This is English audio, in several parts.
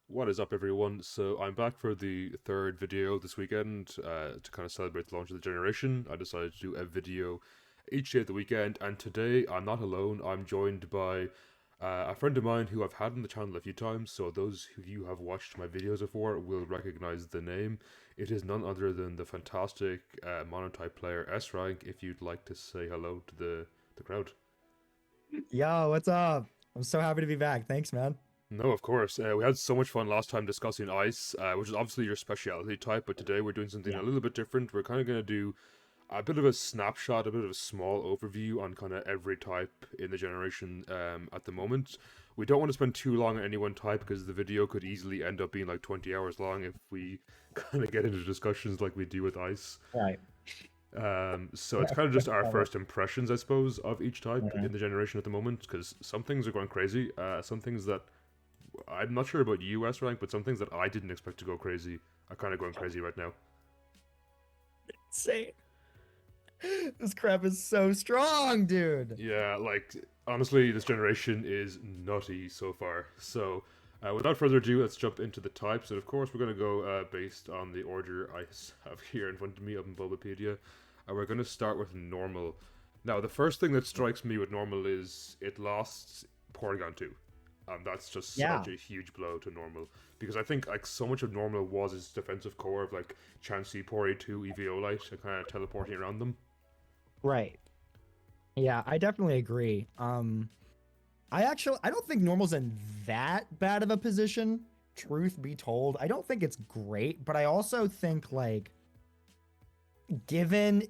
What is up, everyone? So I'm back for the third video this weekend to kind of celebrate the launch of the generation. I decided to do a video each day of the weekend, and today I'm not alone. I'm joined by a friend of mine who I've had on the channel a few times. So those of you who have watched my videos before will recognize the name. It is none other than the fantastic monotype player S Rank. If you'd like to say hello to the crowd. Yo, what's up? I'm so happy to be back. Thanks, man. No, of course. We had so much fun last time discussing ice, which is obviously your specialty type, but today we're doing something Yeah. a little bit different. We're kind of going to do a bit of a snapshot, a bit of a small overview on kind of every type in the generation at the moment. We don't want to spend too long on any one type because the video could easily end up being like 20 hours long if we kind of get into discussions like we do with ice. Right. So it's kind of just our first impressions, I suppose, of each type Mhm. in the generation at the moment because some things are going crazy, some things that I'm not sure about US rank, but some things that I didn't expect to go crazy are kind of going crazy right now. Insane. This crap is so strong, dude. Yeah, like honestly, this generation is nutty so far. So, without further ado, let's jump into the types. And of course, we're going to go based on the order I have here in front of me up in Bulbapedia. And we're going to start with normal. Now, the first thing that strikes me with normal is it lost Porygon 2. And that's just Yeah. such a huge blow to normal. Because I think like so much of normal was its defensive core of like Chansey, Pori 2, Eviolite, and kind of teleporting around them. Right. Yeah, I definitely agree. I don't think normal's in that bad of a position. Truth be told, I don't think it's great, but I also think like given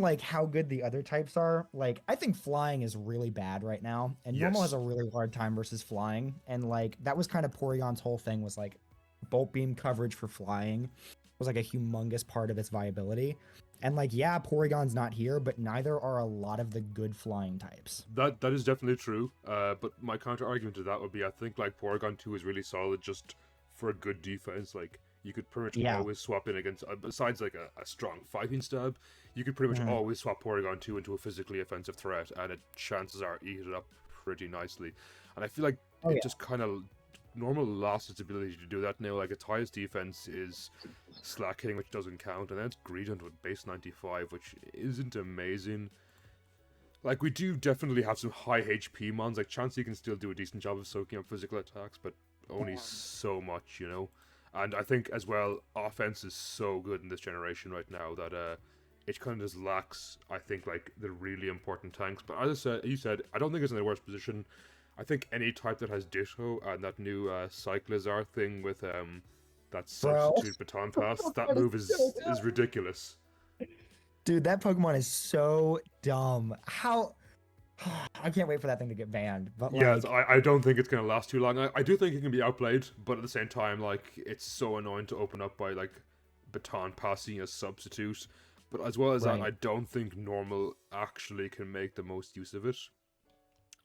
like how good the other types are, like I think flying is really bad right now, and normal has Yes. a really hard time versus flying, and like that was kind of Porygon's whole thing was like bolt beam coverage for flying was like a humongous part of its viability. And like yeah, Porygon's not here, but neither are a lot of the good flying types. That is definitely true. But my counter argument to that would be I think like Porygon 2 is really solid just for a good defense. Like you could pretty much Yeah. always swap in against besides like a strong fighting stab, you could pretty much Mhm. always swap Porygon 2 into a physically offensive threat and it chances are eat it up pretty nicely. And I feel like Oh it yeah. just kind of normal lost its ability to do that now. Like its highest defense is slack hitting, which doesn't count, and then it's Greedent with base 95, which isn't amazing. Like, we do definitely have some high HP mons. Like, Chansey can still do a decent job of soaking up physical attacks, but only so much, you know? And I think, as well, offense is so good in this generation right now that it kind of just lacks, I think, like, the really important tanks. But as I said, you said, I don't think it's in the worst position. I think any type that has Ditto and that new Cyclizar thing with that Bro. substitute baton pass, that That is move so is dumb. ridiculous. Dude, that Pokemon is so dumb. How I can't wait for that thing to get banned. But Yes, like, I don't think it's going to last too long. I do think it can be outplayed, but at the same time, like, it's so annoying to open up by, like, baton passing as substitute. But as well as that, right. I don't think normal actually can make the most use of it.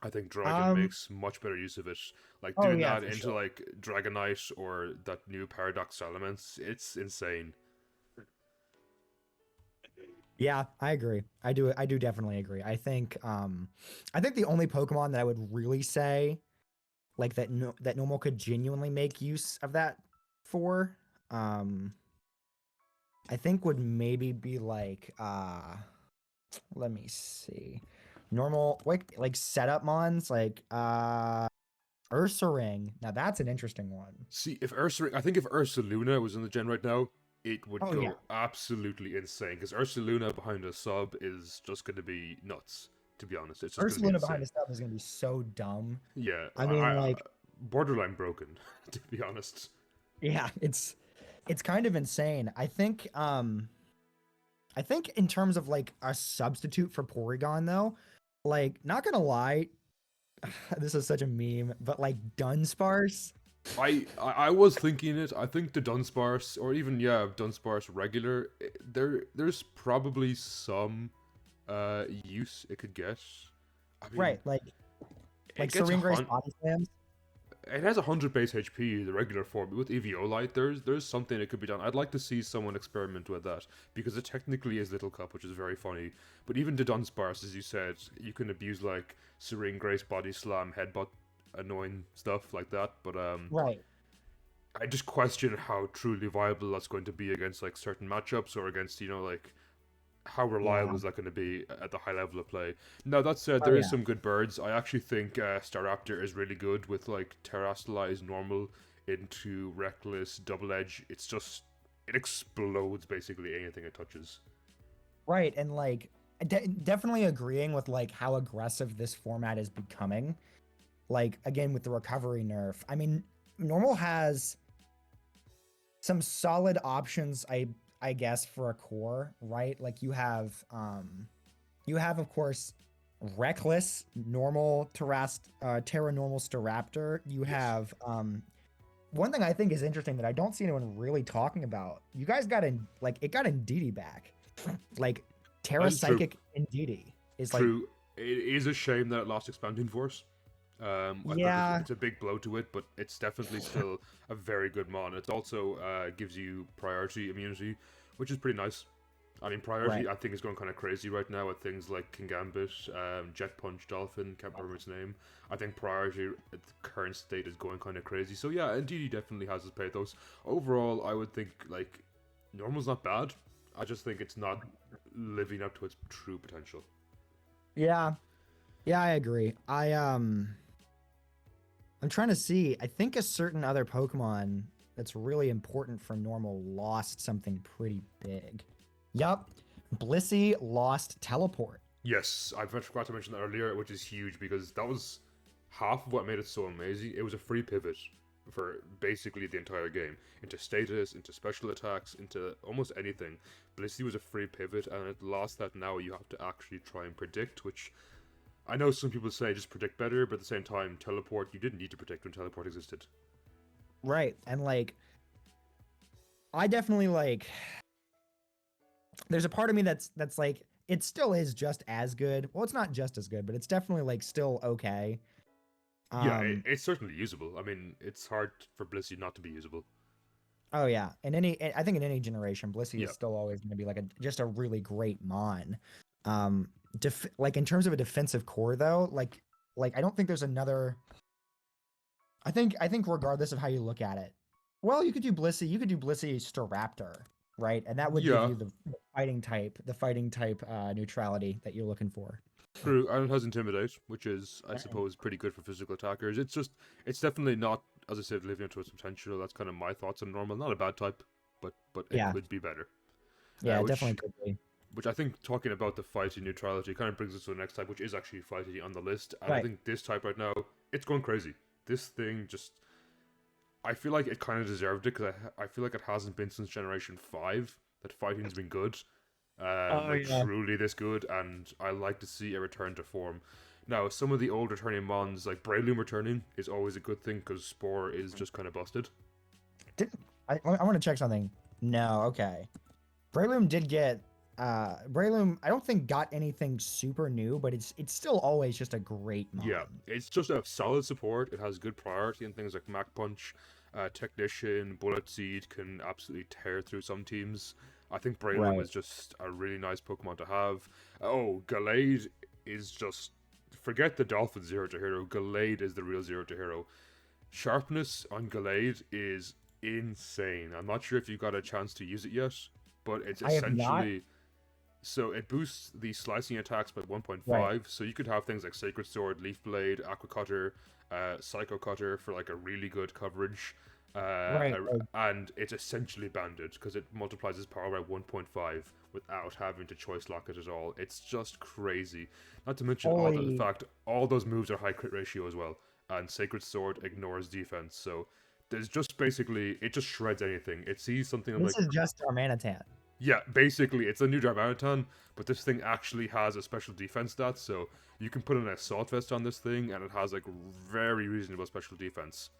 I think Dragon Um, makes much better use of it. Like, oh doing yeah, that for into, sure. like, Dragonite or that new Paradox Elements, it's insane. Yeah, I agree. I do definitely agree. I think the only Pokemon that I would really say like that no, that normal could genuinely make use of that for um I think would maybe be like let me see. Normal like setup mons like Ursaring. Now that's an interesting one. See, if I think if Ursaluna was in the gen right now, it would Oh yeah. go absolutely insane. Because Ursaluna behind a sub is just going to be nuts. To be honest, it's just going to be Ursaluna behind insane. his stuff is gonna be so dumb. Yeah, I mean, like, borderline broken. To be honest, yeah, it's kind of insane. I think in terms of like a substitute for Porygon though, like not gonna lie, this is such a meme, but like Dunsparce. I was thinking it. I think the Dunsparce, or even yeah, Dunsparce regular, there's probably some use it could get. I mean, Right, like it gets a Serene Grace hunt. body slams. It has 100 base HP, the regular form, but with Eviolite, there's something that could be done. I'd like to see someone experiment with that, because it technically is Little Cup, which is very funny. But even the Dunsparce, as you said, you can abuse, like, Serene Grace, Body Slam, Headbutt, annoying stuff like that. But, Right. I just question how truly viable that's going to be against like certain matchups or against like how Yeah. reliable is that going to be at the high level of play. Now that said, Oh there is yeah. some good birds. I actually think Staraptor is really good with like Terrastalize normal into Reckless Double Edge. It's just it explodes basically anything it touches. Right, and like definitely agreeing with like how aggressive this format is becoming. Like again with the recovery nerf. I mean, normal has some solid options I guess for a core, right? Like you have of course reckless normal terra normal staraptor. You Yes, have one thing I think is interesting that I don't see anyone really talking about. You guys got in like it got Indeedee back. Like that Terra is true. Psychic Indeedee is like True. It is a shame that it lost expanding force. I think yeah, it's a big blow to it, but it's definitely still a very good mon. It also gives you priority immunity, which is pretty nice. I mean, right. priority I think is going kind of crazy right now with things like King Gambit, Jet Punch, Dolphin, can't remember its name. I think priority at the current state is going kind of crazy. So yeah, indeed, he definitely has his pathos. Overall, I would think like normal's not bad. I just think it's not living up to its true potential. Yeah. Yeah, I agree. I'm trying to see. I think a certain other Pokemon that's really important for normal lost something pretty big. Yup. Blissey lost teleport. Yes, I forgot to mention that earlier, which is huge because that was half of what made it so amazing. It was a free pivot for basically the entire game into status, into special attacks, into almost anything. Blissey was a free pivot, and it lost that now you have to actually try and predict, which I know some people say just predict better, but at the same time, teleport, you didn't need to predict when teleport existed. Right. And like I definitely like there's a part of me that's like it still is just as good. Well, it's not just as good, but it's definitely like still okay. Yeah, Um it's certainly usable. I mean, it's hard for Blissey not to be usable. oh yeah. I think in any generation, Blissey is Yeah. still always going to be like a just a really great mon. Um like in terms of a defensive core though, like I don't think there's another I think regardless of how you look at it, well, you could do Blissey Staraptor, right? And that would give Yeah, you the fighting type neutrality that you're looking for. true, and it has Intimidate, which is, I Right. suppose, pretty good for physical attackers. It's definitely not, as I said, living up to its potential. That's kind of my thoughts on normal. Not a bad type, but it Yeah, could be better. yeah, it Which definitely could be. which I think talking about the fighting neutrality kind of brings us to the next type, which is actually fighting on the list. And I Right. think this type right now, it's going crazy. This thing just, I feel like it kind of deserved it because I feel like it hasn't been since Generation 5 that fighting's been good. Oh Like yeah. truly this good, and I like to see a return to form. Now, some of the old returning mons, like Breloom returning, is always a good thing because Spore is just kind of busted. Did I want to check something? No, okay. Breloom did get Breloom I don't think got anything super new, but it's still always just a great Yeah, mon. it's just a solid support. It has good priority and things like Mach Punch, Technician, Bullet Seed can absolutely tear through some teams. I think Breloom Right. is just a really nice Pokemon to have. Oh, Gallade is just forget the Dolphin Zero to Hero. Gallade is the real Zero to Hero. Sharpness on Gallade is insane. I'm not sure if you got a chance to use it yet, but it's I have not. essentially so it boosts the slicing attacks by Right. 1.5. So you could have things like Sacred Sword, Leaf Blade, Aqua Cutter, Psycho Cutter for like a really good coverage. Right. And it's essentially banded because it multiplies its power by 1.5 without having to choice lock it at all. It's just crazy. Not to mention all the Holy fact all those moves are high crit ratio as well. And Sacred Sword ignores defense. So there's just basically it just shreds anything. It sees something I'm this like, is just Darmanitan. yeah, basically, it's a new Darmanitan, but this thing actually has a special defense stat, so you can put an assault vest on this thing, and it has like very reasonable special defense,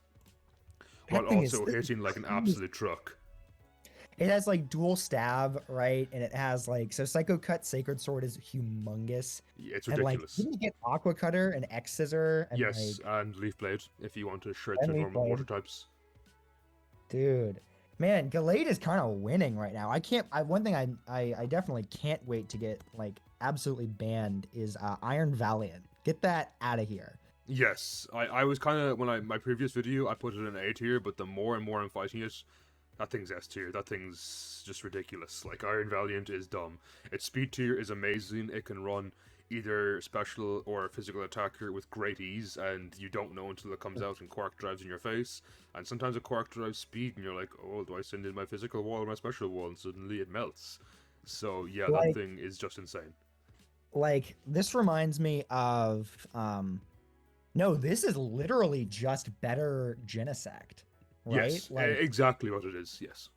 while That thing is also this is hitting like an crazy. absolute truck. It has like dual stab, right? And it has like so Psycho Cut Sacred Sword is humongous. Yeah, it's And like ridiculous. you can get Aqua Cutter and X Scissor and Yes, like and Leaf Blade if you want to shred and through Leaf normal water Blade. types. Dude. Man, Gallade is kind of winning right now. I can't I one thing I definitely can't wait to get like absolutely banned is Iron Valiant. Get that out of here. Yes, I was kind of my previous video I put it in A tier, but the more and more I'm fighting it, that thing's S tier. That thing's just ridiculous. Like Iron Valiant is dumb. Its speed tier is amazing. It can run either special or physical attacker with great ease, and you don't know until it comes out and Quark drives in your face. And sometimes a Quark drives speed, and you're like, oh, do I send in my physical wall or my special wall? And suddenly it melts. So yeah, that Like, thing is just insane. this reminds me of no, this is literally just better Genesect, right? Yes, exactly what it is. Yes.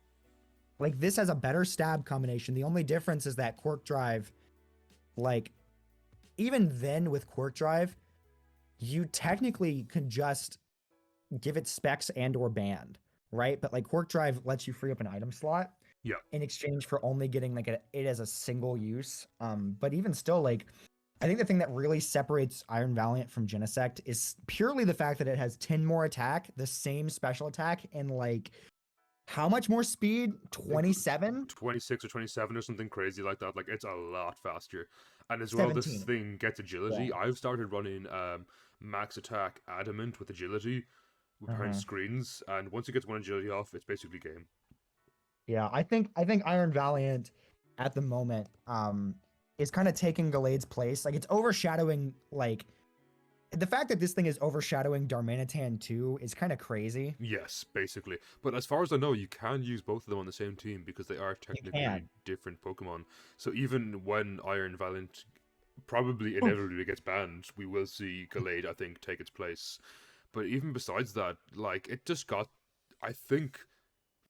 Like this has a better stab combination. The only difference is that Quark Drive, like even then with Quark Drive, you technically could just give it specs and or band, right? But like Quark Drive lets you free up an item slot Yeah. in exchange for only getting like it as a single use. But even still, like I think the thing that really separates Iron Valiant from Genesect is purely the fact that it has 10 more attack, the same special attack, and like how much more speed? I think 27? 26 or 27 or something crazy like that. Like it's a lot faster. And as well, this 17. thing gets Yeah. agility. I've started running max attack adamant with agility behind Uh-huh. screens, and once it gets one agility off, it's basically game. Yeah, I think Iron Valiant at the moment is kind of taking Galade's place. Like it's overshadowing like the fact that this thing is overshadowing Darmanitan 2 is kind of crazy. Yes, basically. But as far as I know, you can use both of them on the same team because they are You technically can. different Pokemon. So even when Iron Valiant probably Oh, inevitably gets banned, we will see Galade, I think, take its place. But even besides that, like, it just got. I think,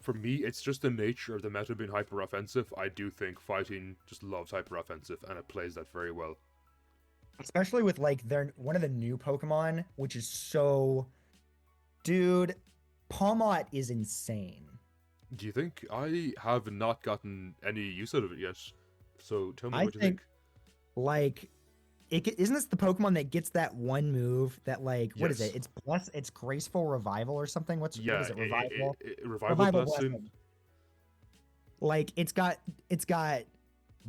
for me, it's just the nature of the meta being hyper offensive. I do think fighting just loves hyper offensive, and it plays that very well. especially with like their one of the new Pokemon, which is so dude, Palmot is insane. Do you think? I have not gotten any use out of it yet. So tell me I what you think think. like isn't this the Pokemon that gets that one move that like what is it? Yes. It's graceful revival or something. What Yeah, is it? Revival? Revival Revival Blessing. blessing. Like it's got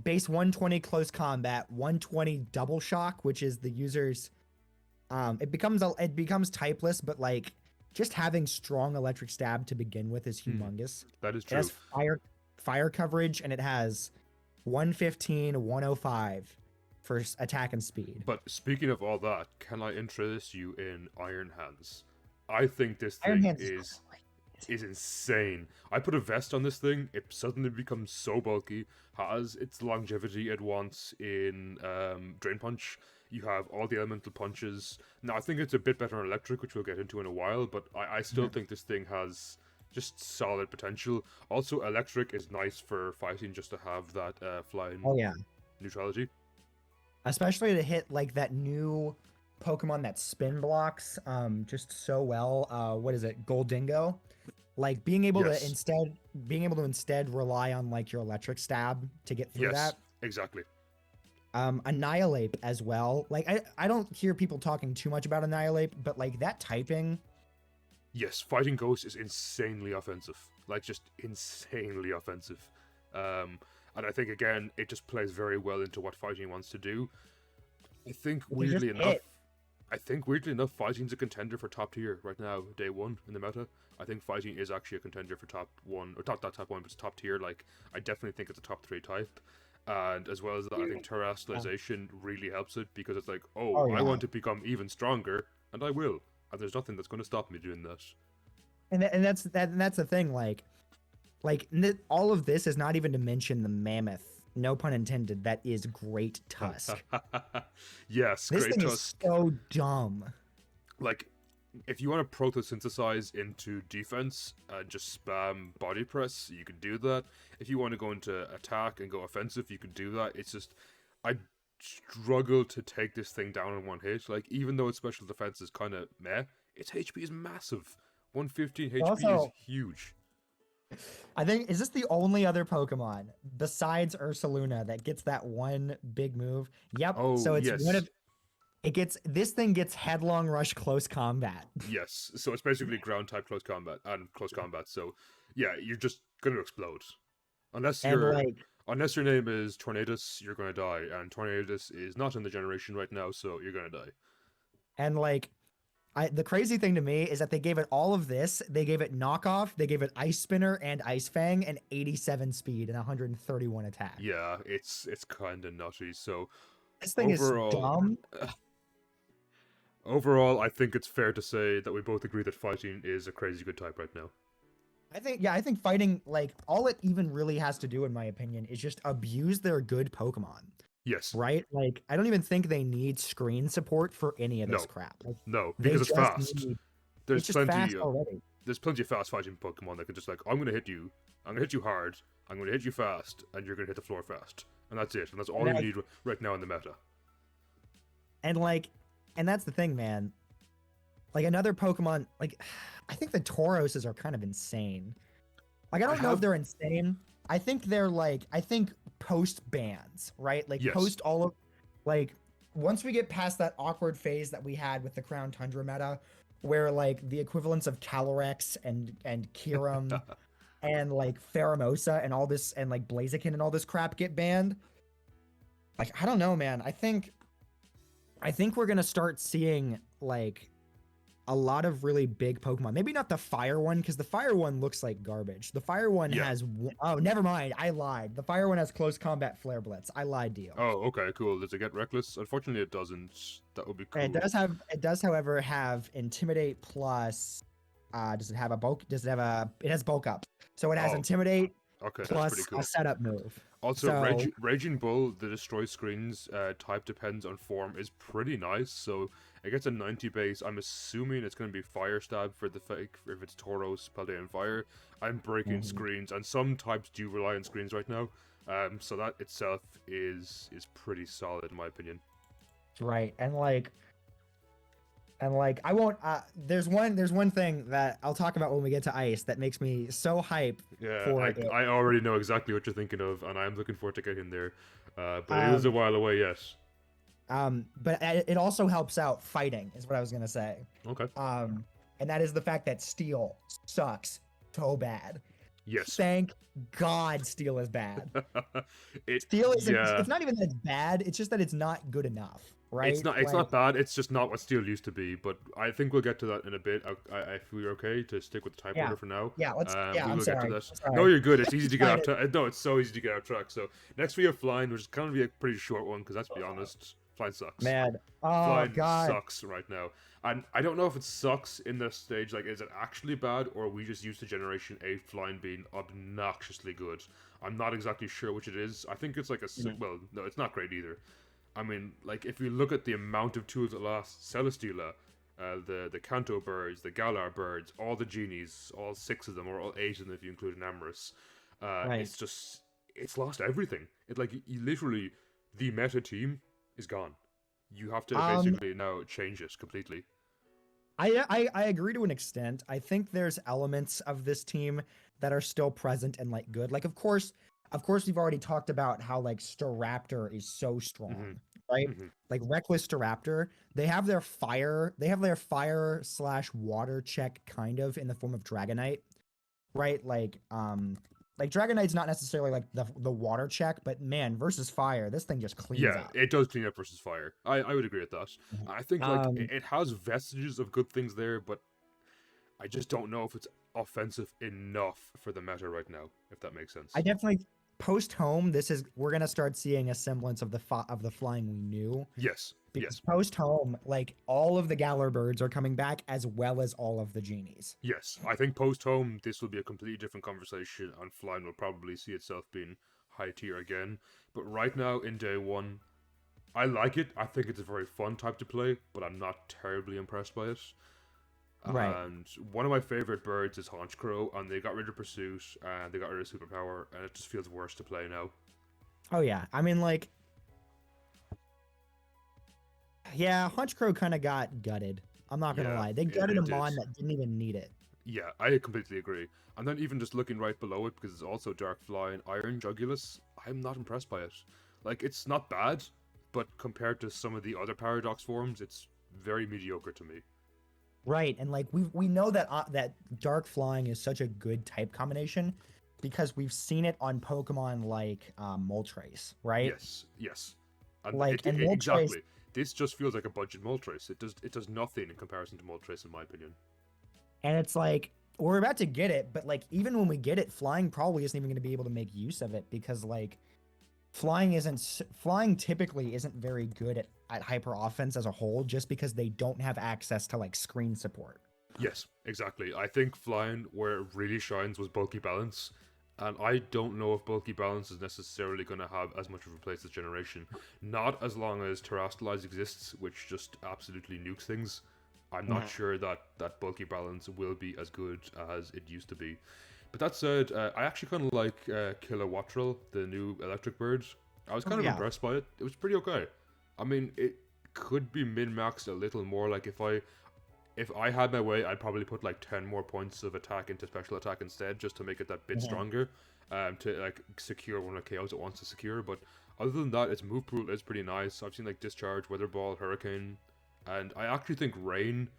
base 120 close combat, 120 double shock, which is the user's it becomes typeless, but like just having strong electric stab to begin with is Hmm, humongous. that is It has true. fire coverage and it has 115, 105 for attack and speed. But speaking of all that, can I interest you in Iron Hands? I think this Iron thing Hands is is insane. I put a vest on this thing, it suddenly becomes so bulky, has its longevity it wants in Drain Punch. You have all the elemental punches. Now, I think it's a bit better on electric, which we'll get into in a while, but I still crazy. think this thing has just solid potential. Also, electric is nice for fighting just to have that flying Oh yeah, neutrality. especially to hit like that new Pokemon that spin blocks just so well. What is it? Goldingo. Like Yes, being able to instead rely on like your electric stab to get through yes, that. exactly. Annihilate as well. Like I don't hear people talking too much about Annihilate, but like that typing, Yes, fighting Ghost is insanely offensive. Like just insanely offensive. And I think again, it just plays very well into what fighting wants to do. I think it can just weirdly enough, hit. fighting's a contender for top tier right now, day one in the meta. I think fighting is actually a contender for top one, or not top one, but it's top tier. Like I definitely think it's a top three type. And as well as that, I think Yeah. terrestrialization really helps it because it's like, oh, Oh I yeah. want to become even stronger, and I will. And there's nothing that's going to stop me doing that. And that's the thing. All of this is not even to mention the mammoth. No pun intended. That is Great Tusk. Yes, This Great thing is Tusk. so dumb. Like, if you want to photosynthesize into defense and just spam body press, you could do that. If you want to go into attack and go offensive, you could do that. It's just, I struggle to take this thing down in one hit. Like, even though its special defense is kind of meh, its HP is massive. 115 HP is Also, huge. I think is this the only other Pokemon besides Ursaluna that gets that one big move? Yep. Oh, So it's one yes. of it gets this thing gets headlong rush close combat. Yes, so it's basically ground type close combat and close combat. So yeah, you're just gonna explode unless And your like unless your name is Tornadus, you're gonna die, and Tornadus is not in the generation right now, so you're gonna die. and like The crazy thing to me is that they gave it all of this. They gave it knockoff. They gave it Ice Spinner and Ice Fang and 87 speed and 131 attack. Yeah, it's kind of nutty. So This thing is overall, dumb. overall, I think it's fair to say that we both agree that fighting is a crazy good type right now. I think fighting, like, all it even really has to do, in my opinion, is just abuse their good Pokemon, Yes. right? Like, I don't even think they need screen support for any of this No. crap. Like, No, they because it's just fast. need, There's it's just fast plenty. already. There's plenty of fast fighting Pokemon that can just like, I'm gonna hit you. I'm gonna hit you hard. I'm gonna hit you fast, and you're gonna hit the floor fast, and that's it. And that's all And you need right now in the meta. And like, and that's the thing, man. Like another Pokemon, like I think the Tauroses are kind of insane. Like I don't know if they're insane. I think they're like, I think post bans, right? Like Yes. post all of, like once we get past that awkward phase that we had with the Crown Tundra meta, where like the equivalents of Calyrex and Kyurem and like Pheromosa and all this and like Blaziken and all this crap get banned. Like I don't know, man. I think we're gonna start seeing like a lot of really big Pokemon. Maybe not the fire one, because the fire one looks like garbage. The fire one Yeah. has oh, never mind. I lied. The fire one has close combat Flare Blitz. I lied to you. Oh, okay, cool. Does it get reckless? Unfortunately, it doesn't. That would be cool. It does, however, have Intimidate plus. Does it have a bulk? Does it have a? It has bulk up. So it has Oh, Intimidate Okay, that's plus pretty cool. a setup move. Also, So- Raging Bull, the destroy screens type depends on form, is pretty nice. So it gets a 90 base. I'm assuming it's going to be Fire Stab for the fake, if it's Tauros, Paldean Fire. I'm breaking screens, and some types do rely on screens right now. So that itself is pretty solid in my opinion. Right, and like I won't. There's one thing that I'll talk about when we get to Ice that makes me so hype. Yeah, For it. I already know exactly what you're thinking of, and I'm looking forward to getting there. But it is a while away, yes. But it also helps out fighting, is what I was gonna say. Okay. And that is the fact that Steel sucks so bad. Yes. Thank God, Steel is bad. It, Steel is. yeah. It's not even that it's bad. It's just that it's not good enough, right? It's not bad. It's just not what Steel used to be. But I think we'll get to that in a bit. If we're okay to stick with the type order for now. Yeah, let's. We I'm will sorry. get to that. I'm No, sorry. you're good. It's easy to get off track. No, it's so easy to get off track. So next we have Flying, which is going to be a pretty short one because let's be honest, Flying sucks. Man, oh Flying God, sucks right now. And I don't know if it sucks in this stage, like, is it actually bad, or are we just used to Generation 8 Flying being obnoxiously good? I'm not exactly sure which it is. I think it's like well, no, it's not great either. I mean, like, if you look at the amount of tools that lost Celesteela, the Kanto birds, the Galar birds, all the genies, all 6 of them, or all 8 of them if you include an Amorous, Right. it's lost everything. It, like, you literally, the meta team is gone. You have to basically now change it completely. I agree to an extent. I think there's elements of this team that are still present and like good. Like of course we've already talked about how like Staraptor is so strong, right? Like Reckless Staraptor, they have their fire / water check kind of in the form of Dragonite, right? Like Dragonite's not necessarily like the water check, but man, versus fire, this thing just cleans up. It does clean up versus fire. I would agree with that. I think like it has vestiges of good things there, but I just don't know if it's offensive enough for the meta right now, if that makes sense. I definitely post home. We're gonna start seeing a semblance of the flying we knew. Yes. Because post home, like all of the Galar birds are coming back as well as all of the genies. Yes. I think post home this will be a completely different conversation, and Flying will probably see itself being high tier again. But right now in day 1, I like it. I think it's a very fun type to play, but I'm not terribly impressed by it. Right. And one of my favorite birds is Honchkrow, and they got rid of Pursuit, and they got rid of Superpower, and it just feels worse to play now. Oh yeah, I mean like, yeah, Honchkrow kind of got gutted. I'm not gonna lie, they gutted a mon that didn't even need it. Yeah, I completely agree. And then even just looking right below it, because it's also Dark Fly and Iron Jugulus, I'm not impressed by it. Like, it's not bad, but compared to some of the other Paradox forms, it's very mediocre to me. Right, and like we know that that Dark Flying is such a good type combination because we've seen it on Pokemon like Moltres, right? Yes. And Like, and exactly. this just feels like a budget Moltres. It does nothing in comparison to Moltres, in my opinion. And it's like we're about to get it, but like even when we get it, flying probably isn't even going to be able to make use of it because like flying typically isn't very good at hyper offense as a whole, just because they don't have access to like screen support. Yes, exactly. I think flying where it really shines was bulky balance. And I don't know if bulky balance is necessarily going to have as much of a place this generation. Not as long as Terrastalize exists, which just absolutely nukes things. I'm not sure that bulky balance will be as good as it used to be. But that said, I actually kind of like Kilowattrel, the new electric bird. I was kind of impressed by it. It was pretty okay. I mean, it could be min-maxed a little more. Like if I had my way, I'd probably put like 10 more points of attack into special attack instead, just to make it that bit stronger, to like secure one of the KOs it wants to secure. But other than that, its move pool is pretty nice. I've seen like Discharge, Weather Ball, Hurricane, and I actually think Rain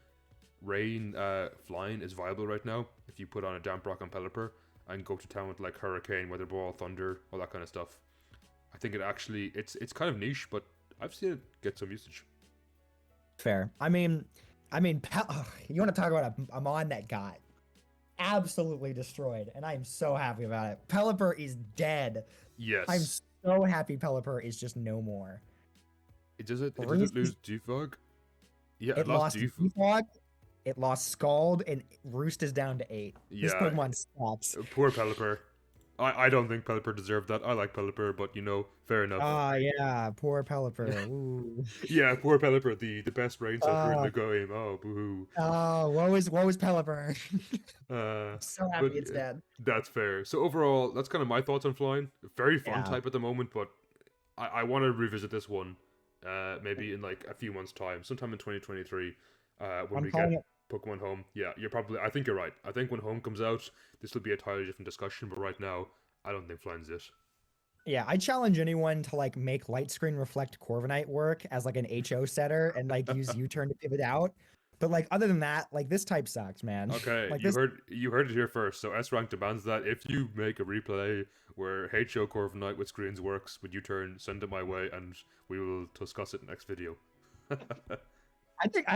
flying is viable right now. If you put on a Damp Rock on Pelipper and go to town with like Hurricane, Weather Ball, Thunder, all that kind of stuff, I think it's kind of niche, but I've seen it get some usage. Fair. I mean, you want to talk about a mon that got absolutely destroyed, and I'm so happy about it. Pelipper is dead. Yes. I'm so happy Pelipper is just no more. Does it lose Defog? Yeah, it lost Defog. It lost Scald, and Roost is down to 8. This Pokemon sucks. Poor Pelipper. I don't think Pelipper deserved that. I like Pelipper, but fair enough. Yeah, poor Pelipper. Ooh. Yeah, poor Pelipper, the best rain setter in the game. Oh, boo-hoo. Oh, what was Pelipper? So happy it's dead. That's fair. So overall, that's kind of my thoughts on flying. Very fun type at the moment, but I want to revisit this one maybe in like a few months' time, sometime in 2023, when we get Pokemon Home. Yeah, I think you're right. I think when Home comes out, this will be a entirely different discussion, but right now, I don't think flying's it. Yeah, I challenge anyone to like make Light Screen Reflect Corviknight work as like an HO setter and like use U-turn to pivot out. But like other than that, like this type sucks, man. Okay, like you heard it here first. So S Rank demands that if you make a replay where HO Corviknight with screens works with U-turn, send it my way, and we will discuss it in the next video. I think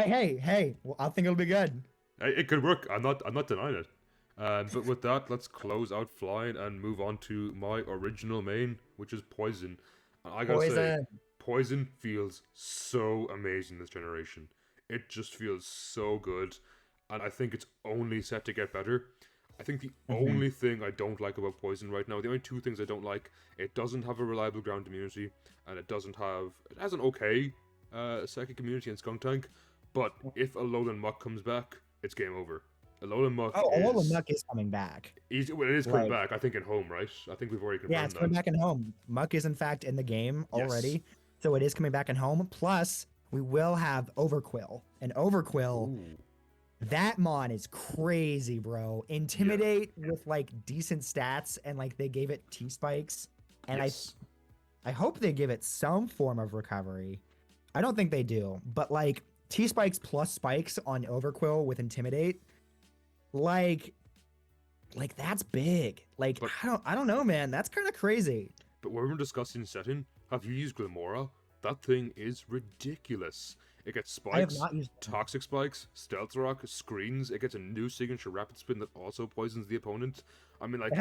well, I think it'll be good. It could work. I'm not denying it. But with that, let's close out flying and move on to my original main, which is Poison. And I gotta say, Poison feels so amazing this generation. It just feels so good, and I think it's only set to get better. I think the only thing I don't like about Poison right now, the only two things I don't like, it doesn't have a reliable ground immunity, and it has an okay Psychic immunity and Skuntank, but if Alolan Muck comes back, it's game over. Alolan Muck Alolan Muck is coming back. It is coming back, I think, in Home, right? I think we've already confirmed that. Yeah, it's coming back in Home. Muck is, in fact, in the game already, so it is coming back in Home. Plus, we will have Overquill. And Overquill, that mon is crazy, bro. Intimidate with, like, decent stats, and, like, they gave it T-Spikes. And I hope they give it some form of recovery. I don't think they do, but like T-Spikes plus Spikes on Overquill with Intimidate, like that's big. Like, but, I don't know, man. That's kind of crazy. But when we're discussing setting, have you used Glimora? That thing is ridiculous. It gets spikes, I have not used toxic spikes, stealth rock, screens. It gets a new signature rapid spin that also poisons the opponent. I mean, like,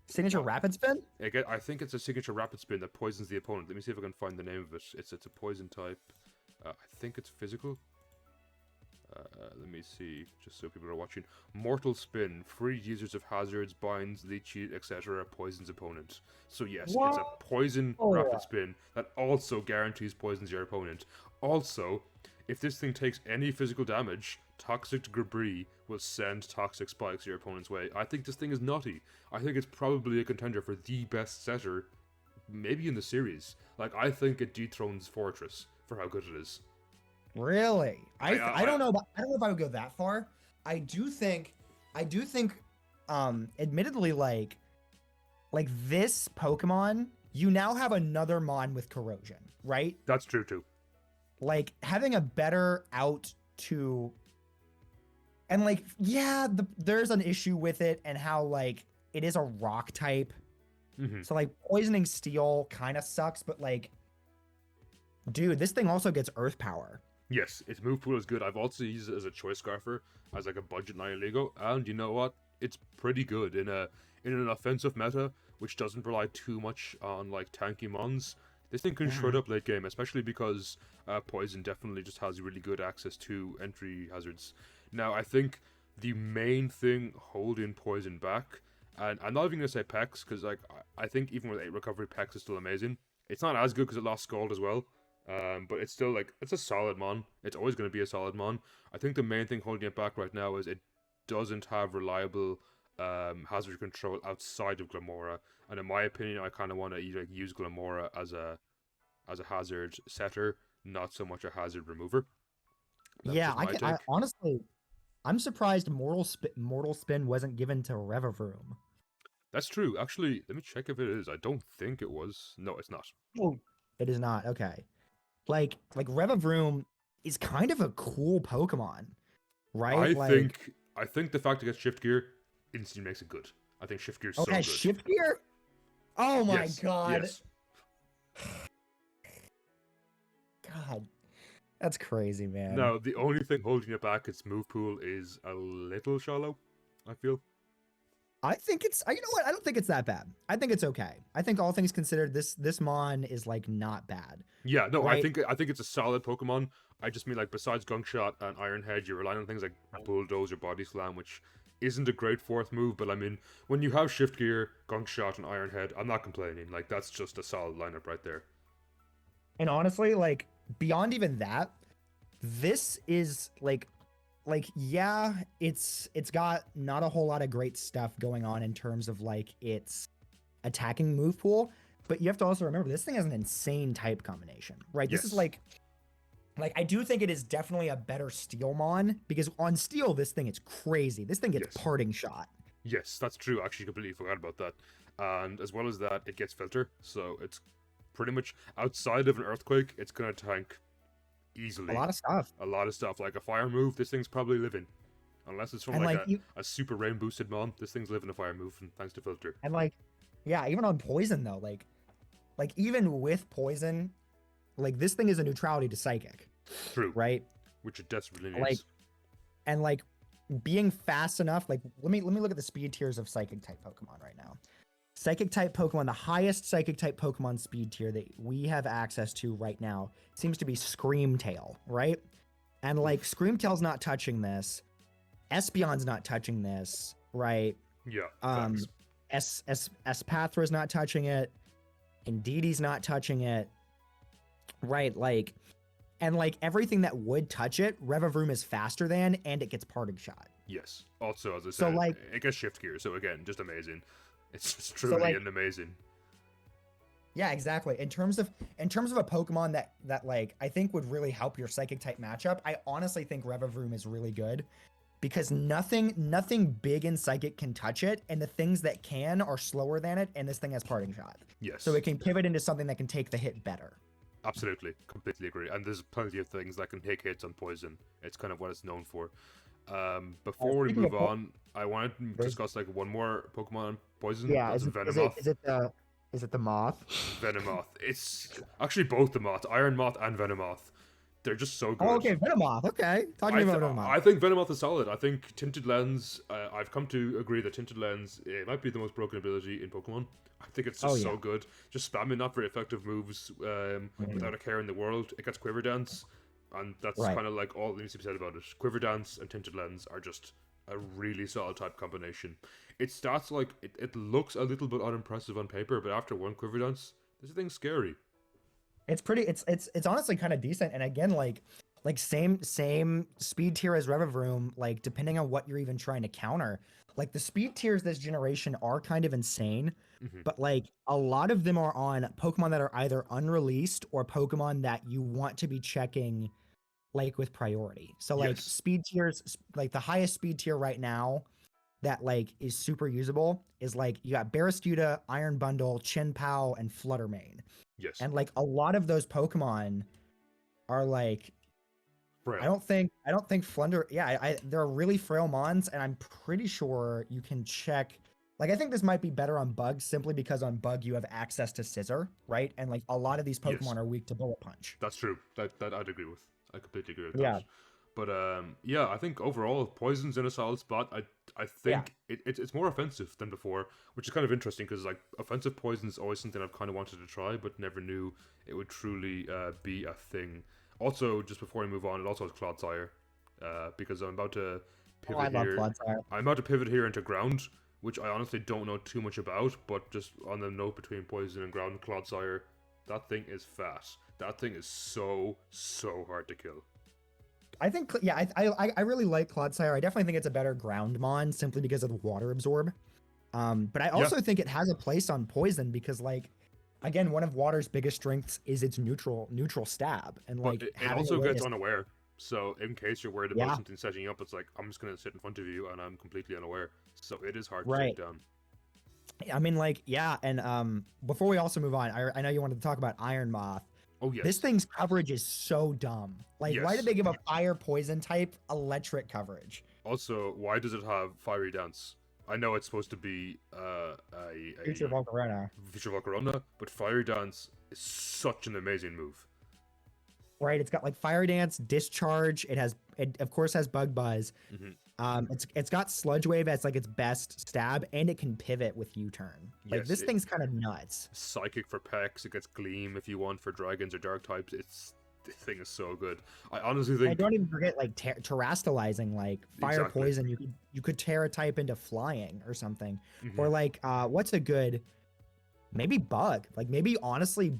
signature rapid spin? I think it's a signature rapid spin that poisons the opponent. Let me see if I can find the name of it. It's a poison type. I think it's physical. Let me see, just so people are watching. Mortal Spin. Free users of hazards, binds, leeches, etc. poisons opponent. So yes, it's a poison rapid spin that also guarantees poisons your opponent. Also, if this thing takes any physical damage, Toxic Debris will send Toxic Spikes your opponent's way. I think this thing is nutty. I think it's probably a contender for the best setter, maybe in the series. Like, I think it dethrones Fortress for how good it is. Really? I don't know. I don't know if I would go that far. I do think, admittedly, like this Pokemon, you now have another Mon with Corrosion, right? That's true too. Like having a better out to, and like, yeah, there's an issue with it and how like it is a rock type. So like poisoning Steel kind of sucks, but like Dude, this thing also gets Earth Power. Yes, its move pool is good. I've also used it as a choice scarfer, as like a budget Nihilego, and you know what? It's pretty good in an offensive meta, which doesn't rely too much on like tanky mons. This thing can shred Mhm. up late game, especially because Poison definitely just has really good access to entry hazards. Now, I think the main thing holding Poison back, and I'm not even gonna say Pex, because like I think even with 8 recovery, Pex is still amazing. It's not as good because it lost Scald as well. But it's still like it's a solid mon. It's always going to be a solid mon. I think the main thing holding it back right now is it doesn't have reliable hazard control outside of Glamora. And in my opinion, I kind of want to like use Glamora as a hazard setter, not so much a hazard remover. That's Yeah, just my I take. honestly, I'm surprised Mortal Spin wasn't given to Revavroom. That's true. Actually, let me check if it is. I don't think it was. No, it's not. Oh, it is not. Okay. Like Revavroom is kind of a cool Pokemon, right? Like, I think the fact it gets shift gear instantly makes it good. I think shift gear is so okay, good. Shift Gear. Oh my Yes, god. yes. God, that's crazy, man. Now, the only thing holding it back, its move pool, is a little shallow, I feel. I think it's you know what? I don't think it's that bad. I think it's okay. I think all things considered, this Mon is like not bad, Yeah, no, right? I think it's a solid Pokemon. I just mean like besides Gunk Shot and Iron Head, you're relying on things like Bulldoze or Body Slam, which isn't a great fourth move, but I mean when you have Shift Gear, Gunk Shot, and Iron Head, I'm not complaining. Like that's just a solid lineup right there. And honestly, like beyond even that, this is like yeah, it's got not a whole lot of great stuff going on in terms of like its attacking move pool, but you have to also remember this thing has an insane type combination, right? This is Yes. like I do think it is definitely a better Steel Mon because on Steel this thing is crazy. This thing gets Yes. Parting Shot. Yes, that's true. I actually completely forgot about that. And as well as that, it gets Filter, so it's pretty much outside of an Earthquake, it's gonna tank A easily lot of stuff. a lot of stuff. Like a fire move, this thing's probably living. Unless it's from And like like you a super rain boosted mon, this thing's living a fire move and thanks to filter. and like yeah, even on Poison though, like even with Poison, like this thing is a neutrality to Psychic, True. right? Which it desperately Like needs. and like being fast enough, like let me look at the speed tiers of Psychic type Pokemon right now. Psychic type Pokemon, the highest Psychic type Pokemon speed tier that we have access to right now seems to be Screamtail, right? And like Screamtail's not touching this, Espeon's not touching this, right? Yeah. Um, Facts. Espathra's not touching it, Indeedee not touching it, right? Like, and like everything that would touch it, Revavroom is faster than, and it gets Parting Shot. Yes. Also, as I So said, like, it gets shift gear, so again, just amazing. It's just so truly like, an amazing. yeah, exactly. In terms of a Pokemon that like I think would really help your Psychic type matchup, I honestly think Revavroom is really good because nothing big in Psychic can touch it, and the things that can are slower than it, and this thing has Parting Shot, Yes. so it can pivot into something that can take the hit better. Absolutely. Completely agree. And there's plenty of things that can take hits on poison. It's kind of what it's known for. Before we Speaking of move on, I wanted to discuss like one more Pokemon on poison. yeah, That's is it Venomoth. is it the moth? Venomoth. It's actually both the Moth, Iron Moth and Venomoth. They're just so good. Oh, okay, Venomoth. Okay, talk to me about Venomoth. I think Venomoth is solid. I think Tinted Lens. I've come to agree that Tinted Lens it might be the most broken ability in Pokemon. I think it's just so good. Just spamming not very effective moves without a care in the world. It gets Quiver Dance, and that's Right. kind of like all that needs to be said about it. Quiver Dance and Tinted Lens are just a really solid type combination. Its stats like it looks a little bit unimpressive on paper, but after one Quiver Dance, this thing's scary. It's pretty. It's honestly kind of decent. And again, like same speed tier as Revavroom. Like depending on what you're even trying to counter, like the speed tiers this generation are kind of insane. Mm-hmm. But like a lot of them are on Pokemon that are either unreleased or Pokemon that you want to be checking like with priority. So like Yes. speed tiers, like the highest speed tier right now that like is super usable is like you got Barraskewda, Iron Bundle, Chinpow, and Fluttermane. Yes. And like a lot of those Pokemon are like Frail. I don't think Flunder they're really frail mons, and I'm pretty sure you can check Like I think this might be better on Bug simply because on Bug you have access to Scissor, right? And like a lot of these Yes, Pokemon are weak to Bullet Punch. that's true. That I'd agree with. I completely agree with that. Yeah. But yeah, I think overall poison's in a solid spot. I Yeah. think it's more offensive than before, which is kind of interesting because like offensive poison is always something I've kind of wanted to try, but never knew it would truly be a thing. Also, just before we move on, it also has Clodsire, because I'm about to Oh, I pivot love here. Clodsire. I'm about to pivot here into ground, which I honestly don't know too much about, but just on the note between poison and ground, Clodsire, that thing is fast. That thing is so hard to kill. I think yeah, I really like Clodsire. I definitely think it's a better ground mon simply because of the water absorb. But I Yeah, also think it has a place on poison because like again, one of water's biggest strengths is its neutral stab and but like it having a also way gets to unaware. So in case you're worried about yeah, something setting you up, it's like I'm just gonna sit in front of you and I'm completely unaware. So it is hard to take right. down. I mean like yeah, and before we also move on, I know you wanted to talk about Iron Moth. Oh This yes, thing's coverage is so dumb. Like why did yes. they give a fire poison type electric coverage? Also, why does it have fiery dance? I know it's supposed to be Future a Volcarona. Future Volcarona, but fiery dance is such an amazing move. Right, it's got like fire dance, discharge. It of course has bug buzz. Hmm. It's got sludge wave as like its best stab, and it can pivot with U-turn. Like Yes, this thing's kind of nuts. psychic for Pex. It gets gleam if you want for dragons or dark types. This thing is so good. I honestly I think don't even forget like terastallizing, like fire exactly. poison. You could tear a type into flying or something, Hmm. or like what's a good maybe bug? Like maybe honestly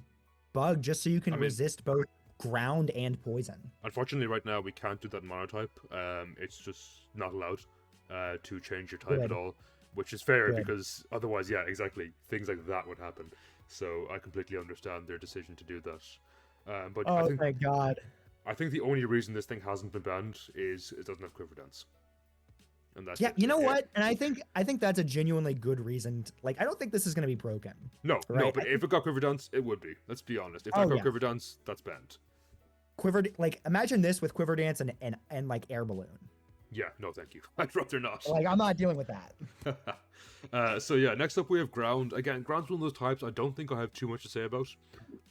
bug just so you I can mean, resist both ground and poison. unfortunately, right now we can't do that monotype. It's just not allowed to change your type at Good, all, which is fair good. because otherwise, yeah, exactly, things like that would happen. So I completely understand their decision to do that. But Oh thank God. I think the only reason this thing hasn't been banned is it doesn't have quiver dance, and that's Yeah, it. you know what? And I think that's a genuinely good reason. Like, I don't think this is going to be broken, No, right? but if it got quiver dance, it would be. Let's be honest. If that Oh got yeah, quiver dance, that's banned. like imagine this with quiver dance and like air balloon. Yeah, no, thank you. I'd rather not. Like, I'm not dealing with that. So yeah, next up we have ground. Again, ground's one of those types I don't think I have too much to say about.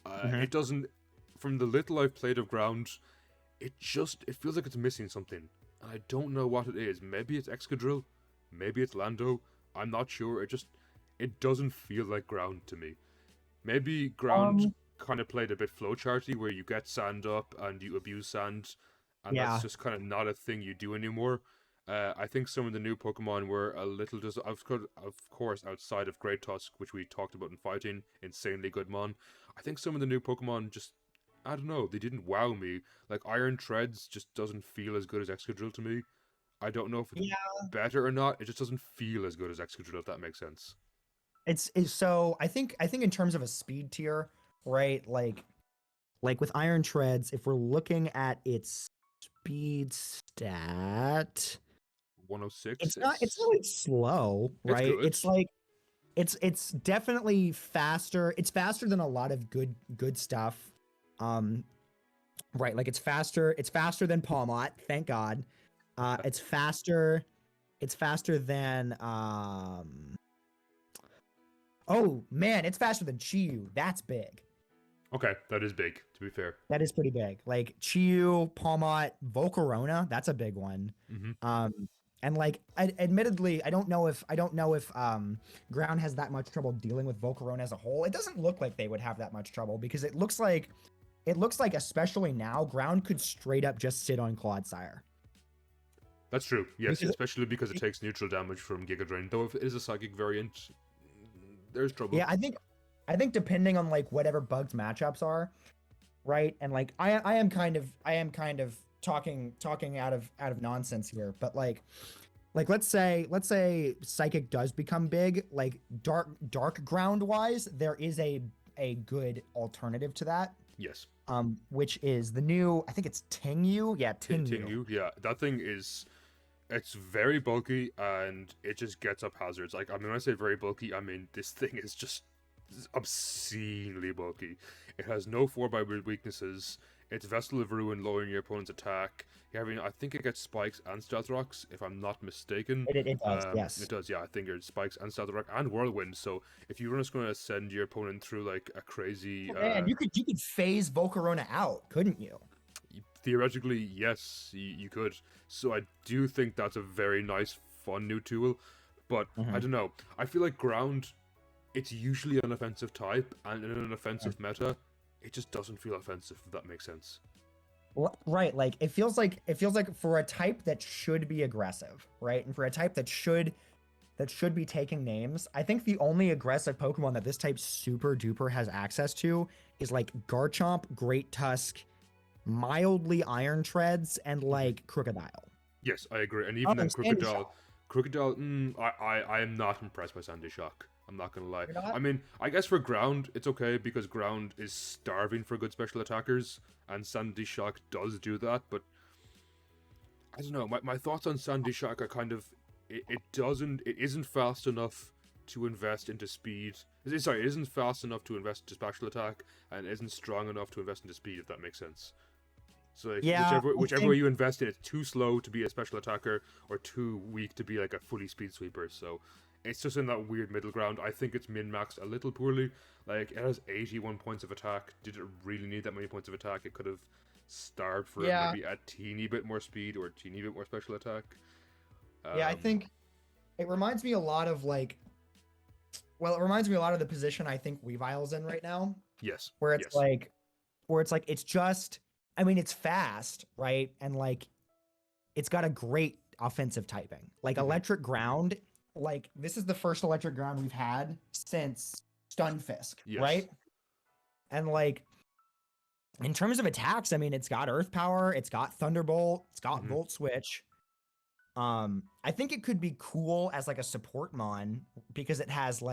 Mhm. It doesn't. From the little I've played of ground, it feels like it's missing something. And I don't know what it is. Maybe it's Excadrill, maybe it's Lando. I'm not sure. It doesn't feel like ground to me. Maybe ground Um, kind of played a bit flowcharty, where you get sand up and you abuse sand, and that's yeah, just kind of not a thing you do anymore. I think some of the new Pokemon were a little just, of course, outside of Great Tusk, which we talked about in fighting, insanely good mon. I think some of the new Pokemon just, I don't know, they didn't wow me. Like Iron Treads just doesn't feel as good as Excadrill to me. I don't know if it's yeah. better or not. It just doesn't feel as good as Excadrill, if that makes sense. It's so I think in terms of a speed tier, right? Like with Iron Treads, if we're looking at its speed stat, 106. it's really slow, It's right? good. It's like it's definitely faster. It's faster than a lot of good stuff. Um, right, like it's faster than Palmot, thank God. It's faster than oh man, it's faster than Chiyu. That's big. Okay, that is big, to be fair. That is pretty big. Like Chiyu, Palmot, Volcarona, that's a big one. Hmm. Um, and like, admittedly, I don't know if Ground has that much trouble dealing with Volcarona as a whole. It doesn't look like they would have that much trouble because it looks like especially now Ground could straight up just sit on Clodsire. That's true, yes, Because especially because it takes neutral damage from Giga Drain. Though if it is a psychic variant, there's trouble. yeah, I think depending on like whatever bugged matchups are, right? And like I am kind of talking out of nonsense here, but like let's say psychic does become big, like dark ground wise, there is a good alternative to that, Yes. which is the new, I think it's Tingyu. Yeah, Tingyu. Tingu, yeah, that thing is. It's very bulky and it just gets up hazards. Like, I mean, when I say very bulky, I mean this thing is just obscenely bulky. It has no 4x weaknesses. It's Vessel of Ruin, lowering your opponent's attack. I think it gets spikes and stealth rocks, if I'm not mistaken. It does, yes. It does, yeah. I think it's spikes and stealth rock and whirlwind. So if you were just going to send your opponent through like a crazy, Man, you could phase Volcarona out, couldn't you? theoretically, yes, you could. So I do think that's a very nice, fun new tool. But I don't know. I feel like ground, it's usually an offensive type, and in an offensive meta, it just doesn't feel offensive. If that makes sense. Right, like it feels like for a type that should be aggressive, right, and for a type that should be taking names, I think the only aggressive Pokemon that this type super duper has access to is like Garchomp, Great Tusk, mildly Iron Treads, and like Crocodile. Yes, I agree. And even then, Crocodile, I am not impressed by Sandy Shock. I'm not gonna lie. I mean, I guess for ground, it's okay because ground is starving for good special attackers, and Sandy Shock does do that. But I don't know. My thoughts on Sandy Shock are kind of it isn't fast enough to invest into speed. Sorry, it isn't fast enough to invest into special attack, and isn't strong enough to invest into speed. If that makes sense. So like, Yeah, whichever way you invest in, it's too slow to be a special attacker or too weak to be like a fully speed sweeper. So it's just in that weird middle ground. I think it's min-maxed a little poorly. Like, it has 81 points of attack. Did it really need that many points of attack? It could have starved for maybe a teeny bit more speed or a teeny bit more special attack. I think it reminds me a lot of like, well, it reminds me a lot of the position I think Weavile's in right now. Yes. Where it's like, it's just, I mean, it's fast, right? And like, it's got a great offensive typing. Like electric ground, like this is the first electric ground we've had since Stunfisk, right? And like, in terms of attacks, I mean, it's got Earth Power, it's got Thunderbolt, it's got Volt Switch. I think it could be cool as like a support mon because it has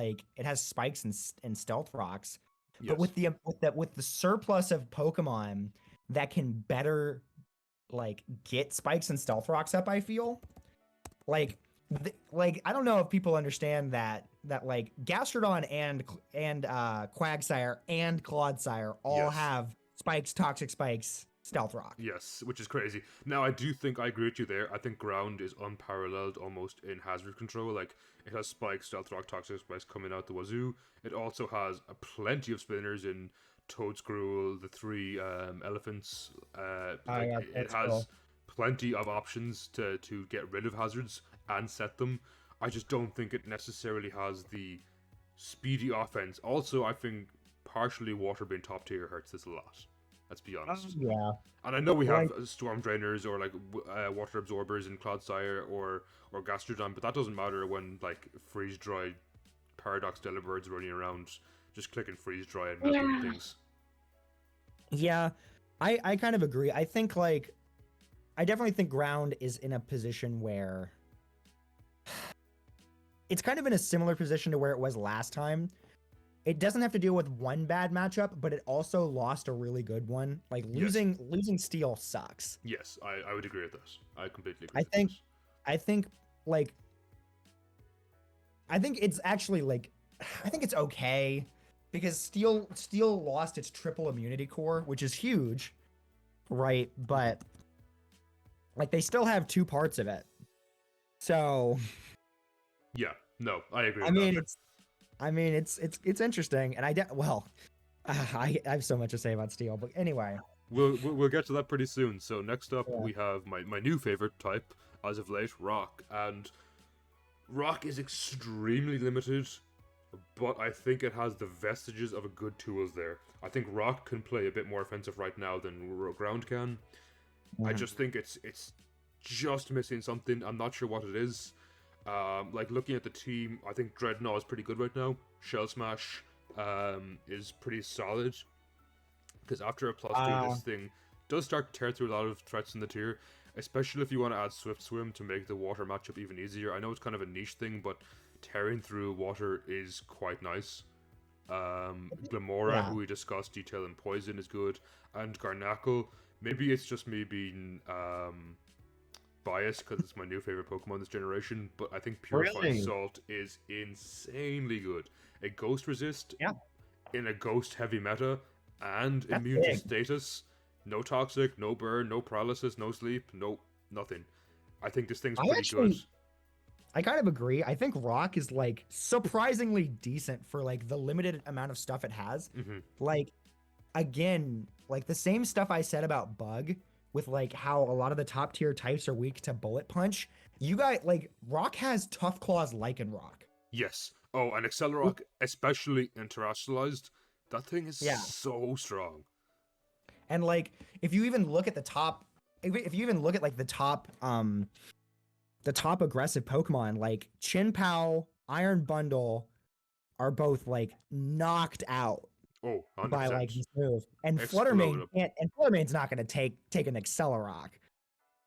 spikes and stealth rocks. But with the surplus of Pokemon that can better like get spikes and stealth rocks up, I feel like I don't know if people understand that like Gastrodon and Quagsire and Clodsire all have spikes, toxic spikes, stealth rock. Yes, which is crazy. Now, I do think I agree with you there. I think ground is unparalleled almost in hazard control. Like, it has spikes, stealth rock, toxic spikes coming out the wazoo. It also has plenty of spinners in Toadscruel, the three elephants. It has plenty of options to get rid of hazards and set them. I just don't think it necessarily has the speedy offense. Also, I think partially water being top tier hurts this a lot. Let's be honest. And I know we have storm drainers or like water absorbers in Clodsire or Gastrodon, but that doesn't matter when like freeze dry Paradox Delibirds running around just clicking freeze dry and melting things. Yeah, I kind of agree. I think like I definitely think ground is in a position where it's kind of in a similar position to where it was last time. It doesn't have to deal with one bad matchup, but it also lost a really good one. Like losing Steel sucks. Yes, I would agree with this. I completely agree. I think it's actually like I think it's okay because Steel lost its triple immunity core, which is huge, right? But like they still have two parts of it. So yeah, no, I agree. I mean, it's interesting, and I have so much to say about Steel, but anyway, we'll get to that pretty soon. So next up, we have my new favorite type as of late, Rock, and Rock is extremely limited, but I think it has the vestiges of a good tools there. I think Rock can play a bit more offensive right now than Ground can. I just think it's just missing something. I'm not sure what it is. Like looking at the team, I think Dreadnought is pretty good right now. Shell Smash is pretty solid because after a +2, this thing does start to tear through a lot of threats in the tier, especially if you want to add Swift Swim to make the water matchup even easier. I know it's kind of a niche thing, but tearing through water is quite nice. Glamora, who we discussed, Detail and Poison is good, and Garnackle. Maybe it's just me being biased because it's my new favorite Pokemon this generation, but I think Purified Salt is insanely good. A Ghost Resist in a Ghost heavy meta and immune to status. No toxic, no burn, no paralysis, no sleep, no nothing. I think this thing's I pretty good. actually, I kind of agree. I think rock is like surprisingly decent for like the limited amount of stuff it has. Hmm. Like again, like the same stuff I said about bug with like how a lot of the top tier types are weak to bullet punch. You got like rock has tough claws like in rock. Yes. Oh, and Accelerock, especially in terrestrialized, that thing is Yeah. so strong. And like if you even look at the top if you even look at like the top aggressive Pokemon, like Chin Pao, Iron Bundle are both like knocked out Oh, by 100%. like this move. And Explode Fluttermane up. can't and Fluttermane's not gonna take an Accelerock.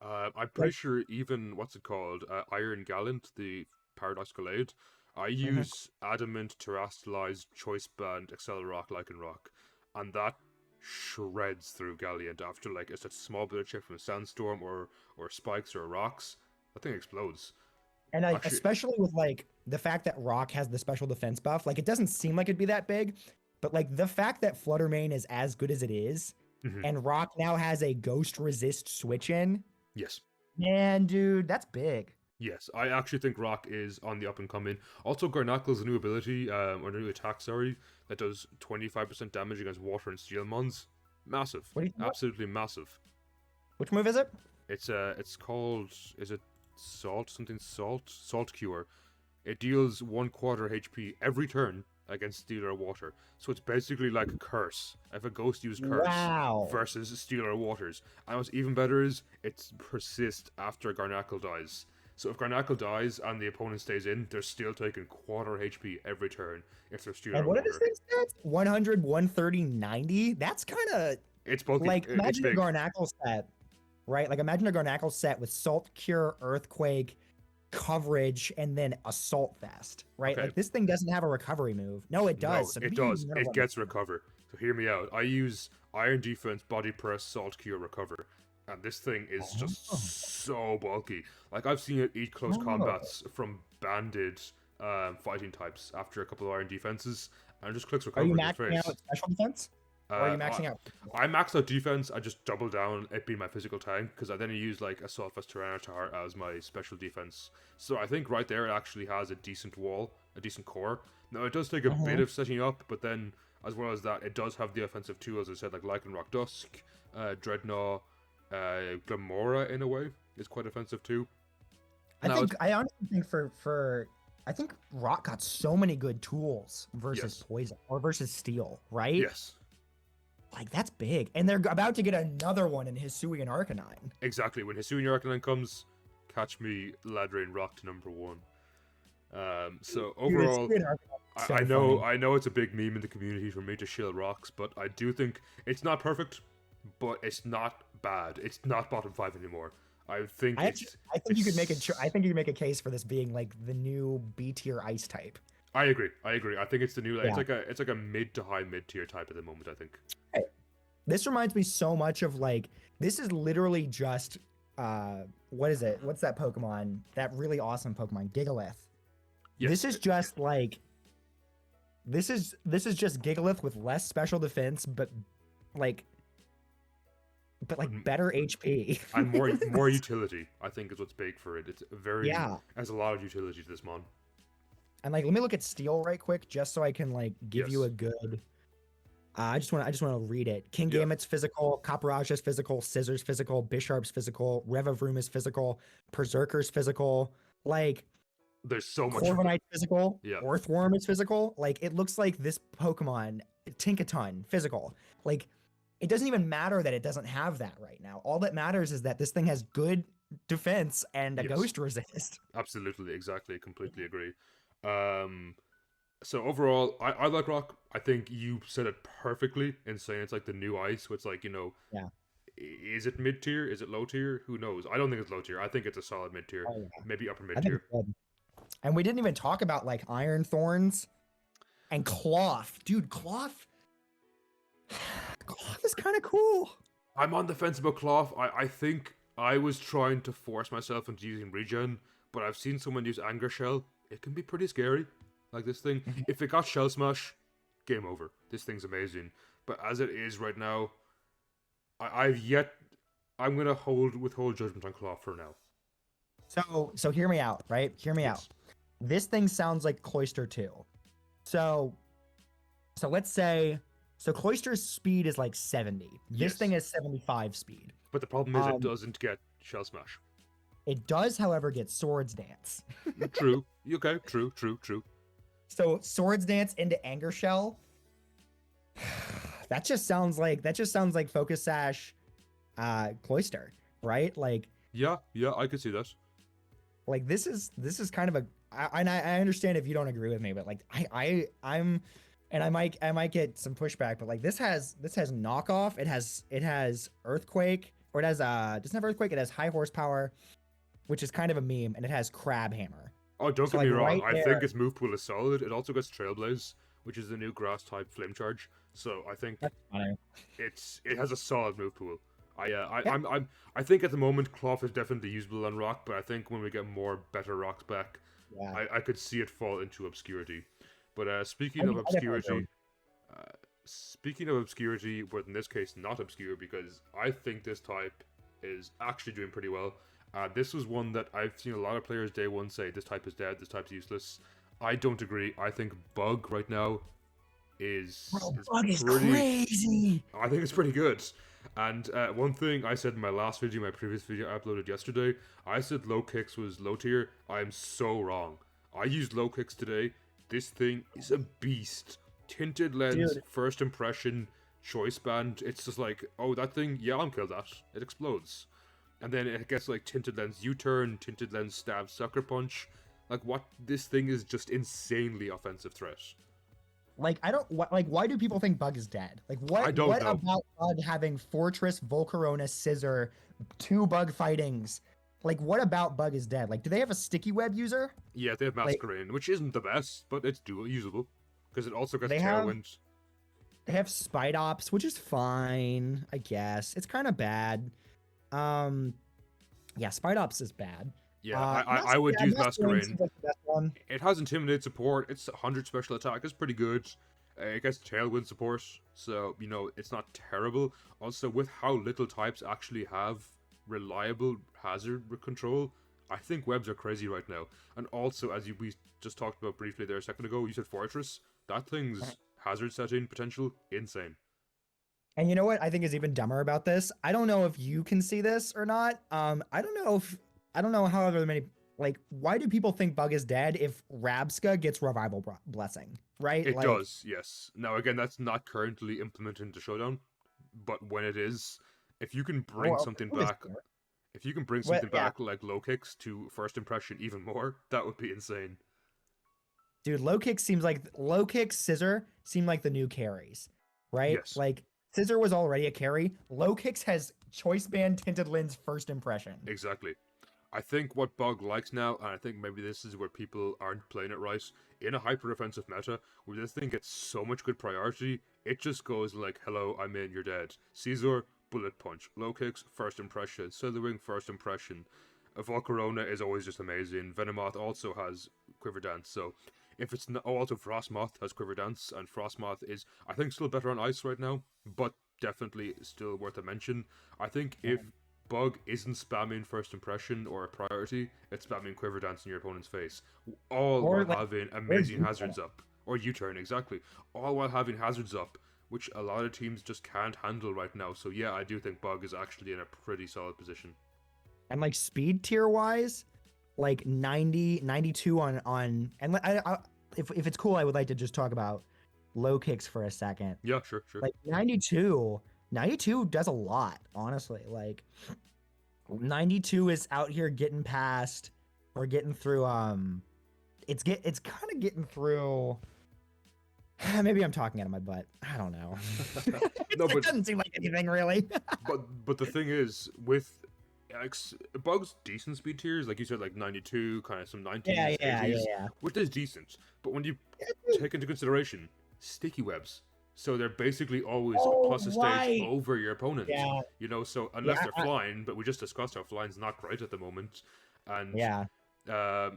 I'm pretty Like sure even, what's it called? Iron Gallant, the Paradox Gallade. I mhm. use Adamant, Terrestrialized, Choice Band, Accelerock, Lycanroc, and that shreds through Gallant after like it's a small bit of chip from a sandstorm or spikes or rocks. That thing explodes. And like Actually, especially with like the fact that Rock has the special defense buff, like it doesn't seem like it'd be that big, but like the fact that Fluttermane is as good as it is, mhm, and Rock now has a ghost resist switch in, yes. man, dude, that's big. Yes, I actually think Rock is on the up and coming. Also, Garnackle's a new ability, or new attack, sorry, that does 25% damage against water and steel mons. Massive. What do you think? Absolutely massive. Which move is it? It's called, is it Salt? Something Salt? Salt Cure. It deals 1/4 HP every turn against steel or water. So it's basically like a curse. If a ghost used curse Wow. versus steel or waters. And what's even better is it persists after Garnackle dies. So if Garnackle dies and the opponent stays in, they're still taking 1/4 HP every turn if they're steel And or what are these water. things stats? 100, 130, 90? That's kind of It's bulky. like It's imagine a big. Garnackle set, right? Like imagine a Garnackle set with Salt Cure, Earthquake, coverage, and then Assault Vest, right? Okay. Like this thing doesn't have a recovery move. No, it No, does. So it maybe you does. never It want to gets recover. So hear me out. I use Iron Defense, Body Press, Salt Cure, Recover. And this thing is just Oh. so bulky. Like, I've seen it eat close Oh. combats from banded fighting types after a couple of Iron Defenses, and just clicks Are Recover you in their maxing face. out special defense? Or are you maxing out? I maxed out defense. I just double down it being my physical tank because I then use like Assault Vest Tyranitar as my special defense. So I think right there it actually has a decent wall, a decent core. Now it does take a bit Mhm. of setting up, but then as well as that, it does have the offensive too, as I said, like Lycanroc Dusk, Dreadnought, Glamora in a way is quite offensive too. Now it's I honestly think for I think Rock got so many good tools versus yes, Poison or versus Steel, right? yes, Like that's big, and they're about to get another one in Hisui and Arcanine. exactly. When Hisuian Arcanine comes, catch me laddering Rock to number one. So Dude, overall, Hisui and Arcanine is so I know funny. I know it's a big meme in the community for me to shill rocks, but I do think it's not perfect, but it's not bad. It's not bottom five anymore. I think I think you could make it's I think you could make a case for this being like the new B tier ice type. I agree. I agree. I think it's the new Yeah. it's like a mid to high mid tier type at the moment, I think. Hey, this reminds me so much of like this is literally just what is it? What's that Pokemon? That really awesome Pokemon, Gigalith. Yes. This is just like this is just Gigalith with less special defense, like Mm, better HP. and more utility, I think is what's big for it. It's very Yeah. has a lot of utility to this mon. And like let me look at Steel right quick just so I can like give you Yes. a good I just want to read it. King Yeah. Gamet's physical, Caparaj's physical, Scissors physical, Bisharp's physical, Revavroom is physical, Berserker's physical, like There's so much Corviknight physical, Yeah. Earthworm is physical. Like it looks like this Pokemon, Tinkaton physical. Like it doesn't even matter that it doesn't have that right now. All that matters is that this thing has good defense and a Yes. ghost resist. Absolutely, exactly, completely agree. So overall, I like Rock. I think you said it perfectly in saying it's like the new ice. So it's like, Yeah. is it mid tier? Is it low tier? Who knows? I don't think it's low tier. I think it's a solid mid tier, Oh, yeah. maybe upper I mid think tier. it's good. And we didn't even talk about like Iron Thorns and Cloth. Dude, Cloth. Cloth is kind of cool. I'm on the fence about Cloth. I think I was trying to force myself into using regen, but I've seen someone use Anger Shell. It can be pretty scary. Like this thing, if it got Shell Smash, game over. This thing's amazing. But as it is right now, I've yet. I'm gonna withhold judgment on Claw for now. So hear me out, right? Hear me out. Yes. This thing sounds like Cloyster 2. So let's say Cloyster's speed is like 70. This Yes. thing is 75 speed. But the problem is it doesn't get Shell Smash. It does, however, get Swords Dance. True. Okay. True. So Swords Dance into Anger Shell. That just sounds like Focus Sash, Cloyster, right? Like Yeah. I could see that. like this is kind of a and I understand if you don't agree with me, but like I'm and I might get some pushback, but like this has knockoff. It has Earthquake, or it has doesn't have Earthquake. It has High Horsepower, which is kind of a meme, and it has Crab Hammer. Oh, don't So, get me like, wrong. right I there- think its move pool is solid. It also gets Trailblaze, which is the new grass type flame charge. So I think That's funny. it has a solid move pool. Yeah. I think at the moment Cloth is definitely usable on Rock, but I think when we get more better rocks back, Yeah. I could see it fall into obscurity. But speaking I of definitely agree. obscurity, but in this case not obscure, because I think this type is actually doing pretty well. This was one that I've seen a lot of players day one say this type is dead, this type's useless. I don't agree. I think Bug right now is Bug is pretty. crazy. I think it's pretty good. And one thing I said in my last video, my previous video I uploaded yesterday, I said low kicks was low tier. I'm so wrong. I used low kicks today. This thing is a beast. Tinted lens, Dude. first impression, choice band. It's just like, oh, that thing, yeah, I'll kill that. It explodes. And then it gets like tinted lens U-turn, tinted lens stab, sucker punch. Like, what? This thing is just insanely offensive threat. Like I don't like why do people think Bug is dead? Like what I don't what know. about Bug having Fortress, Volcarona, Scissor, 2 Bug fightings? Like what about Bug is dead? Like do they have a sticky web user? Yeah, they have Masquerain, which isn't the best, but it's usable. Because it also gets They have- Tailwind. They have Spite Ops, which is fine, I guess. It's kind of bad. Yeah, Spite Ops is bad. Yeah, I would use Masquerain. Seems like the best one. It has Intimidate support. It's 100 special attack. It's pretty good. It gets Tailwind support. So, it's not terrible. Also, with how little types actually have reliable hazard control, I think webs are crazy right now. And also, as we just talked about briefly there a second ago, you said Fortress. That thing's hazard setting potential, insane. And you know what I think is even dumber about this? I don't know if you can see this or not. I don't know how many, like, why do people think Bug is dead if Rabska gets Revival Blessing, right? It does, yes. Now, again, that's not currently implemented into Showdown, but when it is, if you can bring something back, back like low kicks to first impression even more, that would be insane. Dude, low kick, Scissor seem like the new carries, right? Yes. Like Scissor was already a carry. Low kicks has Choice Band, Tinted Lens, first impression. Exactly. I think what Bug likes now, and I think maybe this is where people aren't playing it right, in a hyper-offensive meta, where this thing gets so much good priority, it just goes like, hello, I'm in, you're dead. Caesar, bullet punch. Low kicks, first impression. Slitherwing, first impression. Volcarona is always just amazing. Venomoth also has Quiver Dance, so if it's not... Oh, also Frostmoth has Quiver Dance, and Frostmoth is, I think, still better on ice right now, but definitely still worth a mention. I think if Bug isn't spamming first impression or a priority, it's spamming Quiver Dance in your opponent's face. All while having amazing hazards up. Or U-turn, exactly. All while having hazards up, which a lot of teams just can't handle right now. So yeah, I do think Bug is actually in a pretty solid position. And like speed tier wise, like 90, 92 on and if it's cool, I would like to just talk about low kicks for a second. Yeah, sure. Like 92 does a lot, honestly. Like 92 is out here getting past or getting through it's kind of getting through. Maybe I'm talking out of my butt. I don't know. No, It doesn't seem like anything really. but the thing is, with Bug's decent speed tiers, like you said, like 92, kind of some 90s, Yeah. 80s, which is decent. But when you take into consideration sticky webs, so they're basically always plus a stage over your opponent. Yeah. So unless they're flying, but we just discussed how flying's not great at the moment. And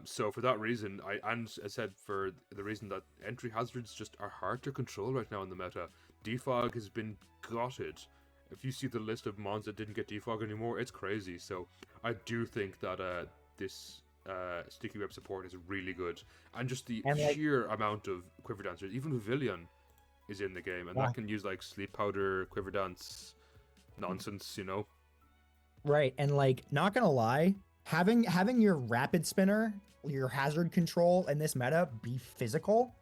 so for that reason, I said for the reason that entry hazards just are hard to control right now in the meta. Defog has been gutted. if you see the list of mons that didn't get defog anymore, it's crazy. So I do think that this sticky web support is really good, and just the And like, sheer amount of quiver dancers, even Pavilion is in the game, and yeah, that can use like sleep powder, quiver dance nonsense, you know. right. And like, not gonna lie, having your rapid spinner, your hazard control in this meta be physical,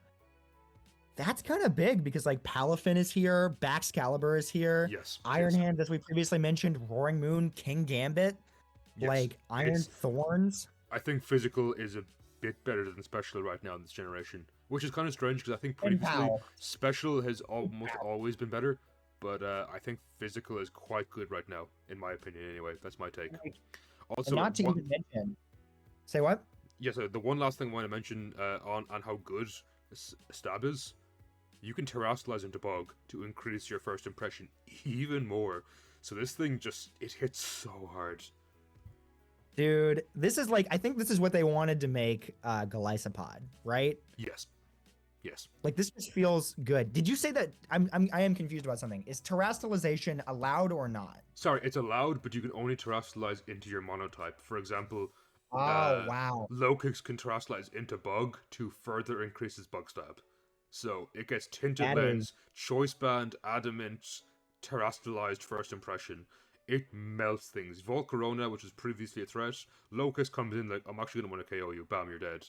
that's kind of big because like Palafin is here, Baxcalibur is here, Yes, Iron yes, Hand, as we previously mentioned, Roaring Moon, King Gambit, yes. like Iron It's Thorns. I think physical is a bit better than special right now in this generation, which is kind of strange because I think And previously Pal. special has almost always been better, but I think physical is quite good right now, in my opinion. Anyway, that's my take. Like, and Also, not to even mention, say what? yes, the one last thing I want to mention on how good stab is, you can terrestrialize into bug to increase your first impression even more. So this thing just it hits so hard. Dude, this is like, I think this is what they wanted to make Galisopod, right? Yes, yes. Like, this just feels good. Did you say that? I am confused about something. Is terrestrialization allowed or not? Sorry, it's allowed, but you can only terrestrialize into your monotype. For example, Oh, wow. Lokix can terrestrialize into bug to further increase his bug stab. So it gets tinted That is, lens, choice band, adamant, terrestrialized first impression. It melts things. Volcarona, which was previously a threat, Locust comes in like, I'm actually gonna want to KO you, bam, you're dead.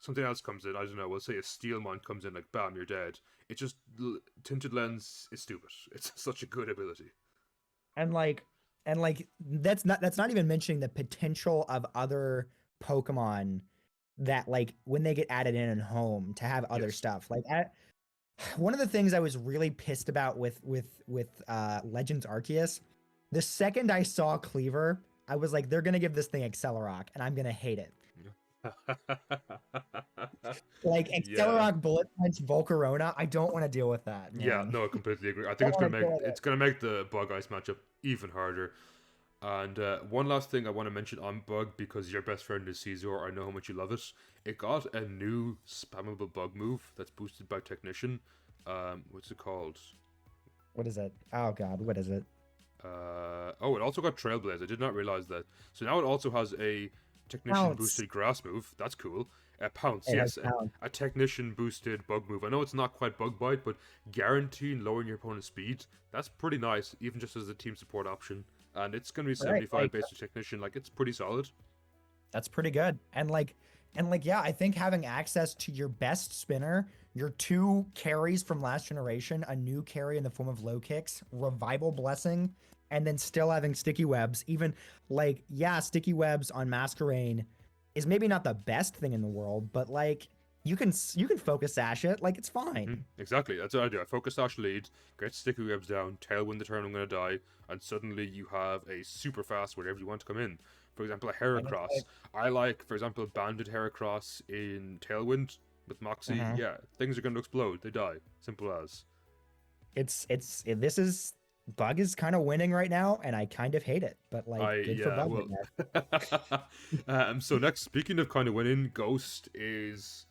Something else comes in, I don't know, we'll say a Steelmon comes in like, bam, you're dead. It just, tinted lens is stupid. It's such a good ability. and like, that's not even mentioning the potential of other Pokemon that like when they get added in and home to have other Yes. stuff. Like one of the things I was really pissed about with Legends Arceus, the second I saw Cleaver, I was like, they're gonna give this thing Accelerock, and I'm gonna hate it. Like Yeah. Accelerock Bullet Punch Volcarona, I don't want to deal with that, Yeah, man. no, I completely agree. I think Don't want to deal with it's it. gonna make the Bug Ice matchup even harder. And one last thing I want to mention on Bug, because your best friend is Caesar, I know how much you love it. It got a new spammable bug move that's boosted by Technician. What's it called? What is it? Oh god, what is it? Oh, it also got Trailblaze. I did not realize that. So now it also has a Technician Pounce. boosted Grass move. That's cool. Pounce, It has yes, Pounce. a Technician boosted Bug move. I know it's not quite Bug Bite, but guaranteeing lowering your opponent's speed, that's pretty nice, even just as a team support option. And it's going to be Right, 75 like based on Technician. Like, it's pretty solid. that's pretty good. And yeah, I think having access to your best spinner, your two carries from last generation, a new carry in the form of low kicks, revival blessing, and then still having sticky webs. Even like, yeah, sticky webs on Masquerain is maybe not the best thing in the world, but like you can focus sash it, like it's fine. Exactly, that's what I do. I focus dash lead, get sticky webs down, tailwind the turn I'm going to die, and suddenly you have a super fast wherever you want to come in. For example, a And it's Heracross. like, I like, for example, banded Heracross in tailwind with Moxie. uh Yeah, things are going to explode. They die. Simple as. this is Bug is kind of winning right now, and I kind of hate it, but like good for Yeah, Bug, well. I guess. So next, speaking of kind of winning, Ghost is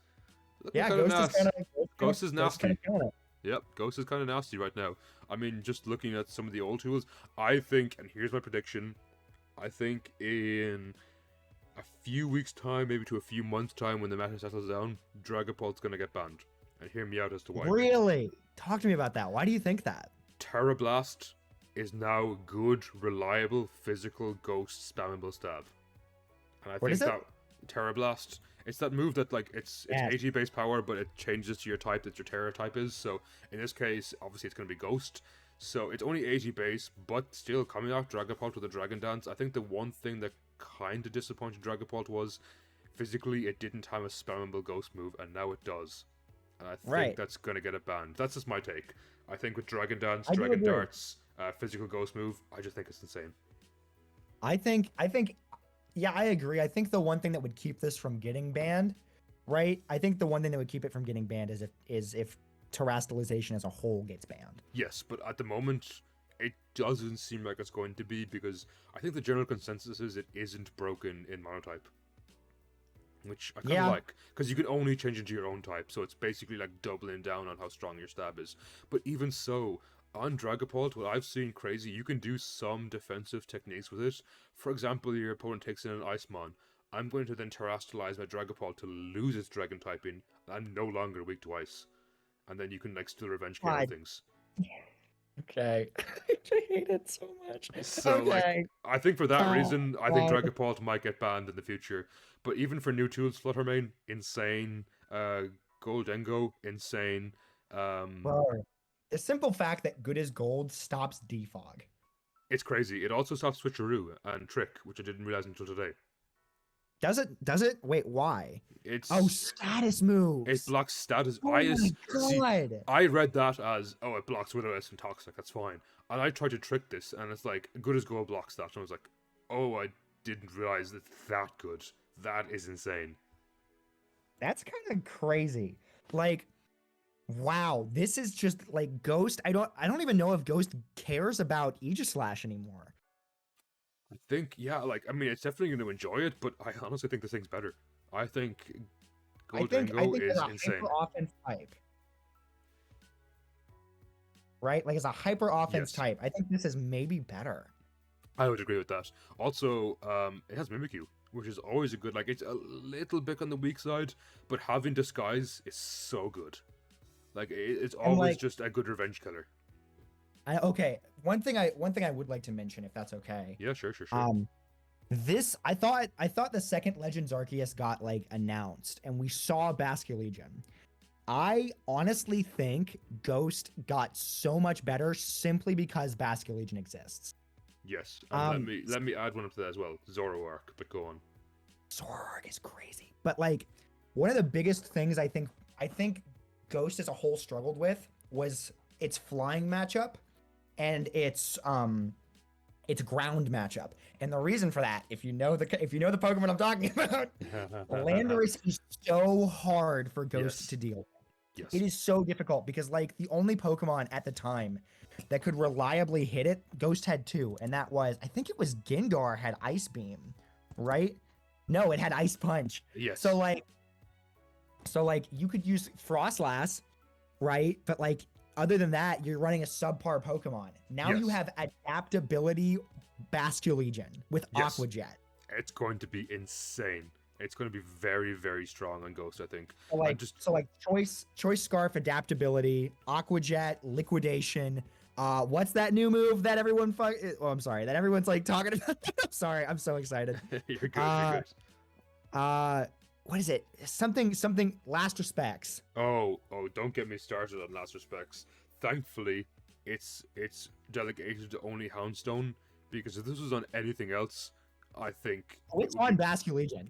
looking Yeah, kind of Ghost is nasty. kind of Ghost is Ghost kind nasty. of killing it. Yep, Ghost is kind of nasty right now. I mean, just looking at some of the old tools, I think, and here's my prediction, I think in a few weeks' time, maybe to a few months' time, when the meta settles down, Dragapult's gonna get banned. And hear me out as to why. Really? Talk to me about that. Why do you think that? Terra Blast is now good, reliable, physical ghost spammable stab. And I What think is it? that Terra Blast, it's that move that like it's Yes. 80 base power, but it changes to your type that your Terra type is. So in this case, obviously it's gonna be Ghost. So it's only 80 base, but still coming out Dragapult with a Dragon Dance. I think the one thing that kind of disappointed Dragapult was physically it didn't have a spammable Ghost move, and now it does. And I think Right. that's gonna get it banned. That's just my take. I think with Dragon Dance, I do Dragon agree. Darts, physical Ghost move, I just think it's insane. I think yeah, I agree. I think the one thing that would keep this from getting banned, right? I think the one thing that would keep it from getting banned is if terrestrialization as a whole gets banned. Yes, but at the moment, it doesn't seem like it's going to be because I think the general consensus is it isn't broken in monotype. Which I kind of Yeah. like, because you can only change into your own type, so it's basically like doubling down on how strong your stab is. But even so, on Dragapult, what I've seen crazy, you can do some defensive techniques with it. For example, your opponent takes in an Icemon. I'm going to then terrestrialize my Dragapult to lose its Dragon typing, and I'm no longer weak to Ice. And then you can like still revenge KO God. things. Okay. I hate it so much. So Okay. I think for that Oh, reason, I think God. Dragapult might get banned in the future. But even for new tools, Fluttermane, insane. Goldengo, insane. Bro, the simple fact that good as gold stops defog. It's crazy. It also stops Switcheroo and Trick, which I didn't realize until today. Does it? Does it? Wait, why? It's Oh, status moves. It blocks status. Oh my god. I read that as, oh, it blocks Widow-S and Toxic, that's fine. And I tried to trick this, and it's like, good as gold blocks that. And I was like, oh, I didn't realize it's that good. That is insane. That's kind of crazy. Like, wow, this is just like Ghost. I don't even know if Ghost cares about Aegislash anymore. I think, yeah, like, I mean, it's definitely going to enjoy it, but I honestly think this thing's better. I think Goldengo is insane. Hyper offense type. Right? Like, as a hyper offense type, I think this is maybe better. I would agree with that. Also, it has Mimikyu, which is always a good, like, it's a little bit on the weak side, but having Disguise is so good. Like, it's always just a good revenge killer. Okay, one thing I would like to mention, if that's okay. Yeah, sure. This I thought the second Legends Arceus got like announced, and we saw Basculegion. I honestly think Ghost got so much better simply because Basculegion exists. Yes, and let me add one up to that as well. Zoroark, but go on. Zoroark is crazy, but like one of the biggest things I think Ghost as a whole struggled with was its flying matchup and its ground matchup. And the reason for that, if you know the Pokemon I'm talking about, Landorus is so hard for Ghost to deal with. Yes. It is so difficult because like the only Pokemon at the time that could reliably hit it, Ghost had two, and that was, I think it was Gengar had Ice Beam, right? No, it had Ice Punch. Yes. So like you could use Frostlass, right? But like other than that, you're running a subpar Pokemon. Now you have adaptability Basculegion with Aqua Jet. It's going to be insane. It's going to be very, very strong on Ghost, I think. So like choice Scarf adaptability, Aqua Jet, Liquidation. What's that new move that everyone I'm sorry, that everyone's like talking about? I'm sorry, I'm so excited. You're good. You're good. What is it? Something Last Respects. Oh, don't get me started on Last Respects. Thankfully, it's delegated to only Houndstone, because if this was on anything else, I think it's on Basculegion.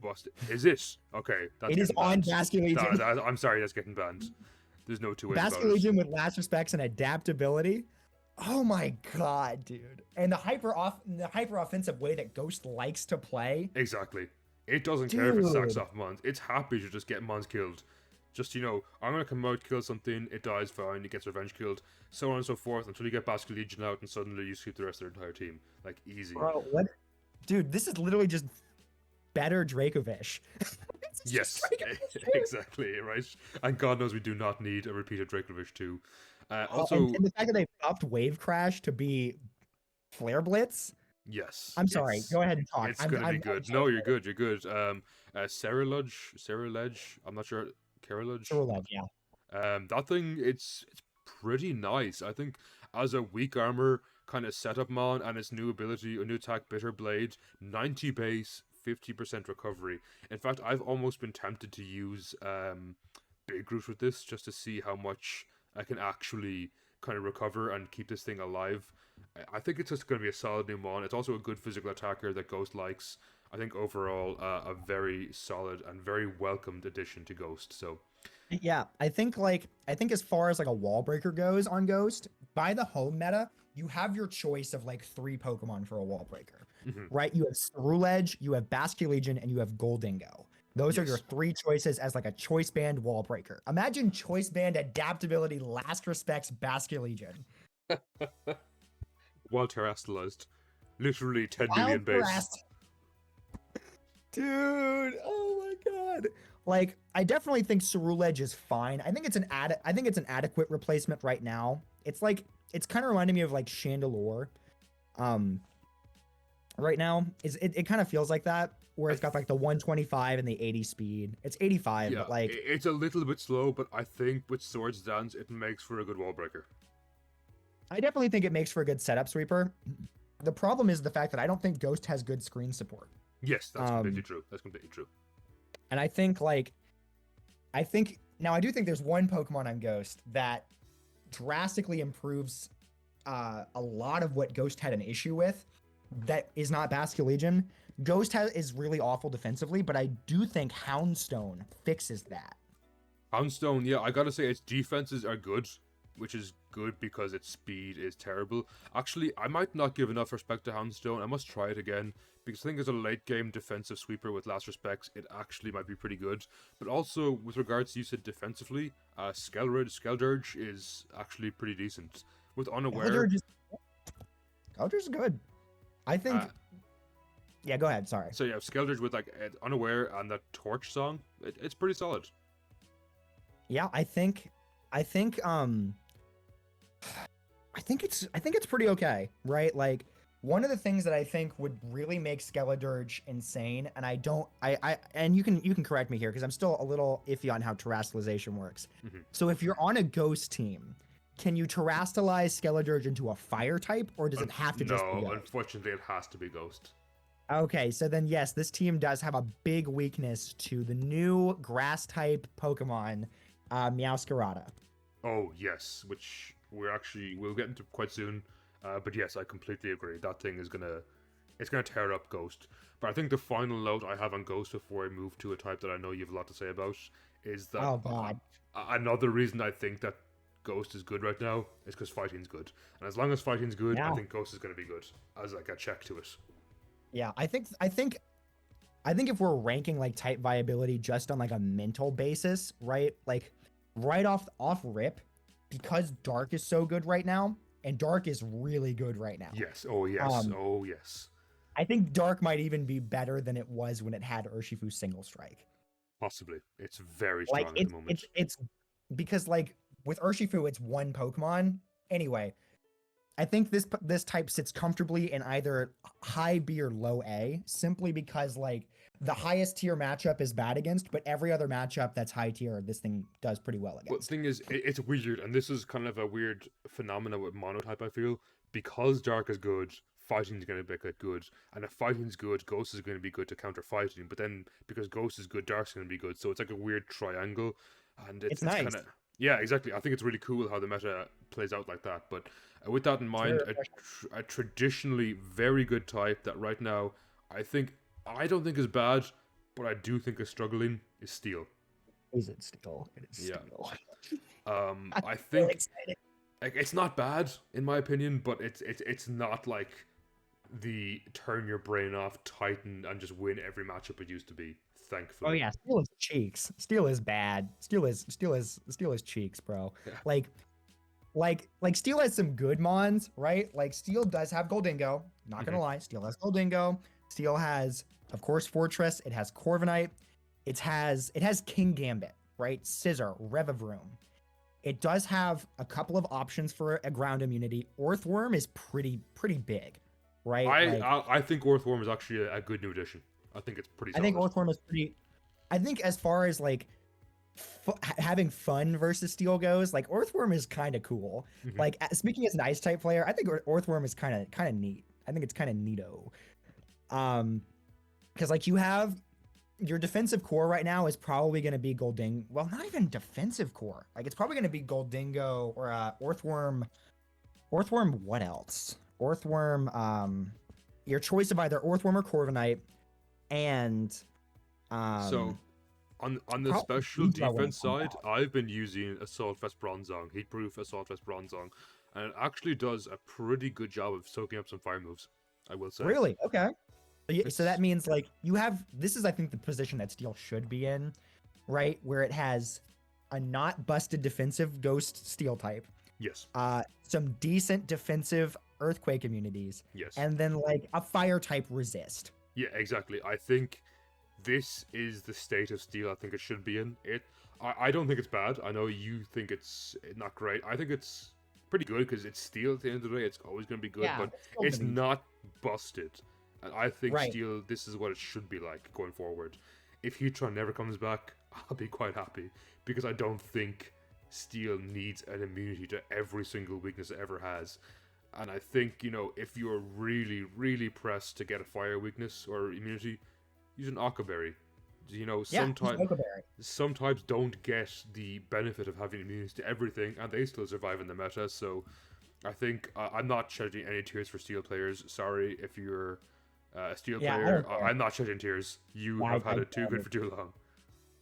Is it? Okay. It is on Basculegion. I'm sorry, that's getting banned. There's no two ways about it. Basculegion with Last Respects and adaptability. Oh my god, dude. And the hyper offensive way that Ghost likes to play. Exactly. It doesn't care if it sacks off Mons. It's happy to just get Mons killed. Just, I'm going to come out, kill something, it dies, fine, it gets revenge killed, so on and so forth, until you get Basculegion out and suddenly you sweep the rest of their entire team. Like, easy. Bro, what? Dude, this is literally just better Dracovish. Yes, exactly, right? And God knows we do not need a repeat of Dracovish 2. Also, and the fact that they upped Wave Crash to be Flare Blitz. Yes. I'm sorry. Go ahead and talk. It's going to be good. No, you're good. You're good. Ceruledge. I'm not sure. Ceruledge, yeah. That thing, it's pretty nice. I think as a weak armor kind of setup mon and its new ability, a new attack, Bitter Blade, 90 base, 50% recovery. In fact, I've almost been tempted to use Big Root with this just to see how much I can actually kind of recover and keep this thing alive. I think it's just going to be a solid new mon. It's also a good physical attacker that Ghost likes. I think overall a very solid and very welcomed addition to Ghost. So yeah, I think as far as like a wall breaker goes on Ghost, by the home meta, you have your choice of like 3 Pokemon for a wall breaker, right? You have Ceruledge, you have Basculegion, and you have Goldengo. Those are your 3 choices as like a choice band wall breaker. Imagine choice band adaptability, Last Respects, Basculegion. While terrestrialized. Literally 10 million base. Dude, oh my god. Like, I definitely think Ceruledge is fine. I think it's an adequate replacement right now. It's like it's kind of reminding me of like Chandelure. Um, right now is it kind of feels like that where I it's got like the 125 and the 80 speed. It's 85, Yeah, but like it's a little bit slow, but I think with Swords Dance, it makes for a good wall breaker. I definitely think it makes for a good setup sweeper. The problem is the fact that I don't think Ghost has good screen support. Yes, that's completely true. That's completely true. And I think like I think now I do think there's one Pokemon on Ghost that drastically improves a lot of what Ghost had an issue with. That is not Basculegion. Ghost is really awful defensively, but I do think Houndstone fixes that. Houndstone, yeah, I gotta say its defenses are good, which is good because its speed is terrible. Actually, I might not give enough respect to Houndstone. I must try it again, because I think as a late game defensive sweeper with last respects, it actually might be pretty good. But also, with regards to you said defensively, Skeldurge is actually pretty decent. With Unaware... Skeldurge is good. I think... yeah, go ahead, sorry. So yeah, Skeldurge with like Unaware and that Torch song, it's pretty solid. Yeah, I think it's pretty okay, right? Like one of the things that I think would really make Skeldurge insane, and and you can correct me here because I'm still a little iffy on how terrestrialization works. Mm-hmm. So if you're on a Ghost team, can you terrestrialize Skeldurge into a fire type, or does it have to just be Ghost? No, unfortunately, it has to be Ghost. Okay, so then yes, this team does have a big weakness to the new grass type Pokemon, Meowscarada. Oh yes, which we'll get into quite soon. But yes, I completely agree. That thing is it's gonna tear up Ghost. But I think the final note I have on Ghost before I move to a type that I know you have a lot to say about is that oh god, another reason I think that Ghost is good right now is because fighting's good, and as long as fighting's good, I think Ghost is gonna be good as like a check to it. Yeah, I think if we're ranking like type viability just on like a mental basis, right? Like right off rip, because Dark is so good right now, and Dark is really good right now. Yes. Oh yes. Oh yes. I think Dark might even be better than it was when it had Urshifu Single Strike. Possibly. It's very strong at the moment. It's because like with Urshifu, it's one Pokemon. Anyway, I think this type sits comfortably in either high B or low A, simply because like the highest tier matchup is bad against, but every other matchup that's high tier, this thing does pretty well against. Well, the thing is, it's weird, and this is kind of a weird phenomenon with monotype, I feel. Because Dark is good, fighting's going to be good, and if fighting's good, Ghost is going to be good to counter fighting, but then because Ghost is good, Dark's going to be good, so it's like a weird triangle, and it's nice. Kinda, yeah, exactly. I think it's really cool how the meta plays out like that, but with that in mind, a traditionally very good type that right now, I don't think is bad, but I do think is struggling, is Steel. Is it Steel? It is Steel. I think like it's not bad in my opinion, but it's not like the turn your brain off Titan and just win every matchup it used to be. Thankfully. Oh yeah, Steel is cheeks. Steel is bad. Steel is cheeks, bro. Yeah. Like Steel has some good mons, right? Like Steel does have Goldingo. Not gonna lie, Steel has Goldingo. Steel has, of course, Fortress. It has Corviknight. It has King Gambit, right? Scissor, Revavroom. It does have a couple of options for a ground immunity. Orthworm is pretty big, right? I think Orthworm is actually a good new addition. I think it's pretty solid. I think Orthworm is pretty... I think as far as like having fun versus Steel goes, like Orthworm is kind of cool. Like speaking as an Ice type player, I think Orthworm is kind of neat. I think it's kind of neato. Because like you have your defensive core right now is probably going to be Goldingo. Well, not even defensive core. Like it's probably going to be Goldingo or Orthworm. Orthworm, what else? Orthworm, your choice of either Orthworm or Corviknight, and so on the special defense side, I've been using Assault Vest Bronzong, Heatproof Assault Vest Bronzong, and it actually does a pretty good job of soaking up some fire moves, I will say. Really? Okay. So that means like you have, this is I think the position that Steel should be in, right? Where it has a not busted defensive Ghost Steel type. Yes. Some decent defensive Earthquake immunities. Yes. And then like a fire type resist. Yeah, exactly. I think this is the state of Steel I think it should be in. I don't think it's bad. I know you think it's not great. I think it's pretty good because it's steel at the end of the day. It's always going to be good, Yeah, but it's still it's gonna be not busted. And I think right. steel, this is what it should be like going forward. If Heatron never comes back, I'll be quite happy because I don't think steel needs an immunity to every single weakness it ever has. And I think, if you're really, really pressed to get a fire weakness or immunity, use an Aquaberry. Yeah, he's Sometimes Oakberry. some types don't get the benefit of having immunity to everything, and they still survive in the meta. So I think I'm not shedding any tears for Steel players. Sorry if you're a Steel Yeah, I player. don't care. I'm not shedding tears. You I, have had I it too good for too long.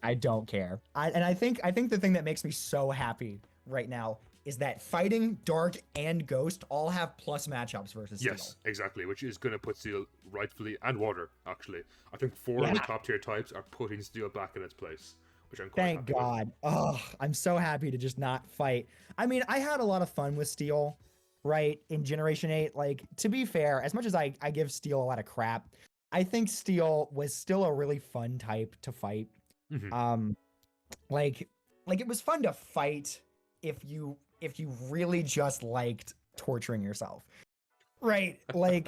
I don't care. I think the thing that makes me so happy right now is that fighting, dark, and ghost all have plus matchups versus steel. Yes, exactly. Which is going to put Steel rightfully, and Water actually. I think four of Yeah. the top tier types are putting Steel back in its place, which I'm quite Thank happy with. God. Oh, I'm so happy to just not fight. I mean, I had a lot of fun with steel, right? In Generation 8. Like, to be fair, as much as I give steel a lot of crap, I think steel was still a really fun type to fight. Mhm. Um, like it was fun to fight if you really just liked torturing yourself. Right. Like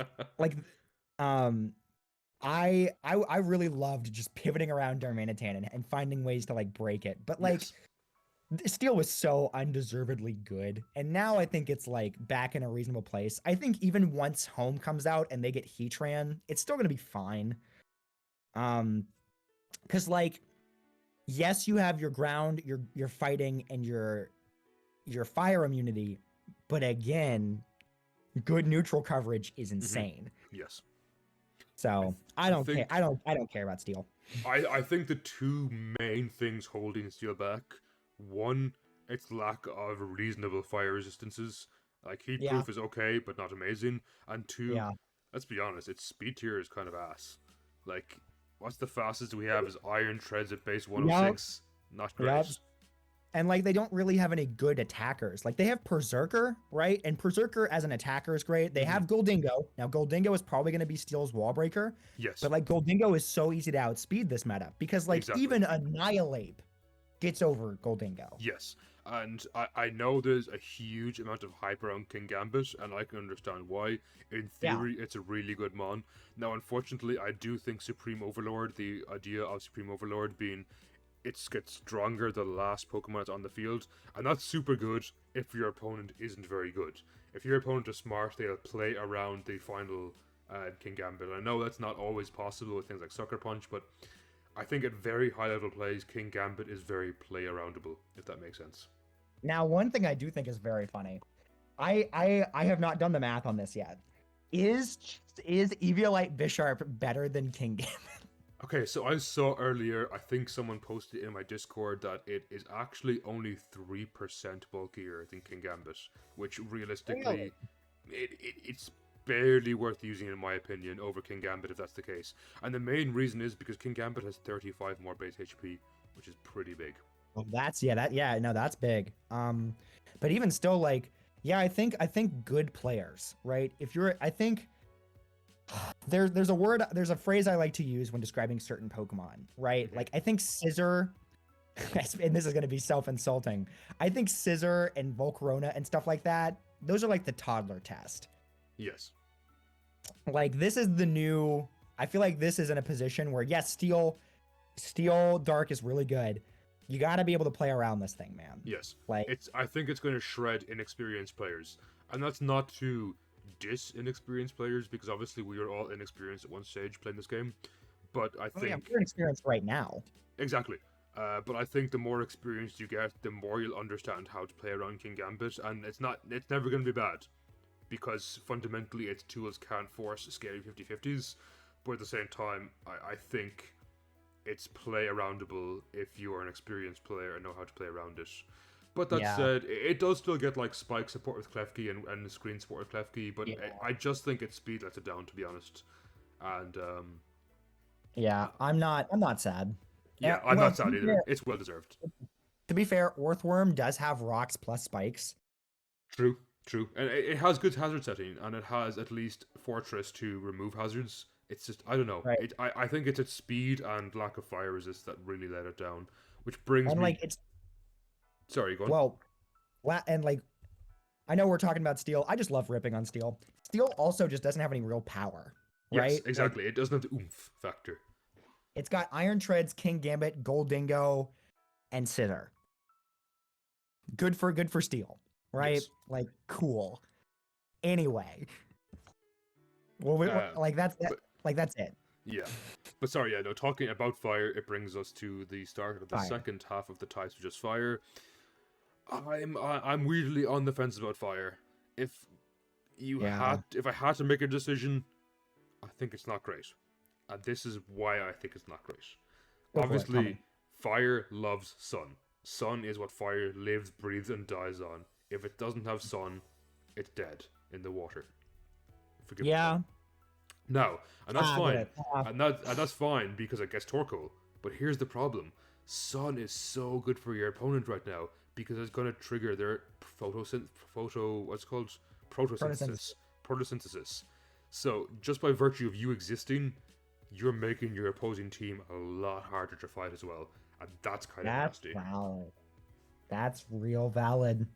um I really loved just pivoting around Darmanitan and finding ways to like break it. But like Yes. Steel was so undeservedly good. And now I think it's like back in a reasonable place. I think even once Home comes out and they get Heatran, it's still gonna be fine. Um, because like yes, you have your ground, your fighting, and your fire immunity, but again, good neutral coverage is Mhm. insane. Yes. So I I don't care. think I don't care about steel. I think the two main things holding Steel back, one, its lack of reasonable fire resistances. Like heat Yeah, proof is okay, but not amazing. And two, yeah, let's be honest, its speed tier is kind of ass. Like, what's the fastest we have is Iron Treads at base yep, 106. Not yep. great. And like they don't really have any good attackers. Like they have Berserker, right? And Berserker as an attacker is great. They Hmm. have Goldingo. Now Goldingo is probably going to be Steel's wall breaker, Yes, but like Goldingo is so easy to outspeed this meta because like exactly. even Annihilate gets over Goldingo. Yes, and I know there's a huge amount of hype around King Gambit, and I can understand why. In Yeah, theory, it's a really good mon. Now, unfortunately, I do think Supreme Overlord, the idea of Supreme Overlord being it gets stronger the last Pokemon that's on the field, and that's super good if your opponent isn't very good. If your opponent is smart, they'll play around the final King Gambit. I know that's not always possible with things like Sucker Punch, but I think at very high level plays, King Gambit is very play aroundable, if that makes sense. now, one thing I do think is very funny. I have not done the math on this yet. Is is Eviolite Bisharp better than King Gambit? Okay, so I saw earlier, I think someone posted in my Discord that it is actually only 3% bulkier than King Gambit, which Really? realistically, it's barely worth using in my opinion over King Gambit if that's the case. And the main reason is because King Gambit has 35 more base HP, which is pretty big. Well, no, that's big. But even still, like, yeah, I think good players, right? If you're, I think there's a phrase I like to use when describing certain Pokemon, right? Hmm. Like, I think Scissor, and this is gonna be self-insulting. I think Scissor and Volcarona and stuff like that, those are like the toddler test. Yes. Like, this is the new. I feel like this is in a position where yes, Steel Dark is really good. You got to be able to play around this thing, man. Yes. Like, I think it's going to shred inexperienced players. And that's not to diss inexperienced players, because obviously we are all inexperienced at one stage playing this game. But I oh yeah, think we're inexperienced right now. exactly. But I think the more experience you get, the more you'll understand how to play around King Gambit, and it's never going to be bad, because fundamentally its tools can't force scary 50-50s, but at the same time, I think it's play aroundable if you are an experienced player and know how to play around it. But that Yeah, said, it does still get like spike support with Klefki and screen support with Klefki, but yeah, I just think its speed lets it down, to be honest. And yeah. I'm not sad. yeah, I'm Well, not sad either. It's well deserved. to be fair, Earthworm does have rocks plus spikes. True, true. And it has good hazard setting, and it has at least Fortress to remove hazards. It's just, I don't know. Right. I think it's its speed and lack of fire resist that really let it down. Which brings And me. like it's Sorry, go on. well, and like I know we're talking about Steel. I just love ripping on Steel. Steel also just doesn't have any real power, Yes, right? Like, exactly. It doesn't have the oomph factor. it's got Iron Treads, King Gambit, Gold Dingo, and Scissor. Good for Steel, right? Yes. Like, cool. Anyway, well, Uh, like but that's it. yeah. But sorry, yeah, no, talking about fire, it brings us to the start of the Fire. second half of the types, which is fire. I'm weirdly on the fence about fire. If Yeah. if I had to make a decision, I think it's not great. And this is why I think it's not great. Go for it. Tell Obviously, me. fire loves sun. Sun is what fire lives, breathes, and dies on. If it doesn't have sun, it's dead in the water. Forgive the Yeah. pun. Now, and that's Get fine. it. And that's fine because it gets Torkoal. But here's the problem. Sun is so good for your opponent right now because it's going to trigger their what's it called? Photosynthesis. Photosynthesis. So, just by virtue of you existing, you're making your opposing team a lot harder to fight as well. And that's kind of That's nasty. valid. That's real valid.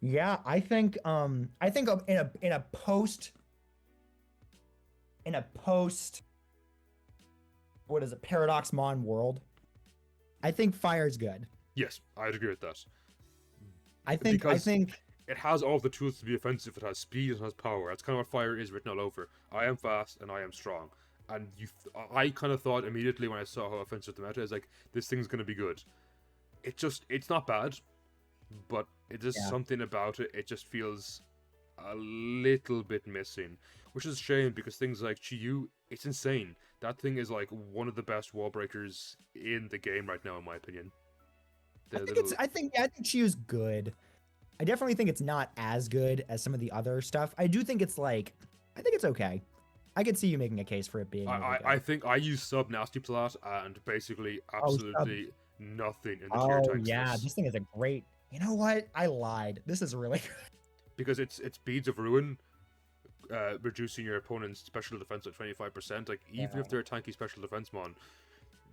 Yeah, I think in a post what is it, Paradox Mon world, I think fire's good. Yes, I'd agree with that. I Because think it has all of the tools to be offensive. It has speed, it has power. That's kind of what fire is written all over. I am fast and I am strong. And I kind of thought immediately when I saw how offensive the meta is, like, this thing's going to be good. It's not bad, but it is something about it. It just feels a little bit missing, which is a shame because things like Chiyu, it's insane. That thing is like one of the best wall breakers in the game right now, in my opinion. I think Chiyu's good. I definitely think it's not as good as some of the other stuff. I do think it's like, I think it's okay. I could see you making a case for it being really good. I think I use sub nasty plat and basically absolutely nothing in the tier Oh tanks. yeah, this thing is a great. You know what? I lied. This is really good. Because it's Beads of Ruin, reducing your opponent's special defense at 25%. Like, even if they're a tanky special defense mon,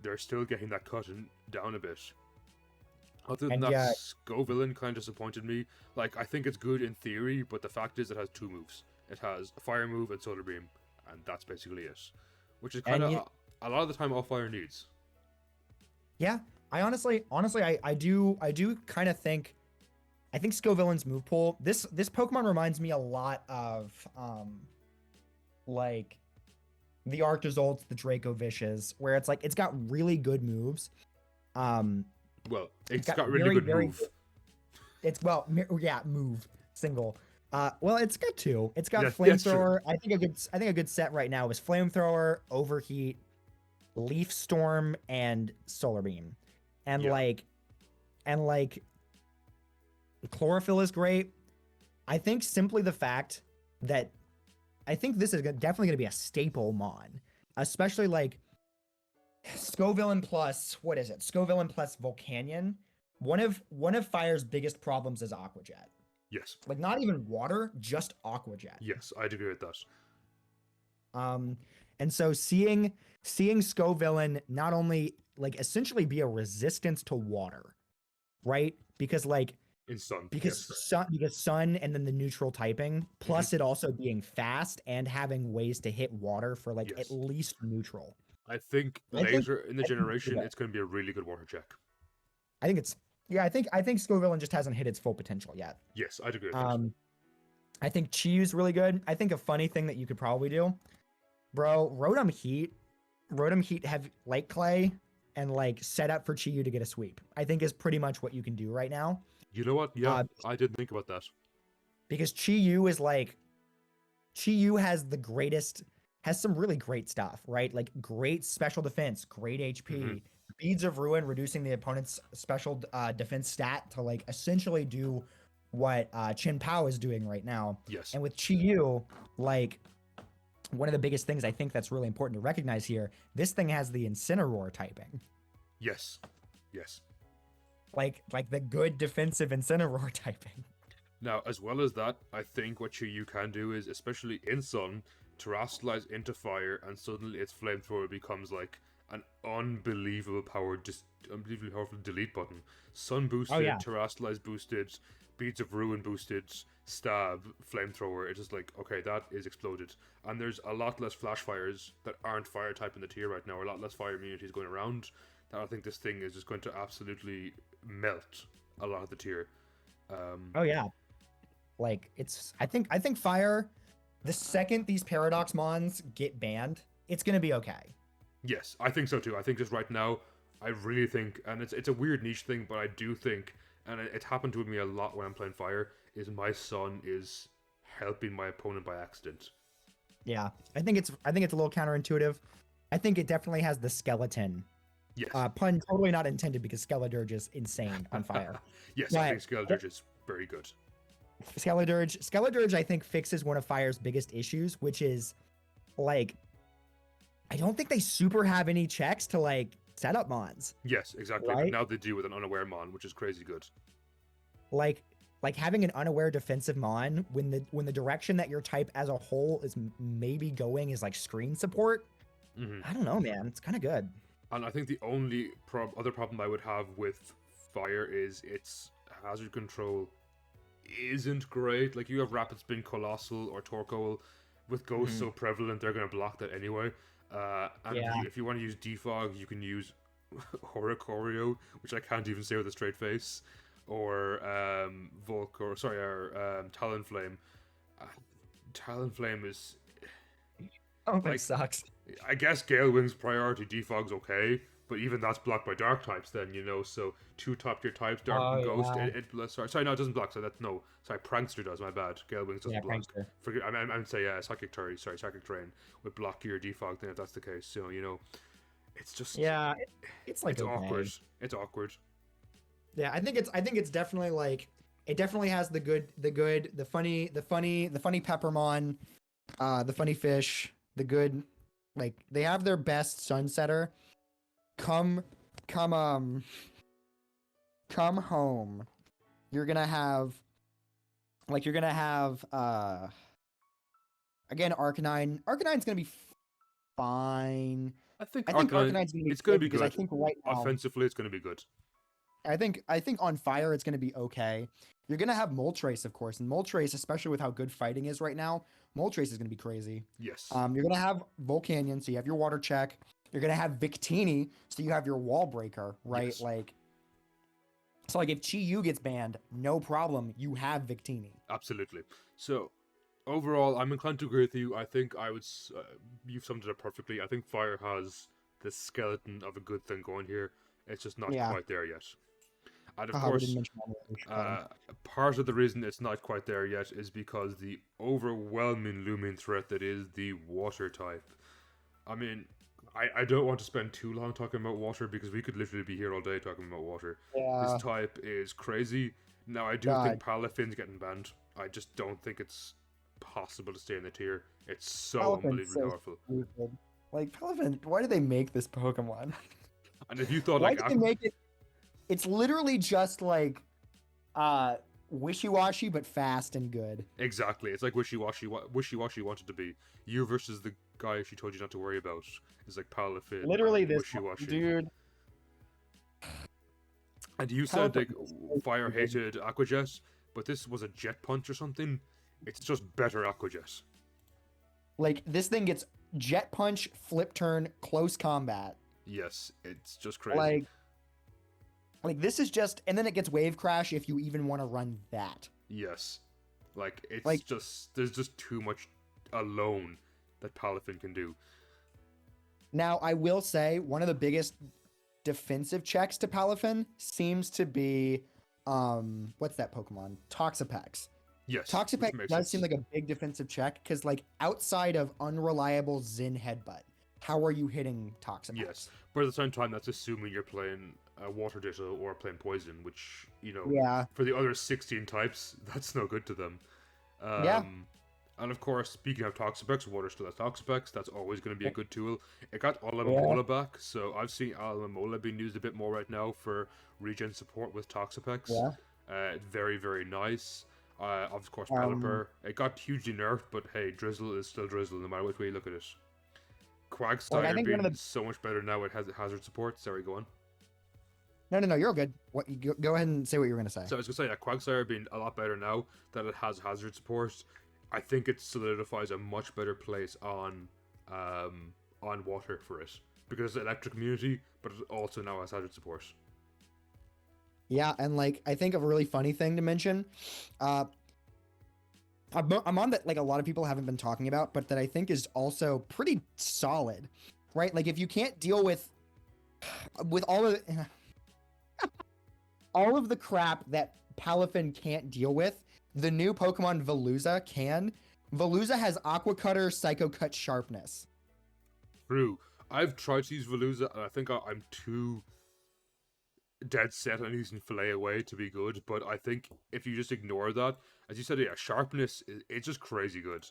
they're still getting that cut down a bit. Other than that, Scovillain kind of disappointed me. Like, I think it's good in theory, but the fact is it has two moves. It has a fire move and solar beam, and that's basically it. Which is kind of a lot of the time all fire needs. Yeah, I honestly, I do kind of think, I think Scovillain's move pool. This Pokemon reminds me a lot of, like, the Arctozolts, the Draco Vishes, where it's like it's got really good moves. Well, it's got really good move. Move single. Well, it's got two. It's got Yeah, Flamethrower. I think a good set right now is Flamethrower, Overheat, Leaf Storm, and Solar Beam, and like Chlorophyll is great. I think simply the fact that I think this is definitely going to be a staple mon, especially like Scovillain plus, what is it? Scovillain plus Volcanion. One of Fire's biggest problems is Aqua Jet. Yes. Like, not even water, just Aqua Jet. Yes, I'd agree with that. And so seeing Scovillain not only like essentially be a resistance to water, right? Because like in sun. Because sun and then the neutral typing, plus it also being fast and having ways to hit water for like at least neutral. I think later in the generation it's going to be a really good water check. I think Scovillain just hasn't hit its full potential yet. Yes, I'd agree with that. I think Chiyu's really good. I think a funny thing that you could probably do, bro, Rotom Heat have Light Clay and like set up for Chiyu to get a sweep. I think is pretty much what you can do right now. You know what? Yeah, I didn't think about that. Because Chiyu has some really great stuff, right? Like great special defense, great HP, Beads of Ruin, reducing the opponent's special defense stat to like essentially do what Chin Pao is doing right now. Yes. And with Chiyu, like one of the biggest things I think that's really important to recognize here, this thing has the Incineroar typing. Yes. Yes. Like the good defensive Incineroar typing. Now, as well as that, I think what you can do is, especially in Sun, terrestrialize into fire, and suddenly its flamethrower becomes like an unbelievable unbelievably powerful delete button. Sun Oh boosted, yeah. Terrasilize boosted, Beads of Ruin boosted, Stab, Flamethrower. It's just like, okay, that is exploded. And there's a lot less flash fires that aren't fire type in the tier right now, or a lot less fire immunities going around. That I think this thing is just going to absolutely melt a lot of the tier. Oh yeah. Like it's I think fire, the second these paradox mons get banned, it's gonna be okay. Yes, I think so too. I think just right now, I really think, and it's a weird niche thing, but I do think, and it's happened to me a lot when I'm playing fire, is my son is helping my opponent by accident. Yeah. I think it's a little counterintuitive. I think it definitely has the skeleton. Yes. Pun totally not intended because Skeledirge is insane on fire. Yes, I But think Skeledirge is very good. Skeledirge, I think fixes one of Fire's biggest issues, which is like I don't think they super have any checks to like set up mons. Yes, exactly. But Right? now they do with an unaware mon, which is crazy good. Like having an unaware defensive mon when the direction that your type as a whole is maybe going is like screen support. Hmm. I don't know, man. It's kind of good. And I think the only other problem I would have with fire is its hazard control isn't great. Like, you have Rapid Spin, Colossal, or Torkoal. With Ghost so prevalent, they're going to block that anyway. And Yeah. if you want to use Defog, you can use Horicorio, which I can't even say with a straight face, or Talonflame. Uh, Talonflame is, Oh, that like, sucks. I guess Gale Wing's priority defog's okay, but even that's blocked by dark types then, so two top tier types, Dark and Ghost, yeah. sorry, no, it doesn't block, Prankster does, my bad. Gale Wings doesn't Yeah, block. Prankster. Forget, I meant to say, Psychic Terrain would block your defog then if that's the case, so, it's just, Yeah, it's like it's okay. awkward. It's awkward. Yeah, I think it's definitely like it definitely has the funny Peppermon, the funny fish, the good, like they have their best sunsetter. Come come come home. You're gonna have again Arcanine. Arcanine's gonna be fine. I think Arcanine's gonna be it's going to good be because good. I think right now Offensively, it's going to be good. I think on fire it's gonna be okay. You're gonna have Moltres, of course, and Moltres, especially with how good fighting is right now, Moltres is gonna be crazy. Yes. You're gonna have Volcanion, so you have your water check. You're gonna have Victini, so you have your wall breaker, right? Yes. So if Chi-Yu gets banned, no problem. You have Victini. Absolutely. So, overall, I'm inclined to agree with you. I think you've summed it up perfectly. I think Fire has the skeleton of a good thing going here. It's just not Yeah. quite there yet. And of We course, didn't mention that. part of the reason it's not quite there yet is because the overwhelming looming threat that is the water type. I mean, I don't want to spend too long talking about water because we could literally be here all day talking about water. Yeah. This type is crazy. Now, I do God. think Palafin's getting banned. I just don't think it's possible to stay in the tier. It's so Palafin's unbelievably so powerful. stupid. Like Palafin, why did they make this Pokemon? And if you thought Why like did they make it? It's literally just like wishy-washy but fast and good. exactly, it's like Wishy-Washy wanted to be. You versus the guy she told you not to worry about is like Palafin. Literally and this Wishy-Washy. dude. And you said like Palafin- Fire hated Aquajet, but this was a Jet Punch or something. It's just better Aquajet. Like this thing gets Jet Punch, Flip Turn, Close Combat. Yes, it's just crazy. Like this is just, and then it gets Wave Crash if you even want to run that. Yes, like it's Like- just there's just too much alone that Palafin can do. Now I will say one of the biggest defensive checks to Palafin seems to be what's that Pokemon? Toxapex. Yes, Toxapex which makes does sense. seem like a big defensive check because like outside of unreliable Zen Headbutt, how are you hitting Toxapex? Yes, but at the same time, that's assuming you're playing Water Ditto or playing Poison, which, Yeah. for the other 16 types, that's no good to them. Yeah. And of course, speaking of Toxapex, Water still has Toxapex, that's always going to be a good tool. It got Alomomola back, so I've seen Alomomola being used a bit more right now for regen support with Toxapex. Yeah. Very, very nice. Of course, Pelipper. It got hugely nerfed, but hey, Drizzle is still Drizzle, no matter which way you look at it. Like I Quagsire think one being of the so much better now it has hazard support. Sorry, go on. no, you're good. What go ahead and say what you were gonna say. So I was gonna say that Quagsire being a lot better now that it has hazard support. I think it solidifies a much better place on water for it because it's electric immunity, but it also now has hazard support. Yeah, and like I think a really funny thing to mention, uh, I'm on that like a lot of people haven't been talking about, but that I think is also pretty solid, right? Like if you can't deal with all of all of the crap that Palafin can't deal with, the new Pokemon Veluza can. Veluza has Aqua Cutter, Psycho Cut, Sharpness. True. I've tried to use Veluza, and I think I'm too dead set on using Fillet Away to be good, but I think if you just ignore that, as you said, yeah, Sharpness, it's just crazy good.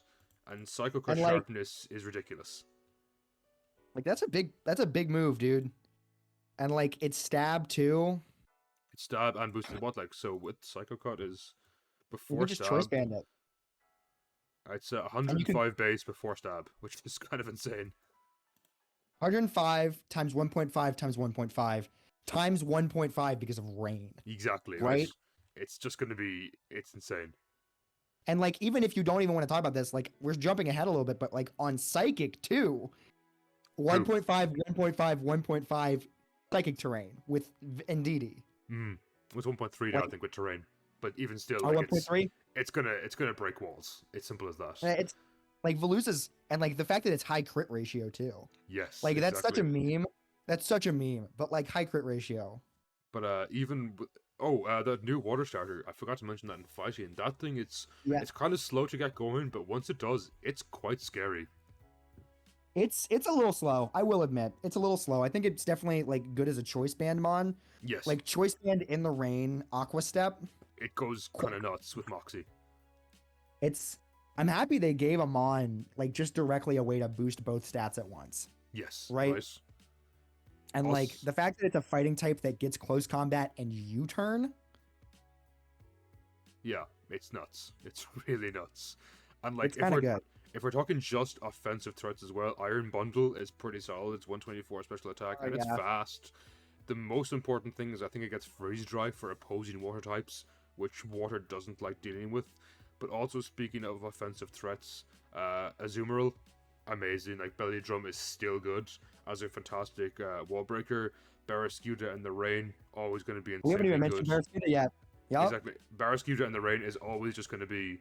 And Psycho Cut And like, Sharpness is ridiculous. like that's a big move, dude. And like it's stab too. It's stab and boosted what, like, so with Psycho Cut is You before can just choice stab, band it. it's And you can 105 base before stab, which is kind of insane. 105 times 1.5 times 1.5 times 1.5 because of rain. Exactly, Right? It's just gonna be, it's insane. And like even if you don't even want to talk about this, like we're jumping ahead a little bit, but like on Psychic too, 1.5, 1.5, 1.5 Psychic terrain with Indeedee. It's 1.3 now, I think, with terrain. But even still, Oh, like, 1.3? it's gonna break walls. It's simple as that. It's like Veluza's, and like the fact that it's high crit ratio too. Yes, Like that's such a exactly. meme. That's such a meme, but like high crit ratio. But even that new water starter, I forgot to mention that in fighting. That thing, Yeah. it's kind of slow to get going, but once it does, it's quite scary. It's a little slow. I will admit, it's a little slow. I think it's definitely like good as a choice band mon. Yes, Like choice band in the rain, Aqua Step. it goes kind of nuts with Moxie. It's I'm happy they gave a mon like just directly a way to boost both stats at once. Yes, Right? And like Also, the fact that it's a fighting type that gets close combat and U-turn. yeah, it's nuts. It's really nuts. And like It's kind of good. if we're talking just offensive threats as well, Iron Bundle is pretty solid. It's 124 special attack, Oh, and it's yeah. fast. The most important thing is I think it gets freeze dry for opposing water types, which water doesn't like dealing with. But also speaking of offensive threats, Azumarill, amazing. Like Belly Drum is still good as a fantastic wall breaker. Barraskewda and the Rain, always going to be We haven't even insanely mentioned good. Barraskewda yet. Yup. Exactly. Barraskewda and the Rain is always just going to be,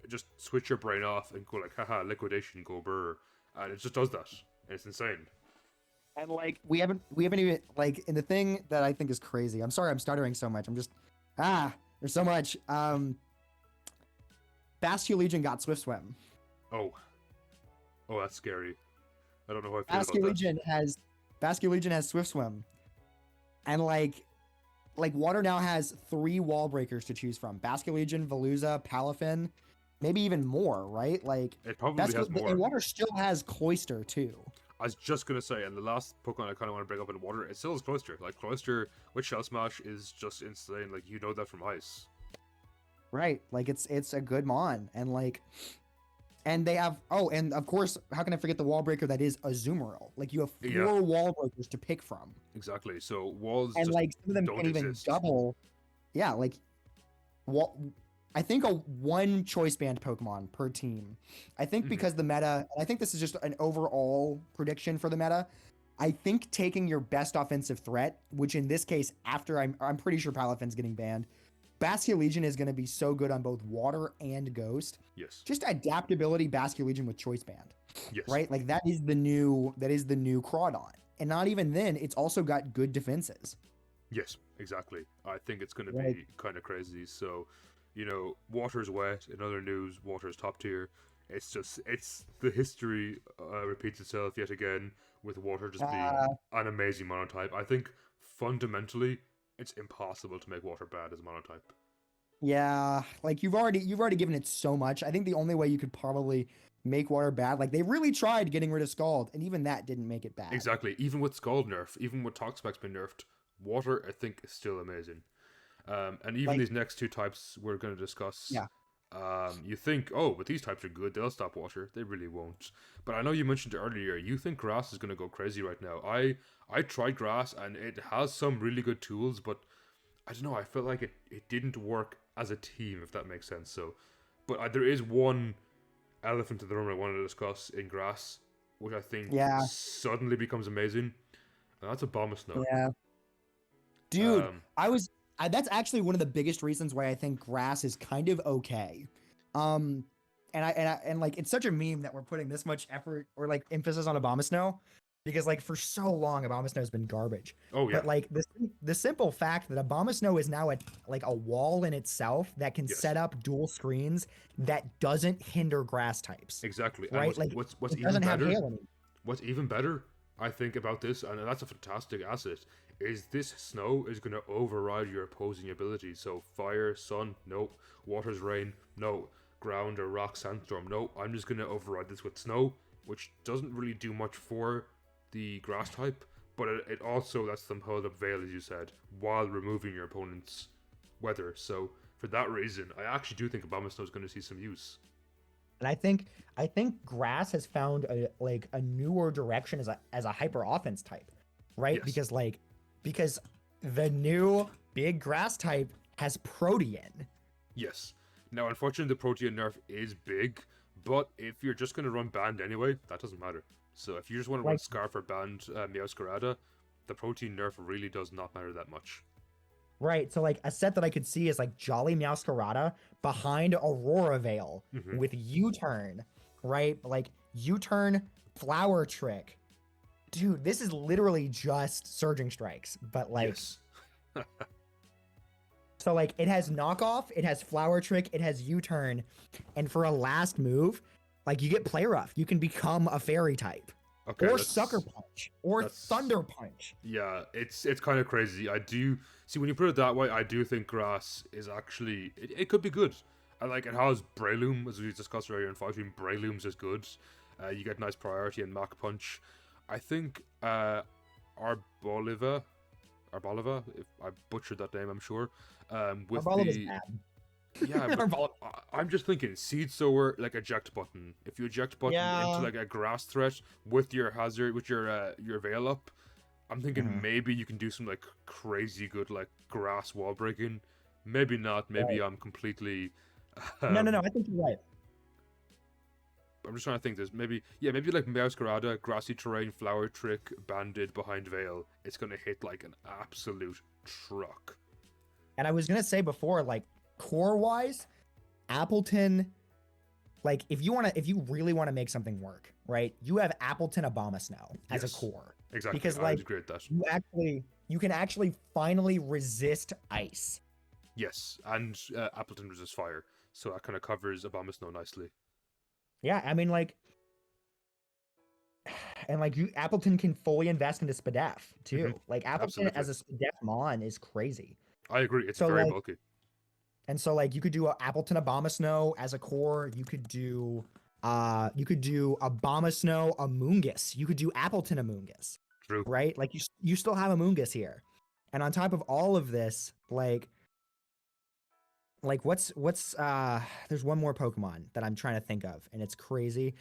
just switch your brain off and go like, haha, liquidation, go brr. And it just does that. And it's insane. And like we haven't even like in the thing that I think is crazy. I'm sorry I'm stuttering so much. I'm just there's so much. Basculegion got Swift Swim. Oh. Oh, that's scary. I don't know how I feel about that. Basculegion has Swift Swim. And like Water now has 3 wall breakers to choose from. Basculegion, Veluza, Palafin, maybe even more, right? Like It probably has more. and Water still has Cloyster too. I was just gonna say, and the last Pokemon I kind of want to bring up in water, it still has Cloyster. Like, Cloyster with Shell Smash is just insane. Like, you know that from Ice. Right. Like it's a good mon. And like and they have and of course, how can I forget the wall breaker that is Azumarill? Like you have 4 Yeah. wall breakers to pick from. Exactly. So walls And just like some of them don't can even exist. double. Yeah, like I think a 1 choice band Pokemon per team. I think Mhm. because the meta, and I think this is just an overall prediction for the meta. I think taking your best offensive threat, which in this case, after I'm pretty sure Palafin's getting banned, Basculegion is going to be so good on both Water and Ghost. Yes. Just adaptability Basculegion with choice band, Yes. right? Like that is the new Crawdon, and not even then, it's also got good defenses. Yes. Exactly. I think it's gonna Right. be kind of crazy. So, water's wet. In other news, water's top tier. It's the history repeats itself yet again with water just being Uh, an amazing monotype. I think fundamentally it's impossible to make water bad as a monotype. Yeah, like you've already given it so much. I think the only way you could probably make Water bad, like they really tried getting rid of Scald, and even that didn't make it bad. Exactly. Even with Scald nerf, even with Toxapex being nerfed, water I think is still amazing. And even Like these next 2 types we're going to discuss yeah, You think, oh, but these types are good, they'll stop water. They really won't. But I know you mentioned earlier, you think grass is going to go crazy right now. I tried grass, and it has some really good tools, but I don't know, I felt like it didn't work as a team, if that makes sense. So, but there is one elephant in the room I wanted to discuss in grass, which I think Yeah, suddenly becomes amazing, and that's a bomb of snow. yeah. Dude, Um, that's actually one of the biggest reasons why I think grass is kind of okay. Um and like it's such a meme that we're putting this much effort or like emphasis on Abomasnow because like for so long Abomasnow has been garbage. oh yeah, But like the simple fact that Abomasnow is now a wall in itself that can yes, set up dual screens that doesn't hinder grass types, exactly. And right? Like what's it even doesn't have better? hail anymore. What's even better, I think, about this, and that's a fantastic asset, is this snow is going to override your opposing abilities. So fire, sun, no. Water's rain, no. Ground or rock, sandstorm, no. I'm just going to override this with snow, which doesn't really do much for the grass type, but it also lets them hold up Veil, as you said, while removing your opponent's weather. So for that reason, I actually do think Abomasnow is going to see some use. And I think grass has found a newer direction as a hyper offense type, right? Yes. Because the new big grass type has Protean. Yes. Now, unfortunately, the Protean nerf is big, but if you're just going to run Band anyway, that doesn't matter. So if you just want to run Like Scarf or Band Meowscarada, the Protean nerf really does not matter that much. right, so like a set that I could see is like Jolly Meowscarada behind Aurora Veil Hmm. with U-turn, right? Like U-turn Flower Trick. Dude, this is literally just Surging Strikes, but like Yes. so like it has knockoff, it has flower trick, it has U-turn, and for a last move, like you get play rough. You can become a fairy type. Okay, Or sucker punch. Or that's thunder punch. yeah, it's kind of crazy. I do see when you put it that way. I do think grass is actually it could be good. I like it has Breloom, as we discussed earlier in fighting. Breloom's is good. You get nice priority and Mach punch. I think Arboliva, Arboliva, if I butchered that name, I'm sure. With Arbolive is the bad. yeah, but Arbolive. I'm just thinking seed sower like eject button. If you eject button into Yeah. like a grass threat with your hazard with your veil up, I'm thinking Mhm. maybe you can do some like crazy good like grass wall breaking. Maybe not. Maybe Right. I'm completely. No. Um, I think you're right. I'm just trying to think. There's maybe like Meowscarada, grassy terrain, flower trick, banded behind veil. It's gonna hit like an absolute truck. And I was gonna say before, like core wise, Appleton, like if you really want to make something work, right? You have Appleton Abomasnow as a Yes, core. exactly. Because I would like agree with that. you can actually finally resist ice. Yes, and Appleton resists fire, so that kind of covers Abomasnow nicely. Yeah, I mean like and like you Appleton can fully invest into Spadef Hmm. too. Like Appleton Absolutely, as a Spadef Mon is crazy. I agree. It's So very like bulky. you could do a Appleton Abomasnow as a core. You could do Abomasnow Amoonguss. You could do Appleton Amoonguss, True. right? Like you still have Amoonguss here. And on top of all of this, what's there's one more Pokemon that I'm trying to think of, and it's crazy.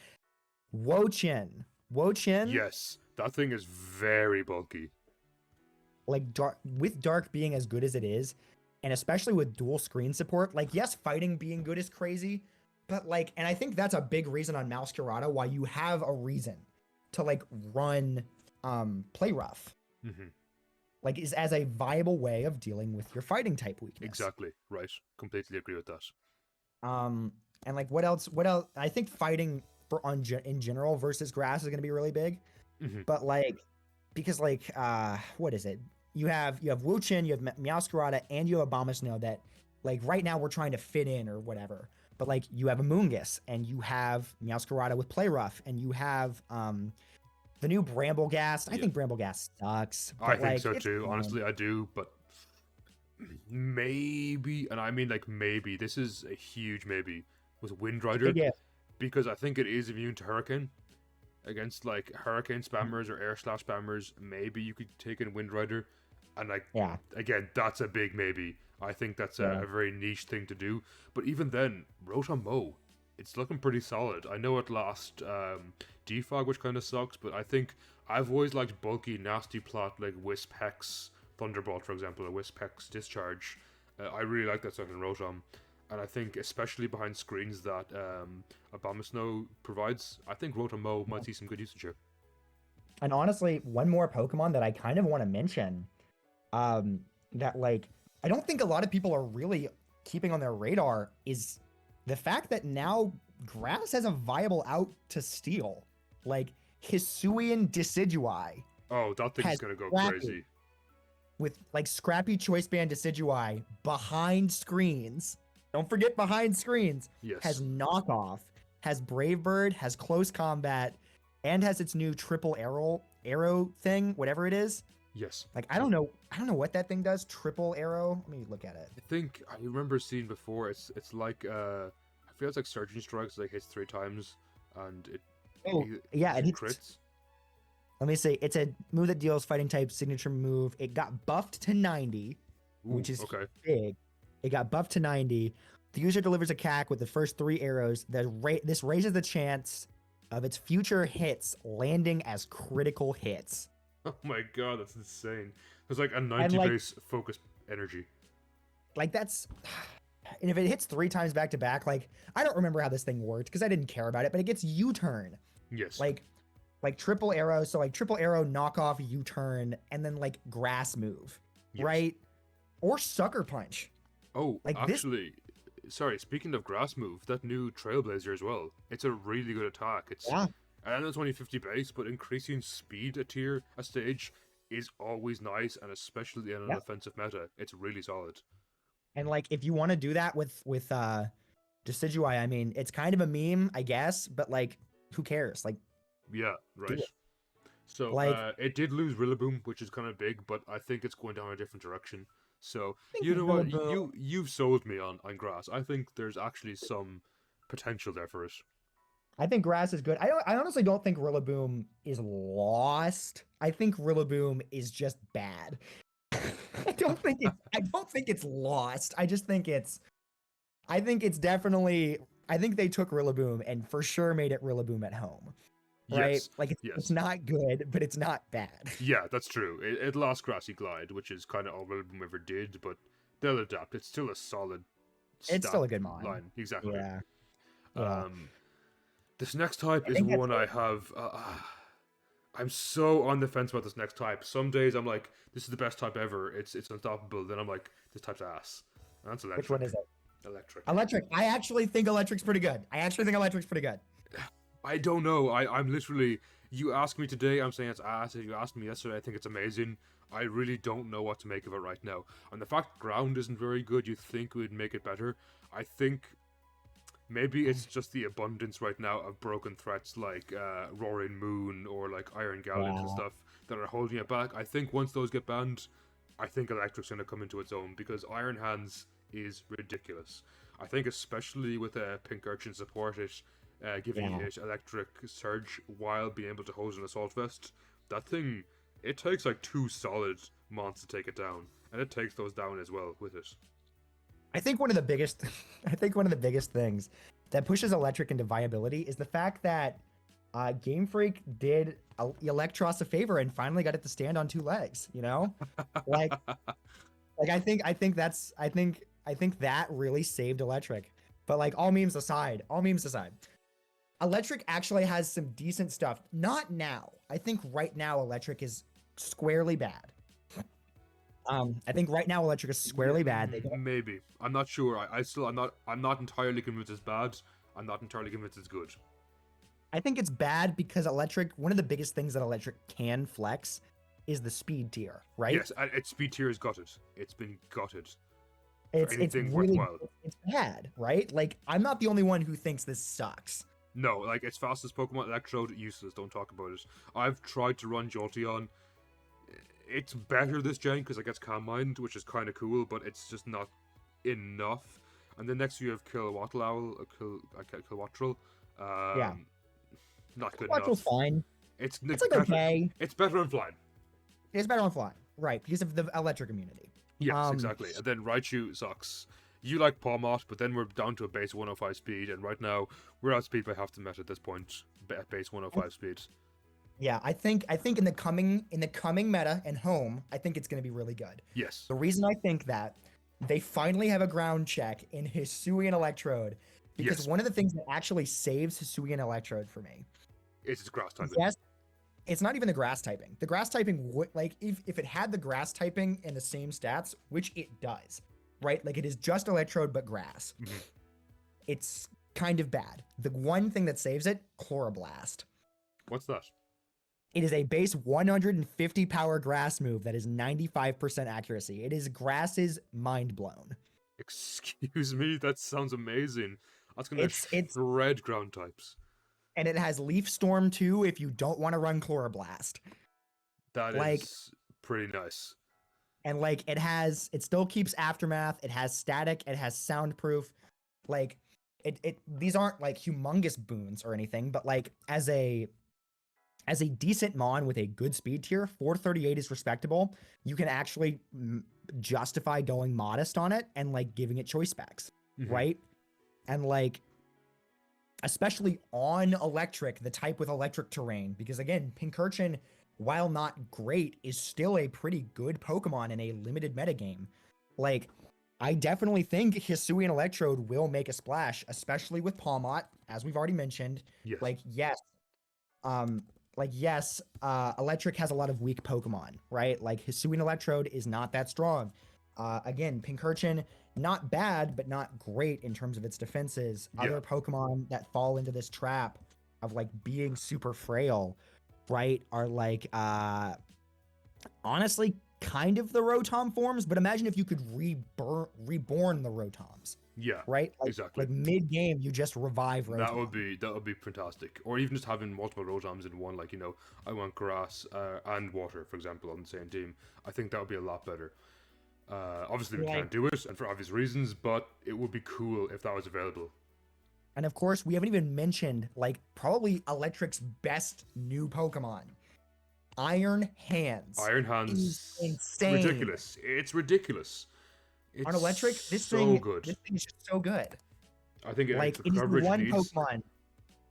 Wo-Chin. Wo-Chin, Yes, that thing is very bulky. like dark being as good as it is, and especially with dual screen support, like yes, fighting being good is crazy, but like, and I think that's a big reason on Meowscarada why you have a reason to like run play rough. Hmm. Like is as a viable way of dealing with your fighting type weakness. Exactly. Right. Completely agree with that. Um, and like what else? What else? I think fighting in general versus grass is going to be really big. Hmm. But like, because like, what is it? You have Wu-Chin, you have Meowscarada, and you have Abomasnow that like right now we're trying to fit in or whatever. But like you have Amoonguss and you have Meowscarada with Play Rough and you have the new Brambleghast. I Yeah, think Brambleghast sucks. I But think like so it's too. fine. Honestly, I do. But maybe, and I mean like maybe, this is a huge maybe with Wind Rider Yeah. because I think it is immune to Hurricane. Against like Hurricane spammers or Air Slash spammers, maybe you could take in Wind Rider, and like Yeah. again, that's a big maybe. I think that's Yeah. a very niche thing to do. But even then, Rotom-Mow, it's looking pretty solid. I know it lost Defog, which kind of sucks, but I think I've always liked bulky, nasty plot like Wisp Hex Thunderbolt, for example, or Wisp Hex Discharge. I really like that stuff in Rotom. And I think, especially behind screens that Abomasnow provides, I think Rotom-Mow might see some good usage here. And honestly, one more Pokemon that I kind of want to mention, that like I don't think a lot of people are really keeping on their radar is the fact that now Grass has a viable out to steal. Like Hisuian Decidueye Oh, that thing's has gonna go Scrappy crazy. with like Scrappy Choice Band Decidueye behind screens. Don't forget behind screens. Yes. Has knockoff, has Brave Bird, has close combat, and has its new triple arrow thing, whatever it is. Yes. Like I don't know what that thing does. Triple arrow. Let me look at it. I think I remember seeing before. It's like I feel it's like Surging Strikes. Like hits 3 times, and it. Yeah, it hits. Crits. Let me see. It's a move that deals fighting type signature move. It got buffed to 90, which is okay. big. It got buffed to 90. The user delivers a CAC with the first 3 arrows. This raises the chance of its future hits landing as critical hits. Oh my god, that's insane. There's like a 90 base focus energy. Like that's, and if it hits 3 times back to back, like I don't remember how this thing worked because I didn't care about it, but it gets U-turn. Yes. Like triple arrow. So like triple arrow, knockoff, U-turn, and then like grass move, Yes. right? Or sucker punch. Oh, like actually, sorry. Speaking of grass move, that new Trailblazer as well. It's a really good attack. It's I know it's only 50 base, but increasing speed a stage is always nice, and especially in an offensive meta, it's really solid. And like if you want to do that with Decidueye, I mean, it's kind of a meme, I guess, but like who cares? Like yeah, right. So like, it did lose Rillaboom, which is kind of big, but I think it's going down a different direction. So you know what? You've sold me on grass. I think there's actually some potential there for it. I think grass is good. I honestly don't think Rillaboom is lost. I think Rillaboom is just bad. I don't think it's lost. I think they took Rillaboom and for sure made it Rillaboom at home. Right? Yes. Like it's not good, but it's not bad. Yeah, that's true. It lost Grassy Glide, which is kind of all Rillaboom ever did, but they'll adapt. It's still a solid It's still a good line. Exactly. Yeah. This next type is one I have. I'm so on the fence about this next type. Some days I'm like, this is the best type ever. It's unstoppable. Then I'm like, this type's ass. And that's electric. Which one is it? Electric. I actually think electric's pretty good. I don't know. I'm literally. You ask me today, I'm saying it's ass. If you asked me yesterday, I think it's amazing. I really don't know what to make of it right now. And the fact ground isn't very good, you think would make it better. I think maybe it's just the abundance right now of broken threats like Roaring Moon or like Iron Galleons and stuff that are holding it back. I think once those get banned, I think Electric's going to come into its own because Iron Hands is ridiculous. I think especially with Pink Urchin support it, giving it Electric Surge while being able to hose an Assault Vest, that thing, it takes like 2 solid mons to take it down, and it takes those down as well with it. I think one of the biggest things that pushes Electric into viability is the fact that Game Freak did Electros a favor and finally got it to stand on 2 legs. You know, like I think that really saved Electric. But like all memes aside, Electric actually has some decent stuff. Not now. I think right now Electric is squarely bad. I think right now Electric is squarely bad. Maybe. I'm not sure. I'm not entirely convinced it's bad. I'm not entirely convinced it's good. I think it's bad because Electric, one of the biggest things that Electric can flex is the speed tier, right? Yes, its speed tier is gutted. It's been gutted. It's really worthwhile. It's bad, right? Like, I'm not the only one who thinks this sucks. No, like, its fastest Pokemon, Electrode, useless. Don't talk about it. I've tried to run Jolteon. It's better this gen because it gets Calm Mind, which is kind of cool, but it's just not enough. And then next you have Kilowattrel. Not good enough. Fine. It's like okay. It's better on flying. It's better on flying, right? Because of the electric immunity. Yes, exactly. And then Raichu sucks. You like Palmot, but then we're down to a base 105 speed, and right now we're out speed by half the meta at this point. At base 105 speed. Yeah, I think in the coming meta and home, I think it's going to be really good. Yes. The reason I think that they finally have a ground check in Hisuian Electrode, because Yes. one of the things that actually saves Hisuian Electrode for me, It's grass typing. yes, it's not even the grass typing. The grass typing would, like, if it had the grass typing and the same stats, which it does, right? Like it is just Electrode but grass. Mhm. It's kind of bad. The one thing that saves it, Chloroblast. What's that? It is a base 150 power grass move that is 95% accuracy. It is grass's mind blown. Excuse me? That sounds amazing. That's gonna It's shred ground types. and it has Leaf Storm too if you don't want to run Chloroblast. That Like- is pretty nice. And like it still keeps aftermath, it has static, it has soundproof. Like it these aren't like humongous boons or anything, but like as a decent mon with a good speed tier, 438 is respectable. You can actually justify going modest on it and like giving it choice specs, Mhm. right? And like especially on electric, the type with electric terrain, because again, Pincurchin, while not great, is still a pretty good Pokemon in a limited metagame. Like, I definitely think Hisuian Electrode will make a splash, especially with Palmot, as we've already mentioned. Yes. Yes, Electric has a lot of weak Pokemon, right? Like Hisuian Electrode is not that strong. Again, Pincurchin, not bad, but not great in terms of its defenses. Yeah. Other Pokemon that fall into this trap of like being super frail, right, are like honestly kind of the Rotom forms, but imagine if you could reborn the Rotoms, Yeah. right? Like, Exactly. Like mid game, you just revive Rotom. That would be fantastic. Or even just having multiple Rotoms in one, like, you know, I want grass and water, for example, on the same team. I think that would be a lot better. Obviously, we Like- can't do it, and for obvious reasons, but it would be cool if that was available. And of course, we haven't even mentioned like probably Electric's best new Pokemon, Iron Hands. Iron Hands, is insane. ridiculous. It's ridiculous. It's On Electric, this so thing, good. this thing is just so good. I think it Like has it the is coverage the it one needs. Pokemon.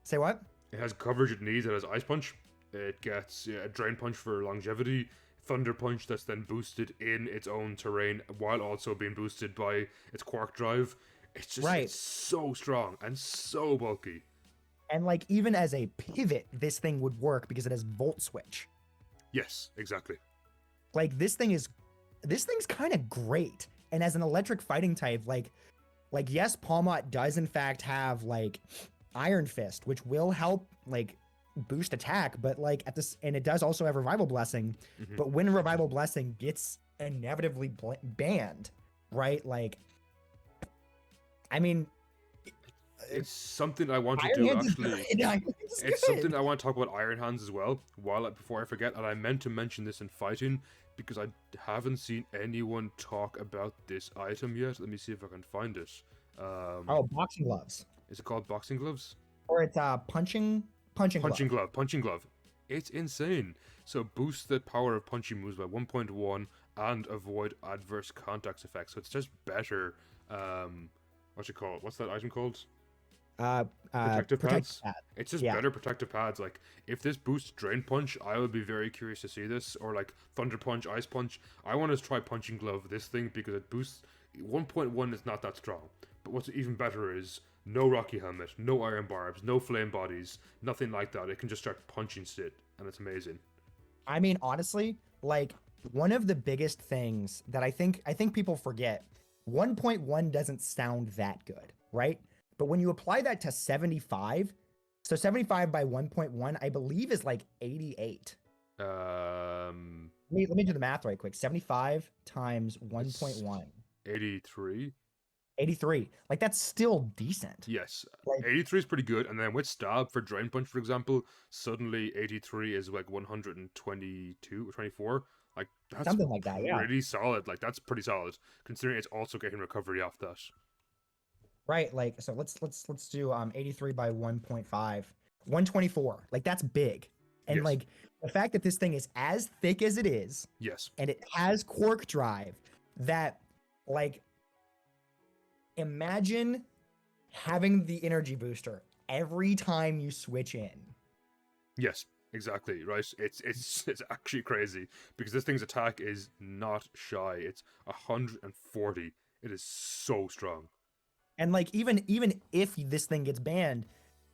Say what? It has coverage it needs. It has Ice Punch. It gets a Drain Punch for longevity. Thunder Punch that's then boosted in its own terrain while also being boosted by its Quark Drive. It's just Right. it's so strong and so bulky. And like even as a pivot, this thing would work because it has Volt Switch. Yes, exactly. Like this thing's kind of great. And as an electric fighting type, like yes, Palmot does in fact have like Iron Fist, which will help like boost attack, but like at this, and it does also have Revival Blessing. Mhm. But when Revival Blessing gets inevitably banned, right? Like, I mean, It's something I want to Iron do Hands is actually. good. Iron Hands is It's good. something I want to talk about Iron Hands as well. Before I forget, and I meant to mention this in fighting because I haven't seen anyone talk about this item yet. Let me see if I can find it. Oh, boxing gloves, Is it called boxing gloves? or it's punching Punching glove. glove. It's insane. So boost the power of punching moves by 1.1 and avoid adverse contacts effects. So it's just better. What's it called? What's that item called? Protective pads? pad. It's just Yeah. better protective pads. Like if this boosts Drain Punch, I would be very curious to see this. Or like Thunder Punch, Ice Punch. I want to try Punching Glove this thing because it boosts 1.1 is not that strong. But what's even better is no Rocky Helmet, no Iron Barbs, no Flame Bodies, nothing like that. It can just start punching shit, and it's amazing. I mean, honestly, like one of the biggest things that I think people forget, 1.1 doesn't sound that good, right? But when you apply that to 75, so 75 by 1.1, I believe is like 88. Let me do the math right quick. 75 times 1.1. 83. 83. Like that's still decent. Yes, Like- 83 is pretty good, and then with Stab for Drain Punch, for example, suddenly 83 is like 122 or 24. Like that's Something like that, yeah. pretty solid. Like that's pretty solid, considering it's also getting recovery off that. Right, like so let's do 83 by 1.5. 124. Like that's big. And Yes. like the fact that this thing is as thick as it is Yes, and it has Quark Drive, that, like, imagine having the energy booster every time you switch in. Yes, exactly, right? It's actually crazy because this thing's attack is not shy. It's 140. It is so strong. And like even if this thing gets banned,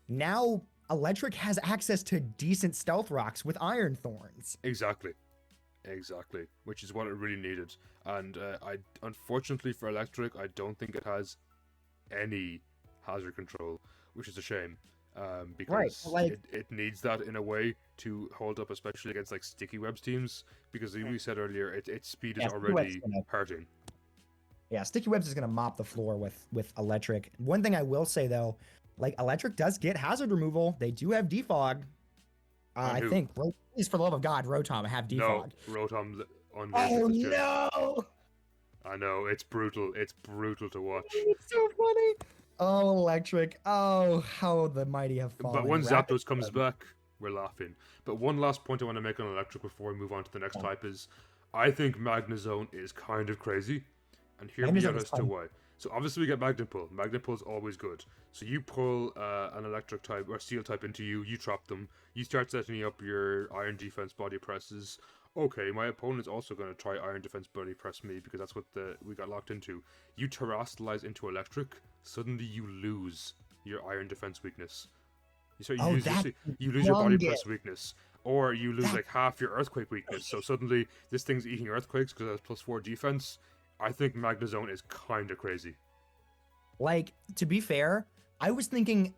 now Electric has access to decent stealth rocks with Iron Thorns. Exactly. Exactly, which is what it really needed. And I unfortunately for Electric, I don't think it has any hazard control, which is a shame. Because like it needs that in a way to hold up, especially against like sticky webs teams. Because as we said earlier, its speed is already hurting. Yeah, sticky webs is gonna mop the floor with Electric. One thing I will say though, like Electric does get hazard removal. They do have defog. I think, please for the love of God, Rotom have defog. No, Rotom's on. Oh no! I know, it's brutal. It's brutal to watch. It's so funny. Oh, Electric. Oh, how the mighty have fallen. But when Zapdos comes back, we're laughing. But one last point I want to make on Electric before we move on to the next type is, I think Magnezone is kind of crazy. And hear me out as to why. So obviously we get Magnet Pull. Magnet Pull is always good. So you pull an Electric type or Steel type into you, you trap them, you start setting up your Iron Defense body presses. Okay, my opponent is also going to try Iron Defense body press me because that's what we got locked into. You Terrastalize into Electric, suddenly you lose your Iron Defense weakness. You lose your body press weakness. Or you lose like half your Earthquake weakness. So suddenly this thing's eating Earthquakes because it has +4 defense. I think Magnezone is kind of crazy. Like, to be fair, I was thinking,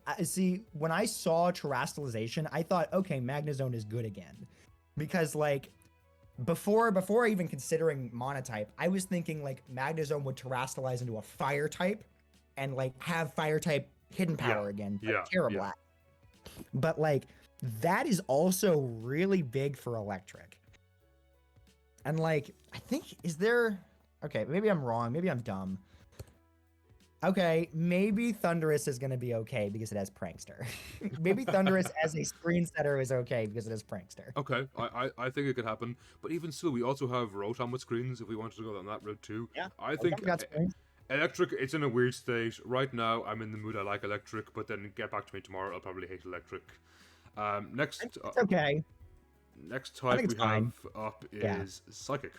when I saw Terrastalization, I thought, okay, Magnezone is good again. Because, like, before even considering Monotype, I was thinking, like, Magnezone would Terrastalize into a Fire type and, like, have Fire type hidden power again. Like Terrablack. But, like, that is also really big for Electric. And, like, I think, okay, maybe I'm wrong. Maybe I'm dumb. Okay, maybe Thundurus is going to be okay because it has Prankster. Maybe Thundurus as a screen setter is okay because it has Prankster. Okay, I think it could happen. But even still, we also have Rotom with screens if we wanted to go down that route too. Yeah, I think Electric, it's in a weird state. Right now, I'm in the mood I like Electric, but then get back to me tomorrow, I'll probably hate Electric. Next... It's okay. Next type we have up is Psychic.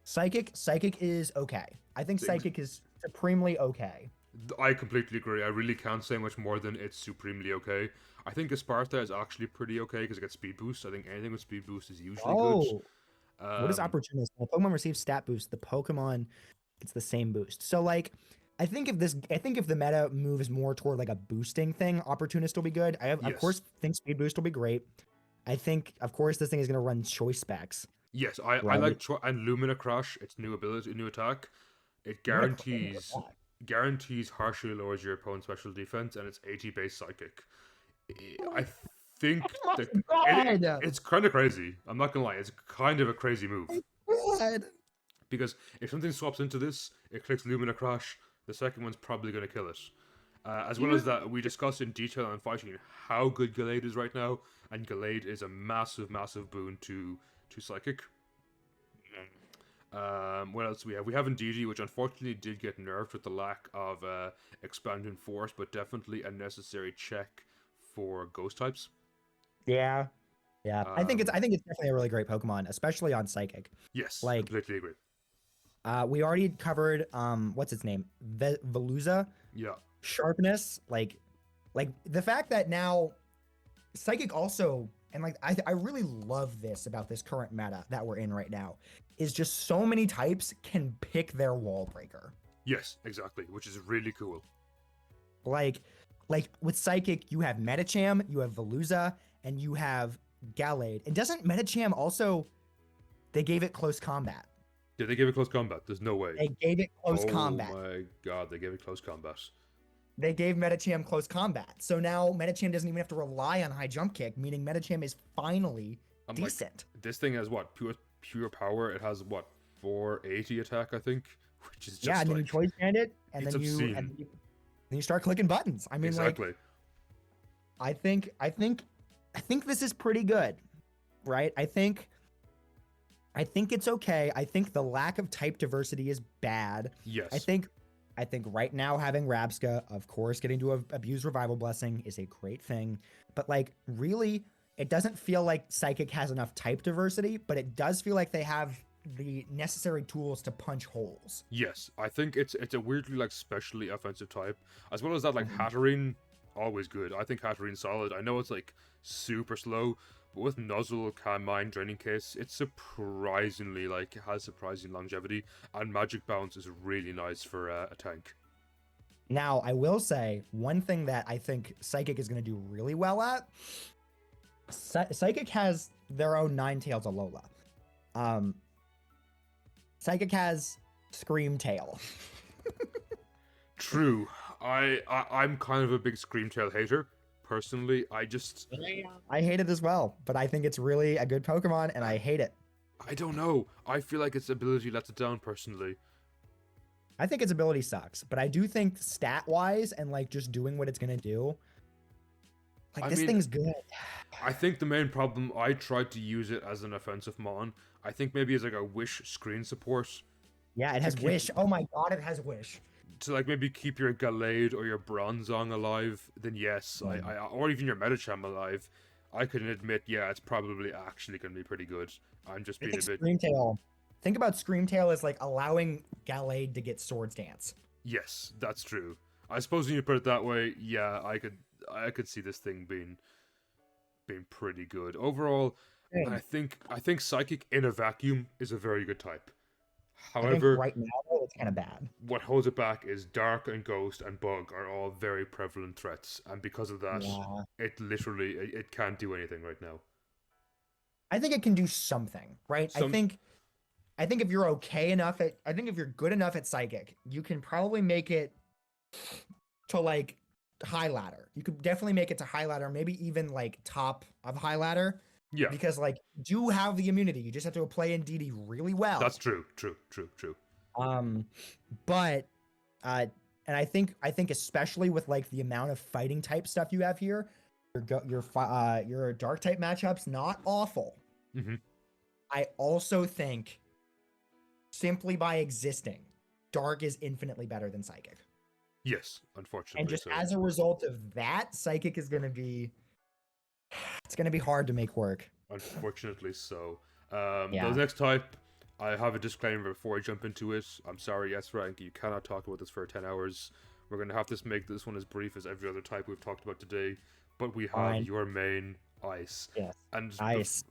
Psychic is okay. I think Psychic is supremely okay. I completely agree. I really can't say much more than it's supremely okay. I think Esparta is actually pretty okay because it gets speed boost. I think anything with speed boost is usually good. What is Opportunist? When a Pokemon receives stat boost, the Pokemon gets the same boost. So like, I think if the meta moves more toward like a boosting thing, Opportunist will be good. Of course think speed boost will be great. I think of course this thing is gonna run choice specs. Yes, I like and Lumina Crash. Its new ability, new attack. It guarantees harshly lowers your opponent's special defense, and it's 80 base Psychic. I think it's kind of crazy. I'm not gonna lie, it's kind of a crazy move. Because if something swaps into this, it clicks Lumina Crash. The second one's probably gonna kill it. As well as that, we discussed in detail on fighting how good Gallade is right now, and Gallade is a massive, massive boon to Psychic. What else do we have? We have Indeedee, which unfortunately did get nerfed with the lack of expanding force, but definitely a necessary check for ghost types. Yeah. I think it's definitely a really great Pokemon, especially on Psychic. Yes, like, completely agree. We already covered what's its name? Veluza. Yeah. Sharpness, like the fact that now Psychic also, and like I really love this about this current meta that we're in right now, is just so many types can pick their wall breaker. Yes, exactly, which is really cool. Like with Psychic, you have Medicham, you have Veluza, and you have Gallade. And doesn't Medicham also, they gave it close combat? Yeah, they gave it close combat. There's no way. They gave it close combat. Oh my god, they gave it close combat. They gave Medicham close combat. So now Medicham doesn't even have to rely on high jump kick, meaning Medicham is finally decent. Like, this thing has what? Pure power. It has what? 480 attack, I think, which is just and then you choice band it, and then you start clicking buttons. I mean, exactly. Like, I think this is pretty good, right? I think I think it's okay. I think the lack of type diversity is bad. I Yes. think I think right now having Rabska, of course, getting to abuse Revival Blessing is a great thing. But like really, it doesn't feel like Psychic has enough type diversity, but it does feel like they have the necessary tools to punch holes. Yes, I think it's a weirdly like specially offensive type, as well as that like Mhm. Hatterene, always good. I think Hatterene's solid. I know it's like super slow, but with Nuzzle, Calm Mind, Draining Kiss, it's surprisingly like has surprising longevity, and Magic Bounce is really nice for a tank. Now, I will say one thing that I think Psychic is going to do really well at. Psychic has their own Ninetales Alola. Um, Psychic has Scream Tail. True, I'm kind of a big Screamtail hater personally. I hate it as well, but I think it's really a good Pokemon, and I hate it. I don't know. I feel like its ability lets it down personally. I think its ability sucks, but I do think stat wise and like just doing what it's gonna do, like I this mean, thing's good. I think the main problem, I tried to use it as an offensive mon. I think maybe as like a wish screen support Yeah, it to has keep Wish. Oh my god, it has Wish. to like maybe keep your Gallade or your Bronzong alive. Then yes, I or even your Medicham alive. I can admit, yeah, it's probably actually going to be pretty good. I'm just I being think a bit. Screamtail. Think about Screamtail as like allowing Gallade to get Swords Dance. Yes, that's true. I suppose when you put it that way, yeah, I could see this thing being pretty good overall. Hey, I think Psychic in a vacuum is a very good type. I think However, right now though, it's kind of bad. what holds it back is Dark and Ghost and Bug are all very prevalent threats, and because of that, Yeah, it can't do anything right now. I think it can do something, right? Some I think if you're okay enough at, I think if you're good enough at Psychic, you can probably make it to like high ladder. You could definitely make it to high ladder, maybe even like top of high ladder, Yeah, because like you do have the immunity. You just have to play in DD really that's well. true, true. Um, but uh, and I think especially with like the amount of fighting type stuff you have here, your dark type matchups not awful. Hmm. I also think simply by existing, dark is infinitely better than psychic. Yes, And unfortunately just so. as a result of that, psychic is going to be it's going to be hard to make work. Unfortunately so. The Yeah. next type, I have a disclaimer before I jump into it. I'm sorry, yes, Frank, you cannot talk about this for 10 hours. We're going to have to make this one as brief as every other type we've talked about today. But we have Fine. your main ice. Yes. And Ice.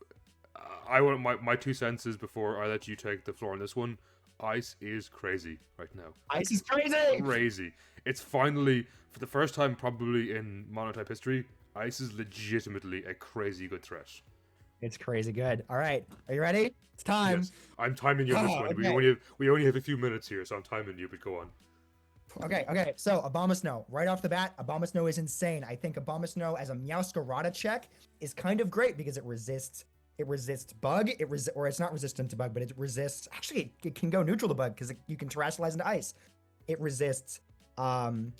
I want my two senses before I let you take the floor on this one. Ice is crazy right now. Ice is crazy. Crazy. It's finally, for the first time probably in monotype history, Ice is legitimately a crazy good threat. It's crazy good. All right. Are you ready? It's time. Yes, I'm timing you on this one. Okay. We only have a few minutes here, so I'm timing you. But go on. Okay. So Abomasnow, right off the bat, Abomasnow is insane. I think Abomasnow as a Meowscarada check is kind of great because it resists bug. Or it's not resistant to bug, but it resists. Actually, it can go neutral to bug because you can terrestrialize into ice. It resists. Um,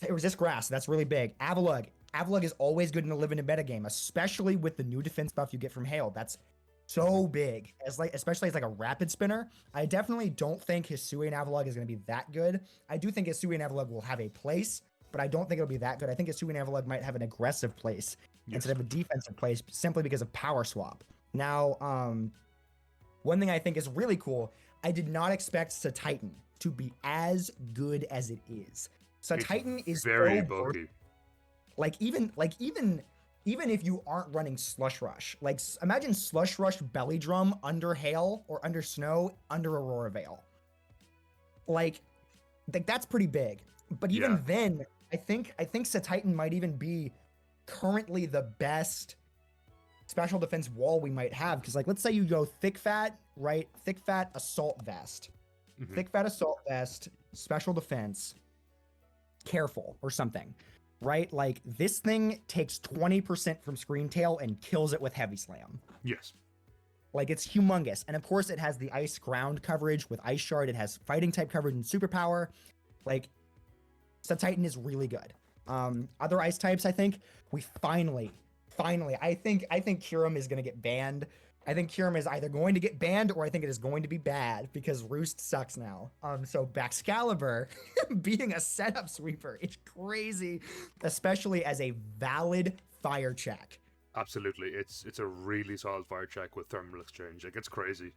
it resists grass. That's really big. Avalugg. Avalugg is always good in a limited metagame, especially with the new defense buff you get from Hail. That's so big, especially as like a rapid spinner. I definitely don't think Hisuian Avalugg is going to be that good. I do think Hisuian Avalugg will have a place, but I don't think it'll be that good. I think Hisuian Avalugg might have an aggressive place Yes. instead of a defensive place simply because of power swap. Now, one thing I think is really cool, I did not expect Titan to be as good as it is. It's Titan is very so bulky. even if you aren't running Slush Rush, like imagine Slush Rush Belly Drum under Hail or under Snow under Aurora Veil. Like that's pretty big. But even Yeah. then, I think Titan might even be currently the best special defense wall we might have. Because like let's say you go thick fat, right? Thick fat assault vest. Mhm. Thick fat assault vest, special defense, careful or something. Right? Like this thing takes 20% from Screen Tail and kills it with Heavy Slam. Yes. Like it's humongous. And of course it has the ice ground coverage with Ice Shard. It has fighting type coverage and superpower. Like Titan is really good. Other ice types, I think we finally, I think Kyurem is gonna get banned I think Kyurem is either going to get banned or I think it is going to be bad because Roost sucks now. So Baxcalibur being a setup sweeper, it's crazy, especially as a valid fire check. Absolutely, it's a really solid fire check with thermal exchange. Like, it's crazy.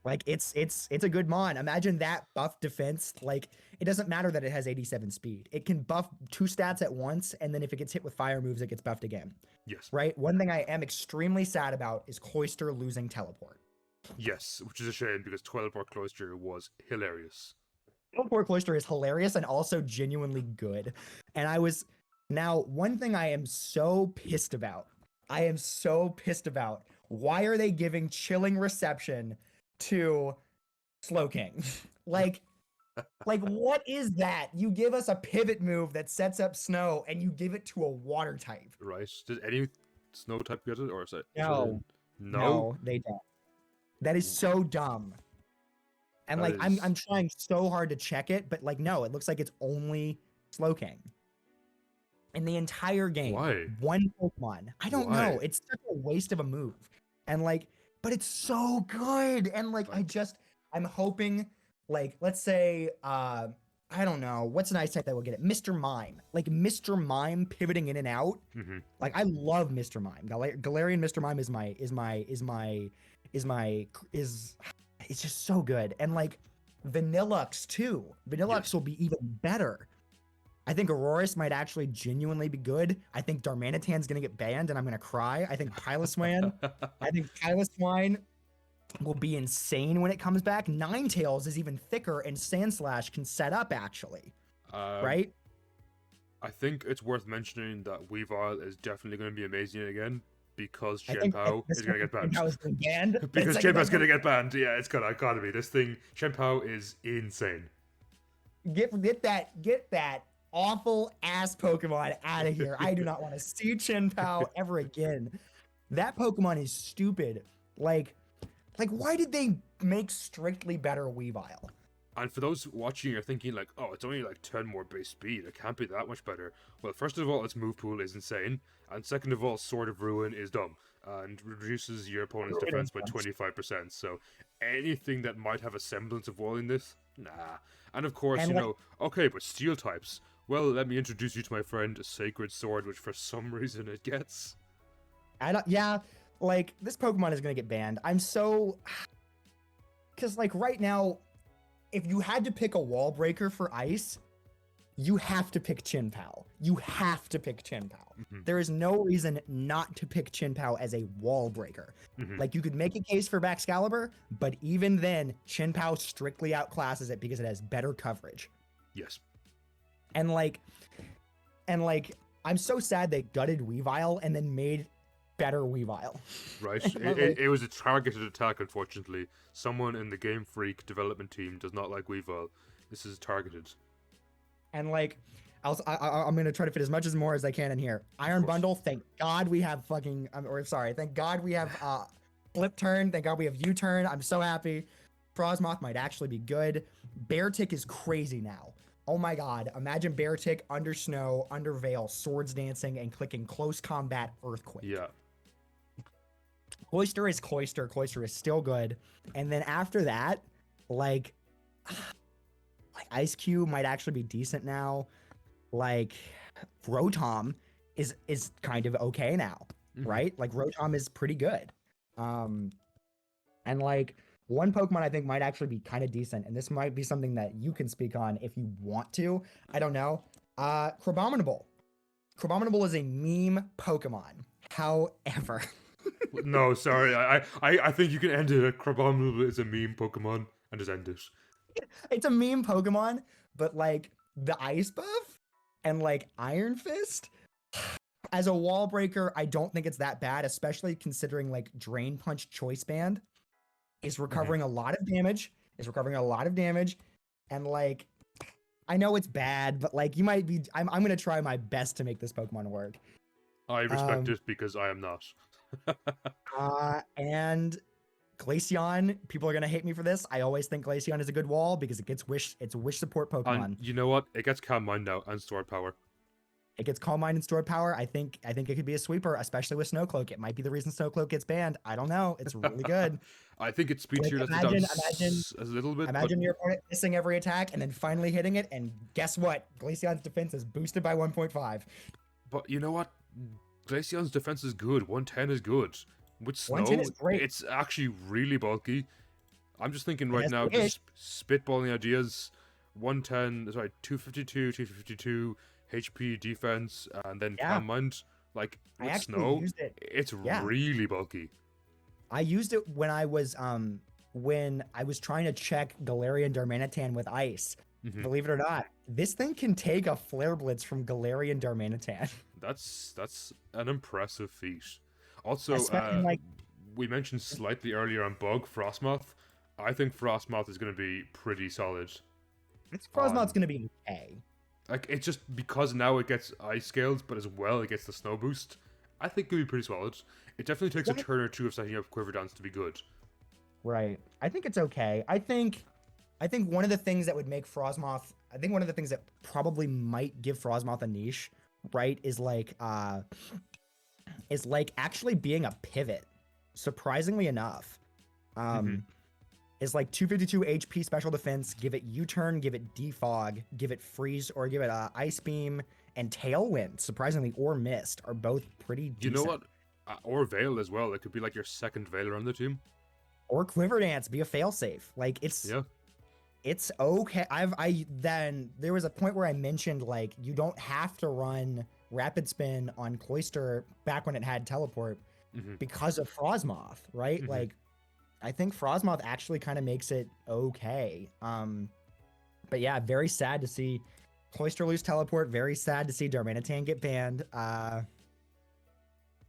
Like it's a good mon. Imagine that buff defense. Like it doesn't matter that it has 87 speed. It can buff 2 stats at once, and then if it gets hit with fire moves, it gets buffed again. Yes. Right? One thing I am extremely sad about is Cloyster losing teleport. Yes, which is a shame because Teleport Cloister was hilarious. Teleport Cloister is hilarious and also genuinely good. And now one thing I am so pissed about. I am so pissed about. Why are they giving chilling reception to Slowking? like what is that? You give us a pivot move that sets up snow and you give it to a water type. Right? Did any snow type get it, or is it? No. No. No, they don't. That is so dumb. And That I'm trying so hard to check it, but like no, it looks like it's only Slowking. In the entire game. Why? One Pokemon. I don't Why? know. It's such a waste of a move. And but it's so good. And I'm hoping, let's say, I don't know, what's an ice type that will get it? Mr. Mime. Like Mr. Mime pivoting in and out. Mm-hmm. Like I love Mr. Mime. Galarian Mr. Mime it's just so good. And Vanillux too. Vanillux will be even better. I think Aurorus might actually genuinely be good. I think Darmanitan's gonna get banned and I'm gonna cry. I think Piloswine will be insane when it comes back. Ninetales is even thicker and Sandslash can set up actually. Right? I think it's worth mentioning that Weavile is definitely going to be amazing again because Shenpao is going to get banned. Because Shenpao's going to get banned. Yeah, it's gotta be. This thing, Shenpao is insane. Get that awful ass Pokemon out of here. I do not want to see Shenpao ever again. That Pokemon is stupid. Like why did they make strictly better Weavile? And for those watching, you're thinking oh, it's only 10 more base speed. It can't be that much better. Well, first of all, its move pool is insane. And second of all, Sword of Ruin is dumb. And reduces your opponent's defense by 25%. So anything that might have a semblance of walling this, nah. And of course, okay, but steel types. Well, let me introduce you to my friend, Sacred Sword, which for some reason it gets. This Pokemon is going to get banned. I'm so... Because, right now, if you had to pick a wall breaker for Ice, you have to pick Chinpao. You have to pick Chinpao. Mm-hmm. There is no reason not to pick Chinpao as a wall breaker. Mm-hmm. You could make a case for Baxcalibur, but even then, Chinpao strictly outclasses it because it has better coverage. Yes. And I'm so sad they gutted Weavile and then made better Weavile. Right. It was a targeted attack, unfortunately. Someone in the Game Freak development team does not like Weavile. This is targeted. And I'm gonna try to fit as much as more as I can in here. Iron Bundle, thank God we have thank God we have Flip Turn, thank God we have U-Turn. I'm so happy. Frosmoth might actually be good. Beartic is crazy now. Oh my God, imagine Beartic under snow, under Veil, swords dancing, and clicking close combat Earthquake. Yeah. Cloyster is Cloyster. Cloyster is still good. And then after that, Ice Cube might actually be decent now. Rotom is kind of okay now, right? Rotom is pretty good. And one Pokemon I think might actually be kind of decent, and this might be something that you can speak on if you want to. I don't know. Crabominable. Crabominable is a meme Pokemon. However... No, sorry. I think you can end it. Crabominable is a meme Pokemon and just end it. It's a meme Pokemon, but the Ice Buff and Iron Fist as a wall breaker, I don't think it's that bad, especially considering Drain Punch Choice Band is recovering a lot of damage. And I know it's bad, but you might be. I'm gonna try my best to make this Pokemon work. I respect it because I am not. And Glaceon, people are gonna hate me for this. I always think Glaceon is a good wall because it's a wish support Pokemon. And you know what? It gets Calm Mind now and Sword Power. It gets Calm Mind and Stored Power. I think it could be a sweeper, especially with Snowcloak. It might be the reason Snowcloak gets banned. I don't know. It's really good. I think its speed Like tier lets it down a little bit, but imagine your opponent missing every attack and then finally hitting it, and guess what? Glaceon's defense is boosted by 1.5. but you know what? Glaceon's defense is good. 110 is good. With Snow, 110 is great. it's actually really bulky. I'm just thinking right has now, to just spitballing ideas. 110, sorry, 252 HP defense, and then Yeah. Calm Mind. Like, I with actually Snow, used it. it's Yeah. really bulky. I used it when I was trying to check Galarian Darmanitan with ice. Mhm. Believe it or not, this thing can take a Flare Blitz from Galarian Darmanitan. That's an impressive feat. Also, Especially, like, we mentioned slightly earlier on Bug, Frostmoth. I think Frostmoth is going to be pretty solid. Frostmoth's gonna be okay. Like, it's just because now it gets ice scales, but as well it gets the snow boost. I think it'll be pretty solid. It definitely takes a turn or two of setting up Quiver Dance to be good. Right. I think it's okay. I think one of the things that would make Frostmoth, I think one of the things that probably might give Frostmoth a niche, right, is like actually being a pivot. Surprisingly enough. Is like 252 HP special defense, give it U-turn, give it defog, give it freeze, or give it ice beam, and tailwind, surprisingly, or mist are both pretty decent. You know what? Or Veil as well. It could be like your second Veiler on the team. Or Quiver Dance, be a failsafe. Like, it's okay. Then there was a point where I mentioned, like, you don't have to run Rapid Spin on Cloyster back when it had teleport because of Frostmoth, right? Like, I think Frostmoth actually kind of makes it okay. But yeah, very sad to see Cloyster lose teleport. Very sad to see Darmanitan get banned.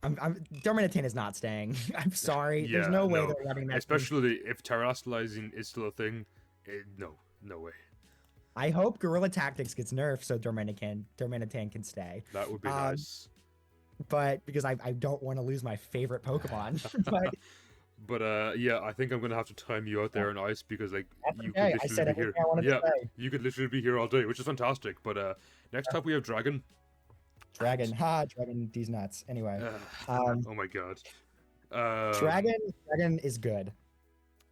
Darmanitan is not staying. I'm sorry. Yeah, There's no way they're letting that. Especially if Terrastalizing is still a thing. No way. I hope Guerrilla Tactics gets nerfed so Darmanitan can stay. That would be nice. But because I don't want to lose my favorite Pokemon. But yeah, I think I'm gonna have to time you out there on ice because like you okay. could I said literally be here. everything I wanted to say. You could literally be here all day, which is fantastic. But next up we have Dragon. Dragon, these nuts. Anyway, oh my god. Dragon is good.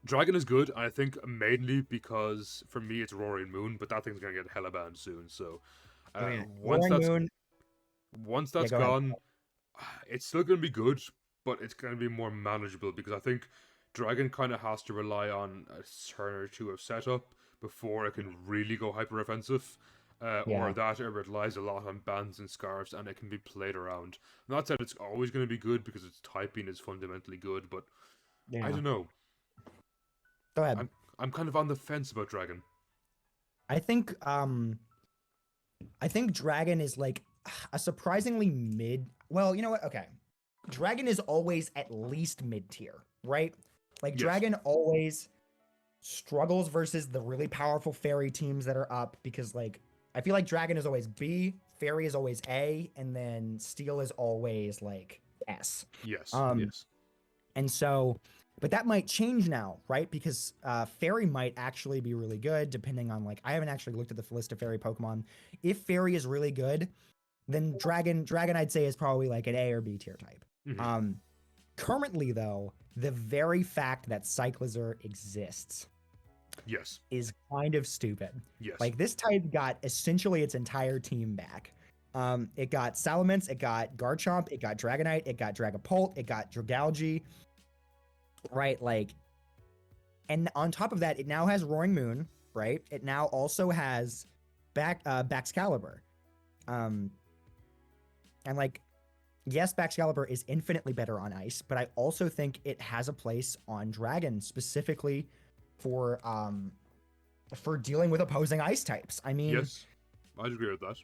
Dragon is good, I think mainly because for me it's Roaring Moon, but that thing's gonna get hella banned soon. So once that's gone, it's still gonna be good, but it's gonna be more manageable because I think Dragon kind of has to rely on a turn or two of setup before it can really go hyper offensive. Or that it relies a lot on bans and scarves and it can be played around. Not that it's always going to be good because its typing is fundamentally good, but I don't know. Go ahead. I'm kind of on the fence about Dragon. I think Dragon is like a surprisingly mid. Well, you know what? Okay. Dragon is always at least mid tier, right? Like Dragon always struggles versus the really powerful fairy teams that are up because like I feel like Dragon is always B, Fairy is always A, and then Steel is always like S. Yes. And so, but that might change now, right? Because Fairy might actually be really good, depending on like I haven't actually looked at the list of Fairy Pokemon. If Fairy is really good, then Dragon I'd say is probably like an A or B tier type. Currently, though, the very fact that Cyclizar exists. Is kind of stupid. Like this type got essentially its entire team back. It got Salamence, it got Garchomp, it got Dragonite, it got Dragapult, it got Dragalge. Right, like, and on top of that, it now has Roaring Moon, right? It now also has Baxcalibur. And like, yes, Baxcalibur is infinitely better on ice, but I also think it has a place on Dragon, specifically for dealing with opposing ice types. I mean, yes, I'd agree with that.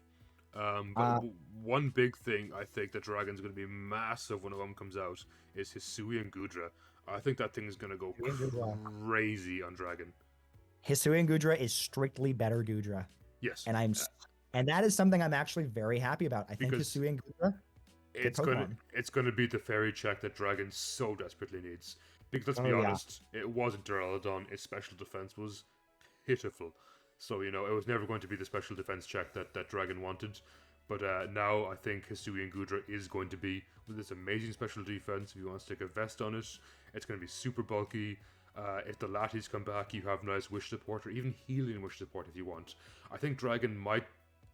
But one big thing I think that Dragon's going to be massive when one comes out is Hisuian Gudra. I think that thing's going to go crazy on Dragon. Hisuian Gudra is strictly better Gudra. Yes, and that is something I'm actually very happy about. I think Hisuian Gudra. It's gonna beat the fairy check that Dragon so desperately needs. Because let's be honest, it wasn't Duraludon, its special defense was pitiful. So, you know, it was never going to be the special defense check that Dragon wanted. But now I think Hisuian Gudra is going to be with this amazing special defense. If you want to stick a vest on it, it's going to be super bulky. If the Latis come back, you have nice wish support or even healing wish support if you want. I think Dragon might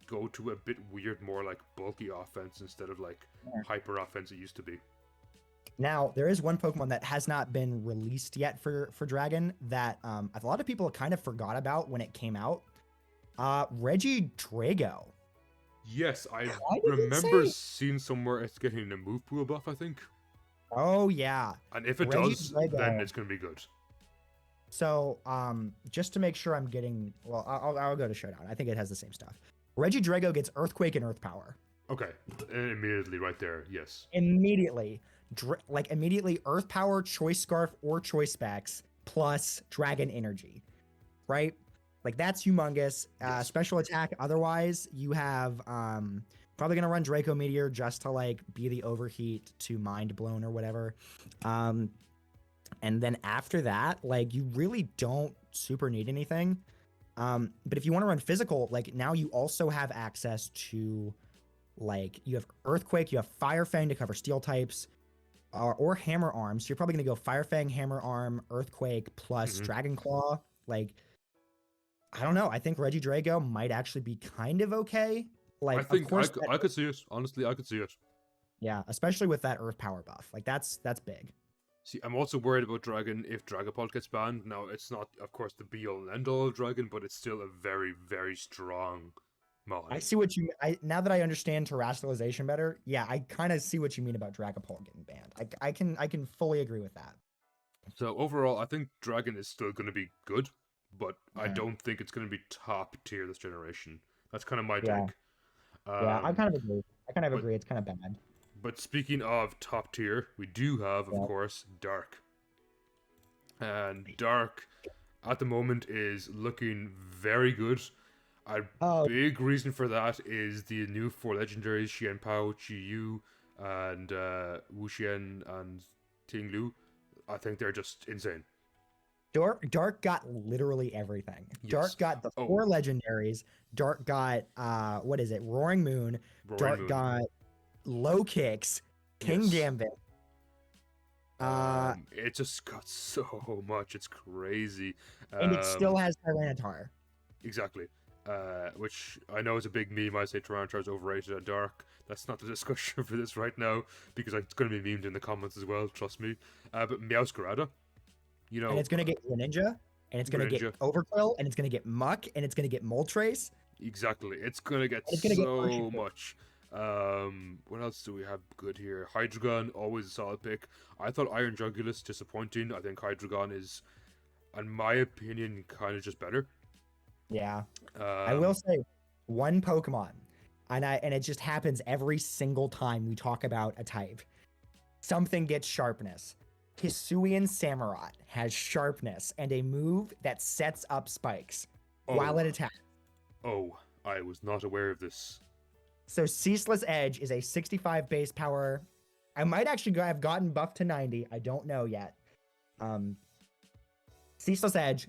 go to a bit weird, more like bulky offense instead of like hyper offense it used to be. Now, there is one Pokemon that has not been released yet for Dragon that a lot of people kind of forgot about when it came out. Regidrago. Yes, I Why did it remember say- seeing somewhere it's getting a move pool buff, I think. Oh, yeah. And if it does, Regidrago. then it's going to be good. So, just to make sure I'm getting... Well, I'll go to Showdown. I think it has the same stuff. Regidrago gets Earthquake and Earth Power. Okay, and immediately right there, yes. Immediately. Immediately Earth Power, Choice Scarf, or Choice Specs, plus Dragon Energy. Right? Like, that's humongous. Yes. Special attack, otherwise, you have... probably going to run Draco Meteor just to, like, be the overheat to Mind Blown or whatever. And then after that, like, you really don't super need anything. But if you want to run physical, like, now you also have access to, like, you have Earthquake, you have Fire Fang to cover steel types, or Hammer Arm. So you're probably going to go Fire Fang, Hammer Arm, Earthquake, plus Dragon Claw. Like, I don't know. I think Regidrago might actually be kind of okay. Like, I think of course, I could see it. Honestly, I could see it. yeah, especially with that Earth Power buff. Like, that's big. See, I'm also worried about Dragon if Dragapult gets banned. Now, it's not, of course, the be-all and end-all of Dragon, but it's still a very, very strong mod. I see what you. Now that I understand terrestrialization better, yeah, I kind of see what you mean about Dragapult getting banned. I can fully agree with that. So overall, I think Dragon is still going to be good, but I Yeah. don't think it's going to be top tier this generation. That's kind of my Yeah. take. Yeah, I kind of agree. but- agree. It's kind of bad. But speaking of top tier, we do have, of Yeah. course, Dark. And Dark, at the moment, is looking very good. A Oh, big reason for that is the new 4 legendaries, Xian Pao, Chi Yu, and Wu Xian and Ting Lu. I think they're just insane. Dark got literally everything. Yes. Dark got the 4 legendaries. Dark got what is it? Roaring Moon. Roaring Dark Moon. got low kicks. King Yes. Gambit. It just got so much. It's crazy. And it still has Tyranitar. Exactly. Which I know is a big meme. I say Tyranitar is overrated and Dark. That's not the discussion for this right now, because it's going to be memed in the comments as well, trust me. But Meowscarada, you know... And it's going to get Greninja. And it's going to get Overquill. And it's going to get Muck. And it's going to get Moltres. Exactly. It's going to get It's gonna get so Urshifu. much. What else do we have good here? Hydreigon, always a solid pick. I thought Iron Jugulus disappointing. I think Hydreigon is, in my opinion, kind of just better. Yeah. I will say one Pokemon, and it just happens every single time we talk about a type. Something gets sharpness. Hisuian Samurott has sharpness and a move that sets up spikes while it attacks. Oh, I was not aware of this. So Ceaseless Edge is a 65 base power. I might actually have gotten buffed to 90. I don't know yet. Ceaseless Edge,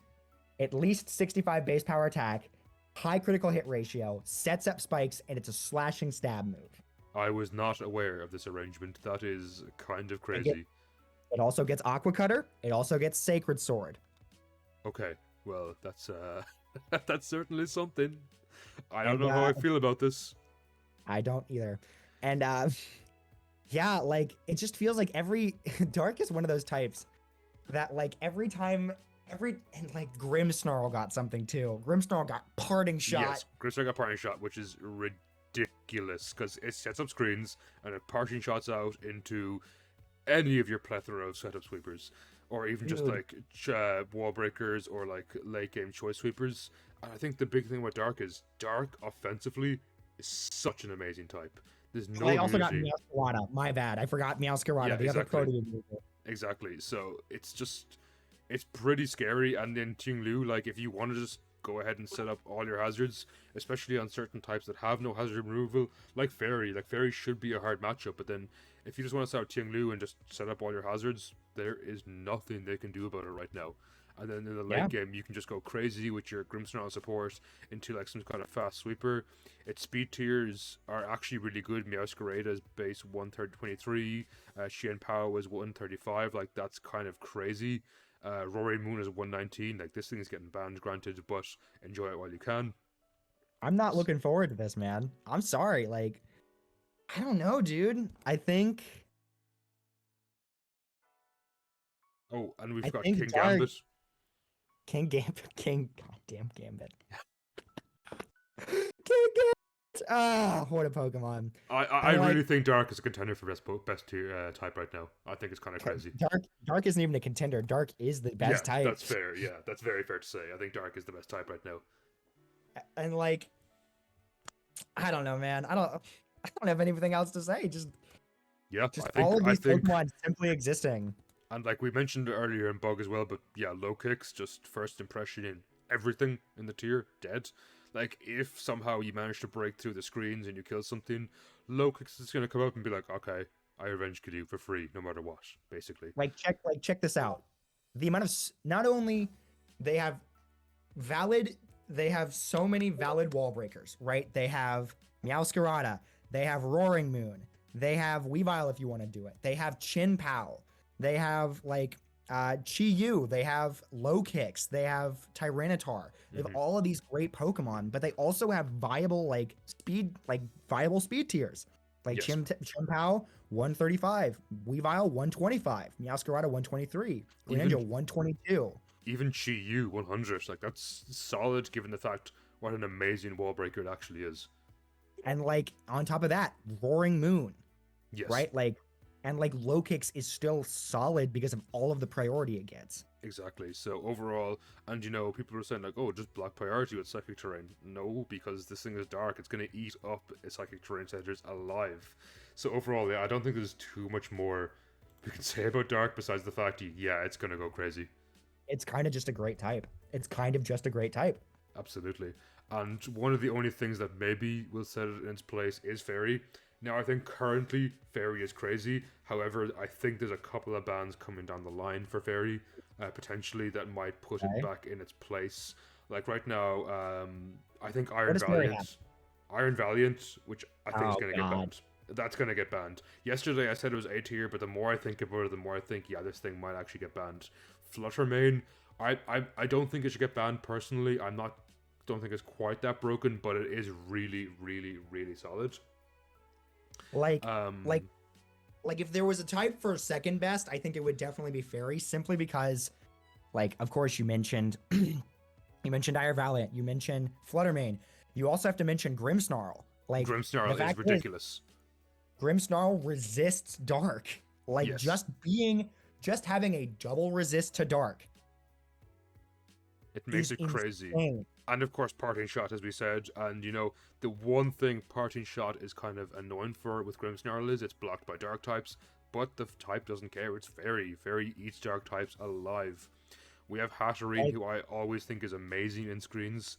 at least 65 base power attack, high critical hit ratio, sets up spikes, and it's a slashing stab move. I was not aware of this arrangement. That is kind of crazy. It also gets Aqua Cutter. It also gets Sacred Sword. Okay, well, that's that's certainly something. I don't know how I feel about this. I don't either. And yeah, like it just feels like every Dark is one of those types that like every time and like Grimmsnarl got something too. Grimmsnarl got Parting Shot. Yes, Grimmsnarl got Parting Shot, which is ridiculous because it sets up screens and it parting shots out into any of your plethora of setup sweepers, or even just Dude. like wall breakers or like late game choice sweepers. And I think the big thing about Dark is Dark offensively is such an amazing type. There's no I also got immunity. Meowscarada. My bad. I forgot Meowscarada, Yeah, the exactly. other Protean user. Exactly. So it's pretty scary. And then Ting Lu, like if you want to just go ahead and set up all your hazards, especially on certain types that have no hazard removal, like Fairy should be a hard matchup. But then if you just want to set up Ting Lu and just set up all your hazards, there is nothing they can do about it right now. And then in the Yeah. late game, you can just go crazy with your Grimmsnarl support into like some kind of fast sweeper. Its speed tiers are actually really good. Meowscarada is base 123, Xian Pao is 135. Like, that's kind of crazy. Roaring Moon is 119. Like, this thing is getting banned, granted, but enjoy it while you can. I'm not looking forward to this, man. I'm sorry. Like, I don't know, dude. I think Oh, and we've I got think King Dark Gambit. King Gambit, King, goddamn Gambit. King Gambit. Ah, what a Pokemon. I And like, really think Dark is a contender for best tier type right now. I think it's kind of crazy. Dark isn't even a contender. Dark is the best Yeah, type. that's fair. Yeah, that's very fair to say. I think Dark is the best type right now. And like, I don't know, man. I don't have anything else to say. Just Yeah, all of I these think, Pokemon simply existing. and like we mentioned earlier in Bug as well, but yeah, low kicks, just first impression in everything in the tier, dead. Like, if somehow you manage to break through the screens and you kill something, low kicks is gonna come up and be like, okay, I revenge kill you for free, no matter what, basically. Check this out. The amount of not only they have they have so many valid wall breakers, right? They have Meowscarada, they have Roaring Moon, they have Weavile if you want to do it. They have Chin Pao, they have like Chi-Yu, they have Low Kicks, they have Tyranitar. They have all of these great Pokemon, but they also have viable viable speed tiers. Like Yes. Chin Pao, 135, Weavile 125, Meowscarada 123, Greninja 122. Even Chi-Yu 100, like, that's solid given the fact what an amazing wall breaker it actually is. And like on top of that, Roaring Moon, Yes. right? Like, and like Low Kicks is still solid because of all of the priority it gets. Exactly. So overall, and you know, people were saying like, oh, just block priority with psychic terrain. No, because this thing is dark. It's going to eat up its psychic terrain centers alive. So overall, yeah, I don't think there's too much more we can say about dark besides the fact, yeah, it's going to go crazy. It's kind of just a great type. It's kind of just a great type. Absolutely. And one of the only things that maybe will set it in its place is Fairy. Now, I think currently Fairy is crazy. However, I think there's a couple of bans coming down the line for Fairy, potentially, that might put it back in its place. Like right now, I think Iron Valiant, which I think is going to get banned. That's going to get banned. Yesterday I said it was A tier, but the more I think about it, the more I think, yeah, this thing might actually get banned. Fluttermane, I don't think it should get banned personally. Don't think it's quite that broken, but it is really, really, really solid. Like if there was a type for second best, I think it would definitely be Fairy, simply because, like, of course you mentioned Iron Valiant, you mentioned Fluttermane, you also have to mention Grimmsnarl. Like, Grimmsnarl is ridiculous. Grimmsnarl resists dark. Like, yes. just having a double resist to dark. It makes it crazy. Insane. And of course, Parting Shot, as we said. And you know, the one thing Parting Shot is kind of annoying for with Grimmsnarl is it's blocked by dark types, but the type doesn't care. It's Fairy. Fairy eats dark types alive. We have Hatterene, who I always think is amazing in screens,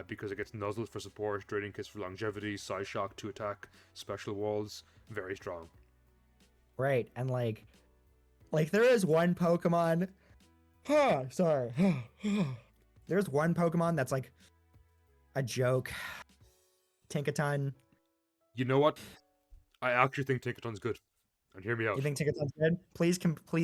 because it gets Nuzzle for support, Draining Kiss for longevity, Psyshock to attack, special walls, very strong. Right, and like there is one Pokemon. Sorry. There's one Pokemon that's like a joke. Tinkaton. You know what? I actually think Tinkaton's good. And hear me out. You think Tinkaton's good? Please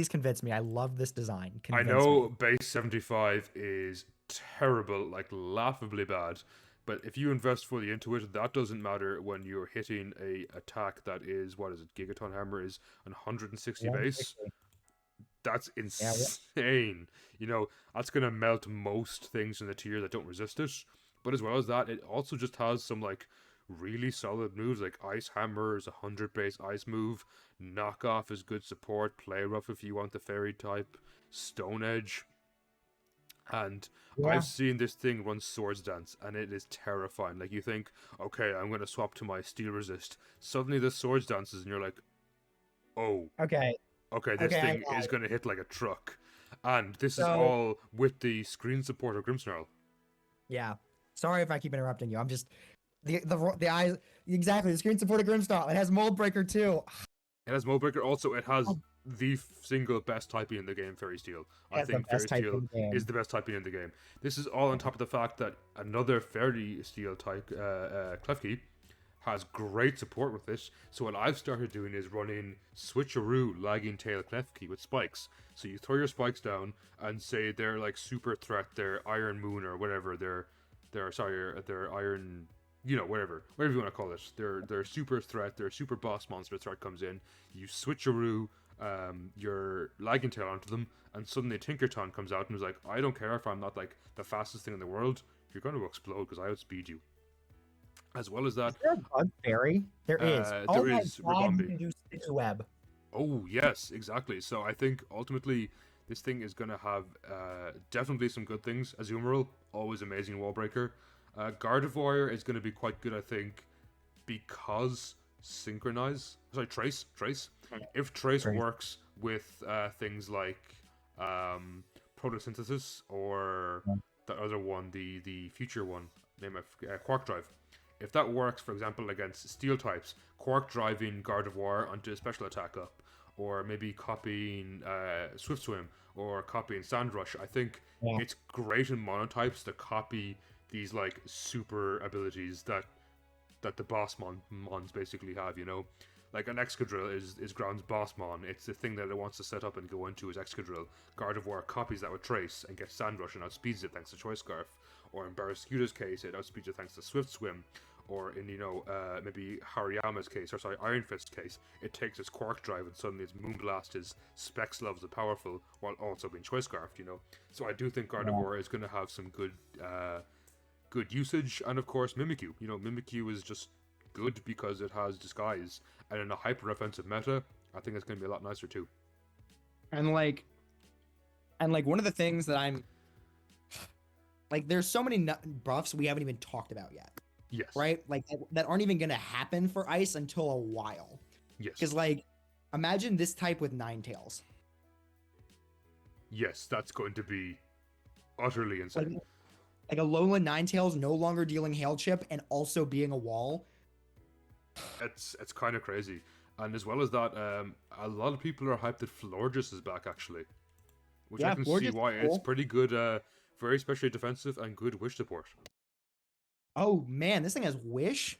convince me. I love this design. I know base 75 is terrible, like laughably bad. But if you invest fully into it, that doesn't matter when you're hitting a attack that is, what is it, Gigaton Hammer is 160 base. That's insane. You know, that's going to melt most things in the tier that don't resist it. But as well as that, it also just has some, like, really solid moves, like Ice Hammer is a 100 base ice move, Knockoff is good support, Play Rough if you want the fairy type, Stone Edge. And I've seen this thing run Swords Dance, and it is terrifying. Like, you think, okay, I'm going to swap to my Steel Resist. Suddenly the Swords dances, and you're like, oh. Okay, this thing is going to hit like a truck. And this is all with the screen support of Grimmsnarl. Yeah. Sorry if I keep interrupting you. I'm just... The eyes... Exactly, the screen support of Grimmsnarl. It has Mold Breaker, too. It has Mold Breaker. Also, it has the single best typing in the game, Fairy Steel. I Has the think Fairy best type Steel in the game. is the best typing in the game. This is all on top of the fact that another Fairy Steel type, Klefki, has great support with this. So what I've started doing is running switcheroo lagging tail Klefki with spikes. So you throw your spikes down and say they're like super threat, they're Iron Moon or whatever, they're Iron, whatever you want to call it. They're super threat, their super boss monster threat comes in. You switcheroo your lagging tail onto them, and suddenly Tinkerton comes out and is like, I don't care if I'm not like the fastest thing in the world, you're going to explode because I outspeed you. As well as that, Is there a bug fairy? There is. Oh there my is god, you Ribombee. can do Stitch Web. Oh yes, exactly. So I think ultimately this thing is going to have definitely some good things. Azumarill, always amazing wall breaker. Gardevoir is going to be quite good, I think, because Trace. If Trace works with things like photosynthesis or the other one, the future one, name of Quark Drive. If that works, for example, against steel types, Quark driving Gardevoir onto a special attack up, or maybe copying Swift Swim, or copying Sandrush, I think it's great in monotypes to copy these like super abilities that the boss mons basically have, Like an Excadrill is Ground's boss mon. It's the thing that it wants to set up and go into is Excadrill. Gardevoir copies that with Trace and gets Sandrush and outspeeds it thanks to Choice Scarf. Or in Barraskewda's case, it outspeeds it thanks to Swift Swim. Or in, maybe Hariyama's case, Iron Fist's case, it takes its Quark Drive and suddenly its Moonblast, his Specs levels are powerful while also being Choice Scarfed, So I do think Gardevoir is going to have some good usage, and of course Mimikyu. Mimikyu is just good because it has Disguise, and in a hyper offensive meta, I think it's going to be a lot nicer too. And like one of the things that I'm like, there's so many buffs we haven't even talked about yet. Yes. Right? Like that aren't even gonna happen for Ice until a while. Yes. Because like, imagine this type with Ninetales. Yes, that's going to be utterly insane. Like a Alolan Ninetales no longer dealing Hail Chip and also being a wall. It's kind of crazy. And as well as that, a lot of people are hyped that Florges is back actually, which I can see why. Cool. It's pretty good, very especially defensive and good wish support. Oh man, this thing has wish?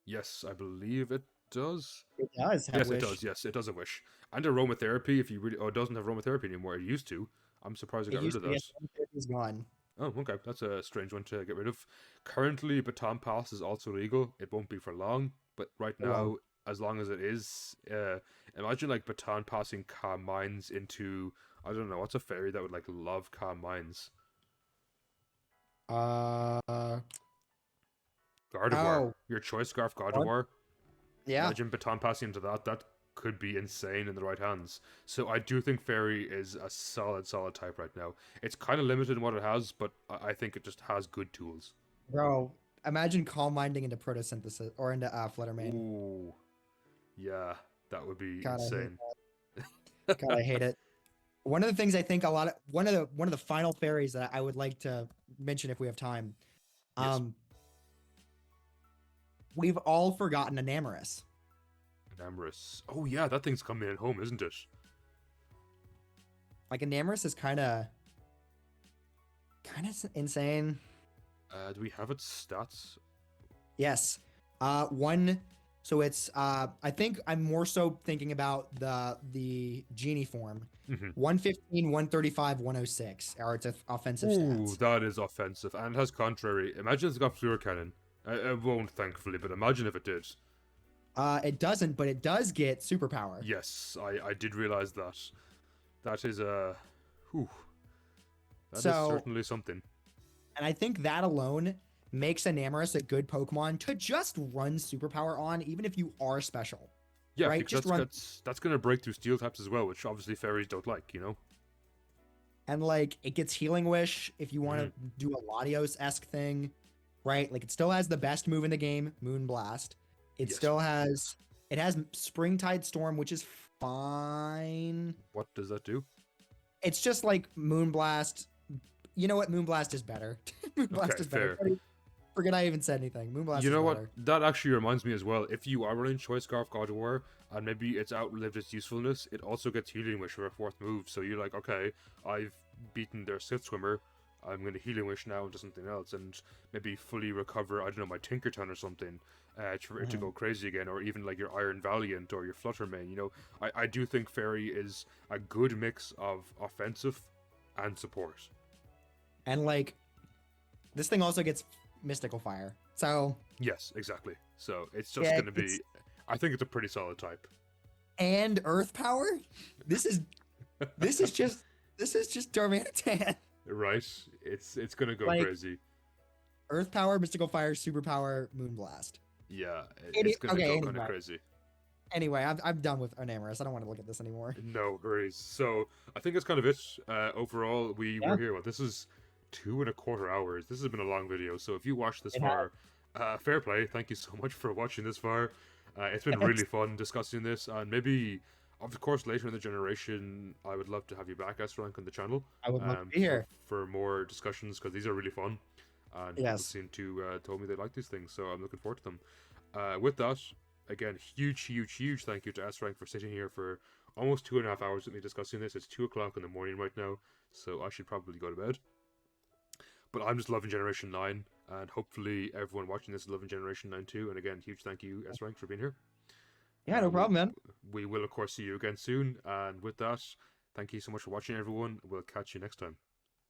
Yes, I believe it does. It does have wish. It does. Yes, it does have wish. And aromatherapy, if you really... Oh, it doesn't have aromatherapy anymore. It used to. I'm surprised it got rid of that. It's gone. Oh, okay. That's a strange one to get rid of. Currently, Baton Pass is also legal. It won't be for long, but right now, as long as it is, imagine like Baton passing Calm Minds into... I don't know, what's a fairy that would like love Calm Minds? Gardevoir. Oh. Your Choice Scarf Gardevoir. Yeah. Imagine Baton passing into that. That could be insane in the right hands. So I do think Fairy is a solid type right now. It's kind of limited in what it has, but I think it just has good tools. Bro, imagine Calm Minding into Photosynthesis or into Fluttermane. Ooh. Yeah, that would be God, insane. God, I hate it. One of the things I think one of the final fairies that I would like to mention if we have time. Yes. We've all forgotten Enamorus. Enamorus. Oh yeah, that thing's coming in home, isn't it? Like Enamorus is kind of insane. Do we have its stats? Yes. So it's I think I'm more so thinking about the genie form. Mm-hmm. 115, 135, 106 are its offensive stats. Ooh, that is offensive and it has contrary. Imagine it's got Fluor Cannon. It won't, thankfully, but imagine if it did. It doesn't, but it does get superpower. Yes, I did realize that. That is a... That is certainly something. And I think that alone makes Enamorus a good Pokemon to just run superpower on, even if you are special. Yeah, right? Because that's going to break through steel types as well, which obviously fairies don't like, And like, it gets Healing Wish if you want to do a Latios-esque thing, right? Like, it still has the best move in the game, Moonblast. It still has... It has Springtide Storm, which is fine. What does that do? It's just like Moonblast. You know what? Moonblast is better. Moonblast is better. Fair. Forget I even said anything. Moonblast You is know what? better. That actually reminds me as well. If you are running Choice Scarf God of War, and maybe it's outlived its usefulness, it also gets Healing Wish for a 4th move. So you're like, okay, I've beaten their Sith Swimmer, I'm going to Healing Wish now into something else, and maybe fully recover, I don't know, my Tinkerton or something, for it to go crazy again, or even like your Iron Valiant or your Fluttermane. You know, I do think Fairy is a good mix of offensive and support. And like, this thing also gets Mystical Fire. So Yes, exactly. So it's just yeah, going to be, I think it's a pretty solid type. and Earth Power. This is just Darmanitan. Right? It's gonna go Like, crazy. Earth Power, Mystical Fire, Superpower, Moonblast. Yeah, it's gonna go kind of anyway. crazy. Anyway, I'm done with Enamorous. I don't want to look at this anymore. No worries. So I think that's kind of it. Overall, we Yeah. were here. Well, this is 2.25 hours. This has been a long video. So if you watched this far, fair play. Thank you so much for watching this far. It's been really fun discussing this, and maybe, of course, later in the generation, I would love to have you back, S-Rank, on the channel. I would love to be here for more discussions, because these are really fun, and people seem to told me they like these things, so I'm looking forward to them. With that, again, huge thank you to S-Rank for sitting here for almost 2.5 hours with me discussing this. It's 2 o'clock in the morning right now, so I should probably go to bed. But I'm just loving Generation 9, and hopefully everyone watching this is loving Generation 9 too. And again, huge thank you, S-Rank, for being here. Yeah, no problem, man. We will, of course, see you again soon. And with that, thank you so much for watching, everyone. We'll catch you next time.